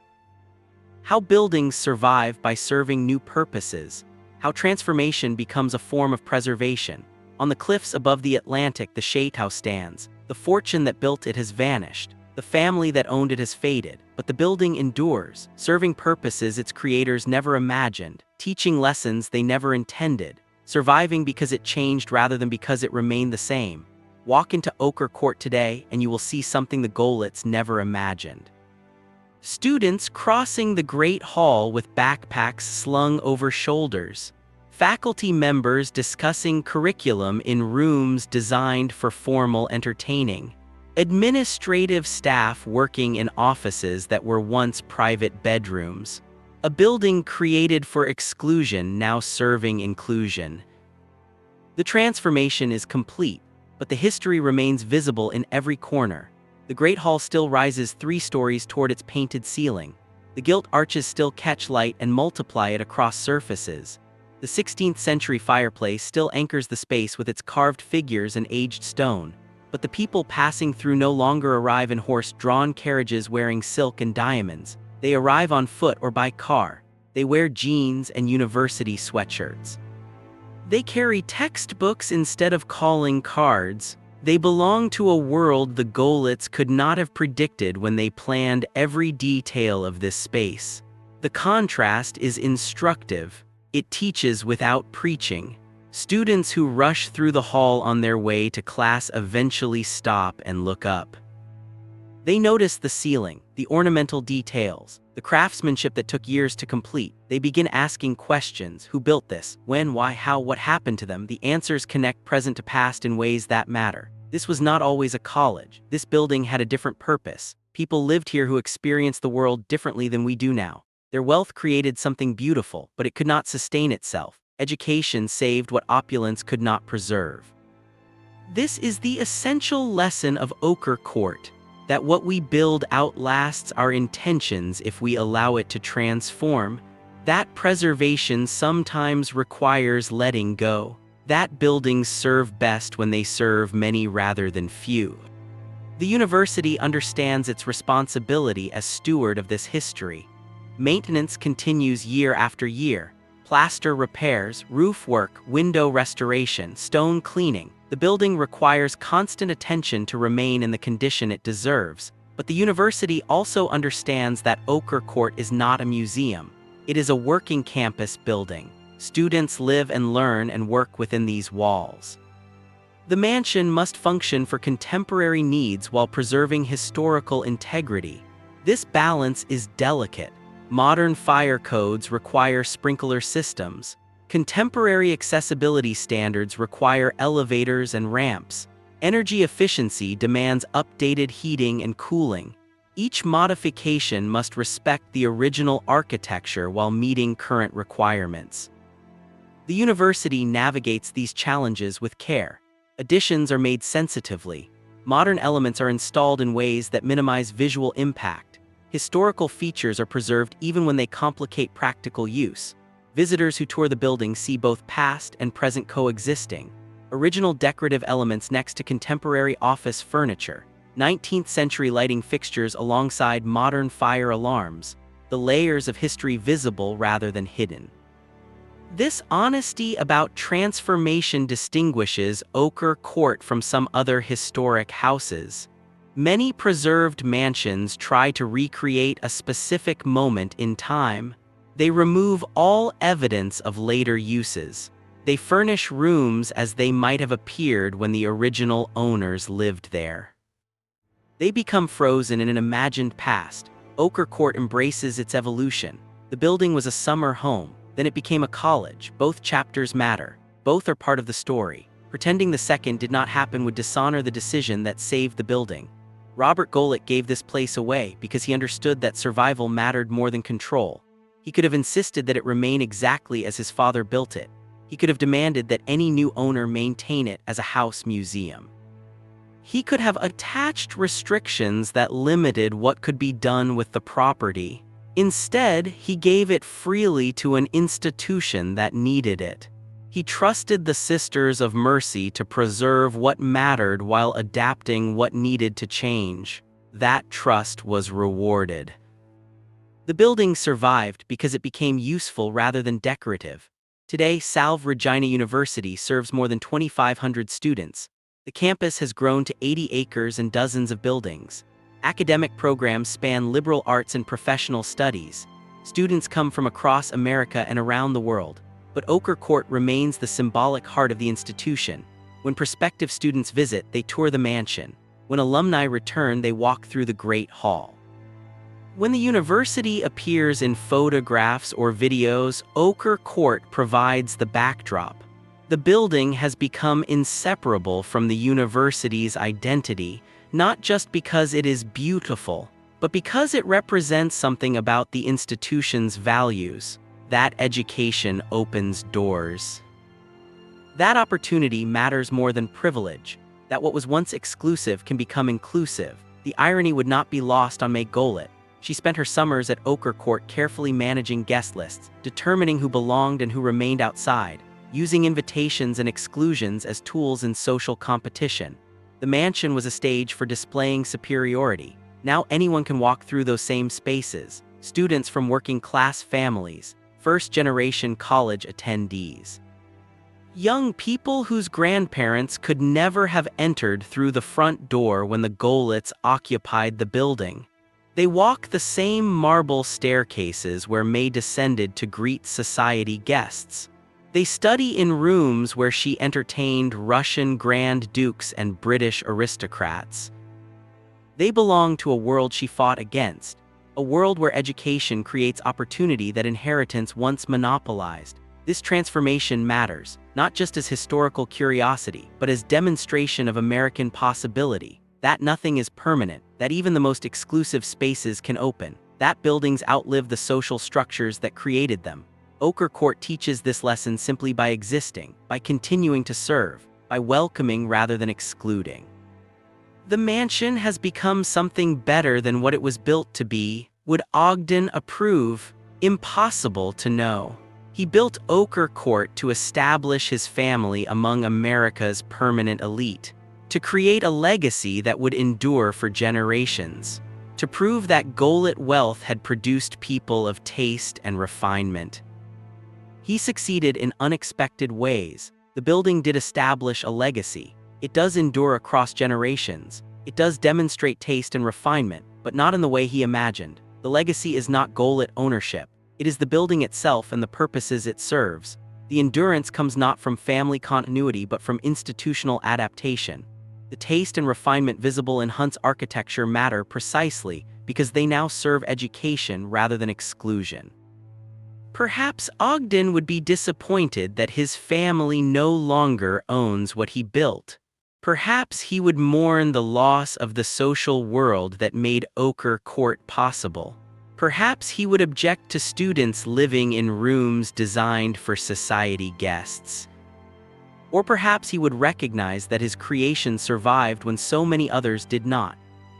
How buildings survive by serving new purposes. How transformation becomes a form of preservation. On the cliffs above the Atlantic, the Chateau stands. The fortune that built it has vanished. The family that owned it has faded, but the building endures, serving purposes its creators never imagined, teaching lessons they never intended, surviving because it changed rather than because it remained the same. Walk into Ochre Court today and you will see something the Gollets never imagined. Students crossing the Great Hall with backpacks slung over shoulders. Faculty members discussing curriculum in rooms designed for formal entertaining. Administrative staff working in offices that were once private bedrooms. A building created for exclusion now serving inclusion. The transformation is complete, but the history remains visible in every corner. The Great Hall still rises 3 stories toward its painted ceiling. The gilt arches still catch light and multiply it across surfaces. The 16th century fireplace still anchors the space with its carved figures and aged stone. But the people passing through no longer arrive in horse-drawn carriages wearing silk and diamonds. They arrive on foot or by car. They wear jeans and university sweatshirts. They carry textbooks instead of calling cards. They belong to a world the Gollets could not have predicted when they planned every detail of this space. The contrast is instructive. It teaches without preaching. Students who rush through the hall on their way to class eventually stop and look up. They notice the ceiling, the ornamental details, the craftsmanship that took years to complete. They begin asking questions: who built this? When? Why? How? What happened to them? The answers connect present to past in ways that matter. This was not always a college. This building had a different purpose. People lived here who experienced the world differently than we do now. Their wealth created something beautiful, but it could not sustain itself. Education saved what opulence could not preserve. This is the essential lesson of Ochre Court, that what we build outlasts our intentions if we allow it to transform. That preservation sometimes requires letting go. That buildings serve best when they serve many rather than few. The university understands its responsibility as steward of this history. Maintenance continues year after year. Plaster repairs, roof work, window restoration, stone cleaning. The building requires constant attention to remain in the condition it deserves. But the university also understands that Ochre Court is not a museum. It is a working campus building. Students live and learn and work within these walls. The mansion must function for contemporary needs while preserving historical integrity. This balance is delicate. Modern fire codes require sprinkler systems. Contemporary accessibility standards require elevators and ramps. Energy efficiency demands updated heating and cooling. Each modification must respect the original architecture while meeting current requirements. The university navigates these challenges with care. Additions are made sensitively. Modern elements are installed in ways that minimize visual impact. Historical features are preserved even when they complicate practical use. Visitors who tour the building see both past and present coexisting. Original decorative elements next to contemporary office furniture. 19th century lighting fixtures alongside modern fire alarms. The layers of history visible rather than hidden. This honesty about transformation distinguishes Ochre Court from some other historic houses. Many preserved mansions try to recreate a specific moment in time. They remove all evidence of later uses. They furnish rooms as they might have appeared when the original owners lived there. They become frozen in an imagined past. Ochre Court embraces its evolution. The building was a summer home, then it became a college. Both chapters matter. Both are part of the story. Pretending the second did not happen would dishonor the decision that saved the building. Robert Golick gave this place away because he understood that survival mattered more than control. He could have insisted that it remain exactly as his father built it. He could have demanded that any new owner maintain it as a house museum. He could have attached restrictions that limited what could be done with the property. Instead, he gave it freely to an institution that needed it. He trusted the Sisters of Mercy to preserve what mattered while adapting what needed to change. That trust was rewarded. The building survived because it became useful rather than decorative. Today, Salve Regina University serves more than 2,500 students. The campus has grown to 80 acres and dozens of buildings. Academic programs span liberal arts and professional studies. Students come from across America and around the world. But Ochre Court remains the symbolic heart of the institution. When prospective students visit, they tour the mansion. When alumni return, they walk through the Great Hall. When the university appears in photographs or videos, Ochre Court provides the backdrop. The building has become inseparable from the university's identity, not just because it is beautiful, but because it represents something about the institution's values. That education opens doors. That opportunity matters more than privilege. That what was once exclusive can become inclusive. The irony would not be lost on May Golick. She spent her summers at Ochre Court carefully managing guest lists, determining who belonged and who remained outside, using invitations and exclusions as tools in social competition. The mansion was a stage for displaying superiority. Now anyone can walk through those same spaces. Students from working-class families, first-generation college attendees. Young people whose grandparents could never have entered through the front door when the Golicks occupied the building. They walk the same marble staircases where May descended to greet society guests. They study in rooms where she entertained Russian Grand Dukes and British aristocrats. They belong to a world she fought against, a world where education creates opportunity that inheritance once monopolized. This transformation matters, not just as historical curiosity, but as demonstration of American possibility. That nothing is permanent, that even the most exclusive spaces can open, that buildings outlive the social structures that created them. Ochre Court teaches this lesson simply by existing, by continuing to serve, by welcoming rather than excluding. The mansion has become something better than what it was built to be. Would Ogden approve? Impossible to know. He built Ochre Court to establish his family among America's permanent elite, to create a legacy that would endure for generations, to prove that Golick wealth had produced people of taste and refinement. He succeeded in unexpected ways. The building did establish a legacy. It does endure across generations. It does demonstrate taste and refinement, but not in the way he imagined. The legacy is not Golick ownership. It is the building itself and the purposes it serves. The endurance comes not from family continuity but from institutional adaptation. The taste and refinement visible in Hunt's architecture matter precisely because they now serve education rather than exclusion. Perhaps Ogden would be disappointed that his family no longer owns what he built. Perhaps he would mourn the loss of the social world that made Ochre Court possible. Perhaps he would object to students living in rooms designed for society guests. Or perhaps he would recognize that his creation survived when so many others did not,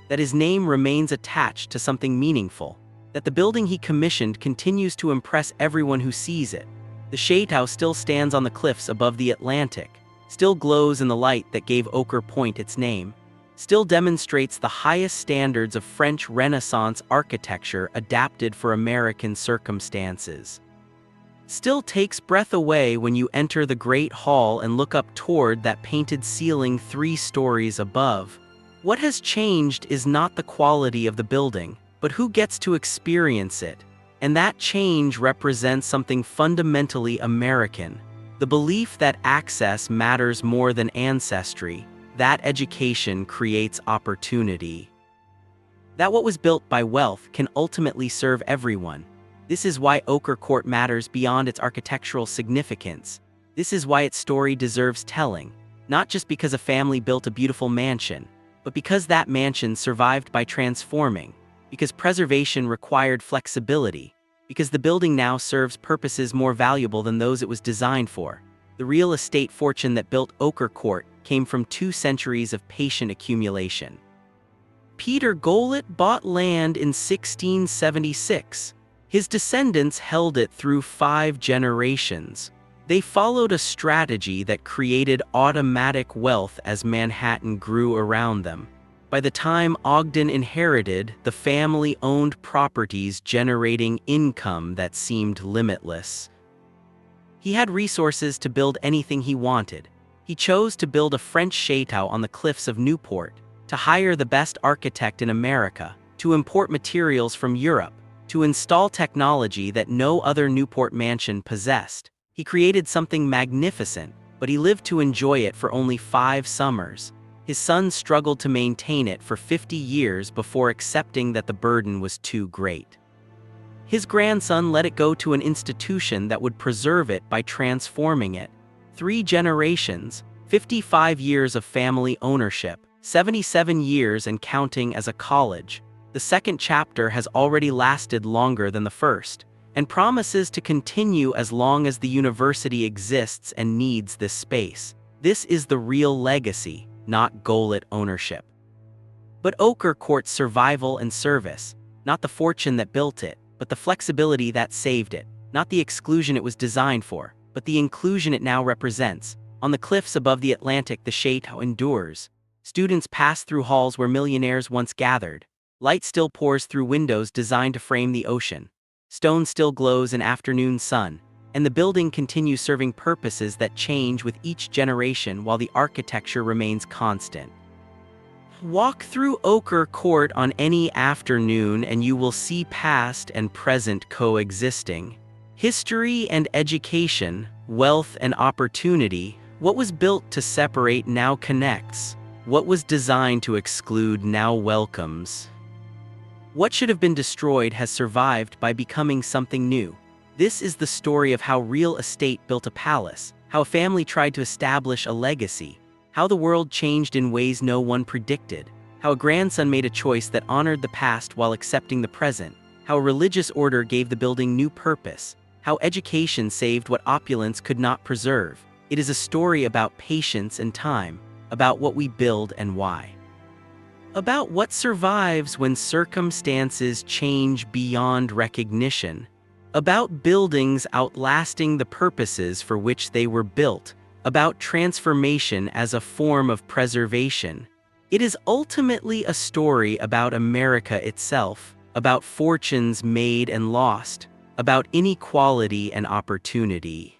that his name remains attached to something meaningful, that the building he commissioned continues to impress everyone who sees it. The Shade House still stands on the cliffs above the Atlantic, still glows in the light that gave Ochre Point its name, still demonstrates the highest standards of French Renaissance architecture adapted for American circumstances. Still takes breath away when you enter the Great Hall and look up toward that painted ceiling 3 stories above. What has changed is not the quality of the building, but who gets to experience it. And that change represents something fundamentally American. The belief that access matters more than ancestry, that education creates opportunity. That what was built by wealth can ultimately serve everyone. This is why Ochre Court matters beyond its architectural significance. This is why its story deserves telling, not just because a family built a beautiful mansion, but because that mansion survived by transforming, because preservation required flexibility, because the building now serves purposes more valuable than those it was designed for. The real estate fortune that built Ochre Court came from 2 centuries of patient accumulation. Peter Gilded bought land in 1676. His descendants held it through 5 generations. They followed a strategy that created automatic wealth as Manhattan grew around them. By the time Ogden inherited, the family owned properties generating income that seemed limitless. He had resources to build anything he wanted. He chose to build a French chateau on the cliffs of Newport, to hire the best architect in America, to import materials from Europe, to install technology that no other Newport mansion possessed. He created something magnificent, but he lived to enjoy it for only 5 summers. His son struggled to maintain it for 50 years before accepting that the burden was too great. His grandson let it go to an institution that would preserve it by transforming it. 3 generations, 55 years of family ownership, 77 years and counting as a college. The second chapter has already lasted longer than the first, and promises to continue as long as the university exists and needs this space. This is the real legacy, not Gilded ownership. But Ochre Court's survival and service, not the fortune that built it, but the flexibility that saved it, not the exclusion it was designed for, but the inclusion it now represents. On the cliffs above the Atlantic, the chateau endures. Students pass through halls where millionaires once gathered. Light still pours through windows designed to frame the ocean. Stone still glows in afternoon sun, and the building continues serving purposes that change with each generation while the architecture remains constant. Walk through Ochre Court on any afternoon and you will see past and present coexisting. History and education, wealth and opportunity. What was built to separate now connects. What was designed to exclude now welcomes. What should have been destroyed has survived by becoming something new. This is the story of how real estate built a palace, how a family tried to establish a legacy, how the world changed in ways no one predicted, how a grandson made a choice that honored the past while accepting the present, how a religious order gave the building new purpose, how education saved what opulence could not preserve. It is a story about patience and time, about what we build and why. About what survives when circumstances change beyond recognition. About buildings outlasting the purposes for which they were built. About transformation as a form of preservation. It is ultimately a story about America itself, about fortunes made and lost, about inequality and opportunity.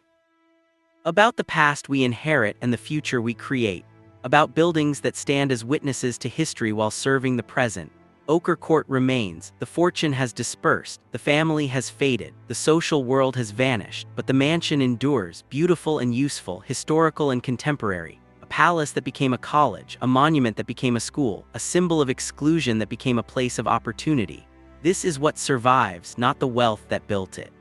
About the past we inherit and the future we create. About buildings that stand as witnesses to history while serving the present. Ochre Court remains, the fortune has dispersed, the family has faded, the social world has vanished, but the mansion endures, beautiful and useful, historical and contemporary. A palace that became a college, a monument that became a school, a symbol of exclusion that became a place of opportunity. This is what survives, not the wealth that built it.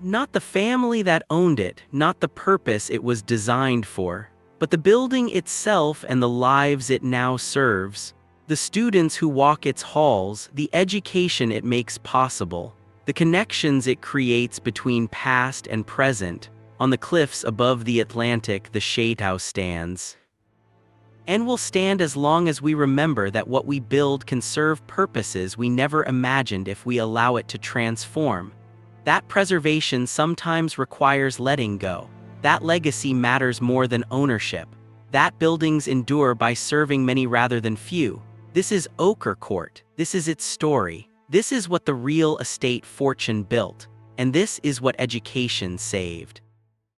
Not the family that owned it, not the purpose it was designed for, but the building itself and the lives it now serves. The students who walk its halls, the education it makes possible, the connections it creates between past and present. On the cliffs above the Atlantic, the chateau stands. And will stand as long as we remember that what we build can serve purposes we never imagined if we allow it to transform. That preservation sometimes requires letting go. That legacy matters more than ownership. That buildings endure by serving many rather than few. This is Ochre Court. This is its story. This is what the real estate fortune built. And this is what education saved.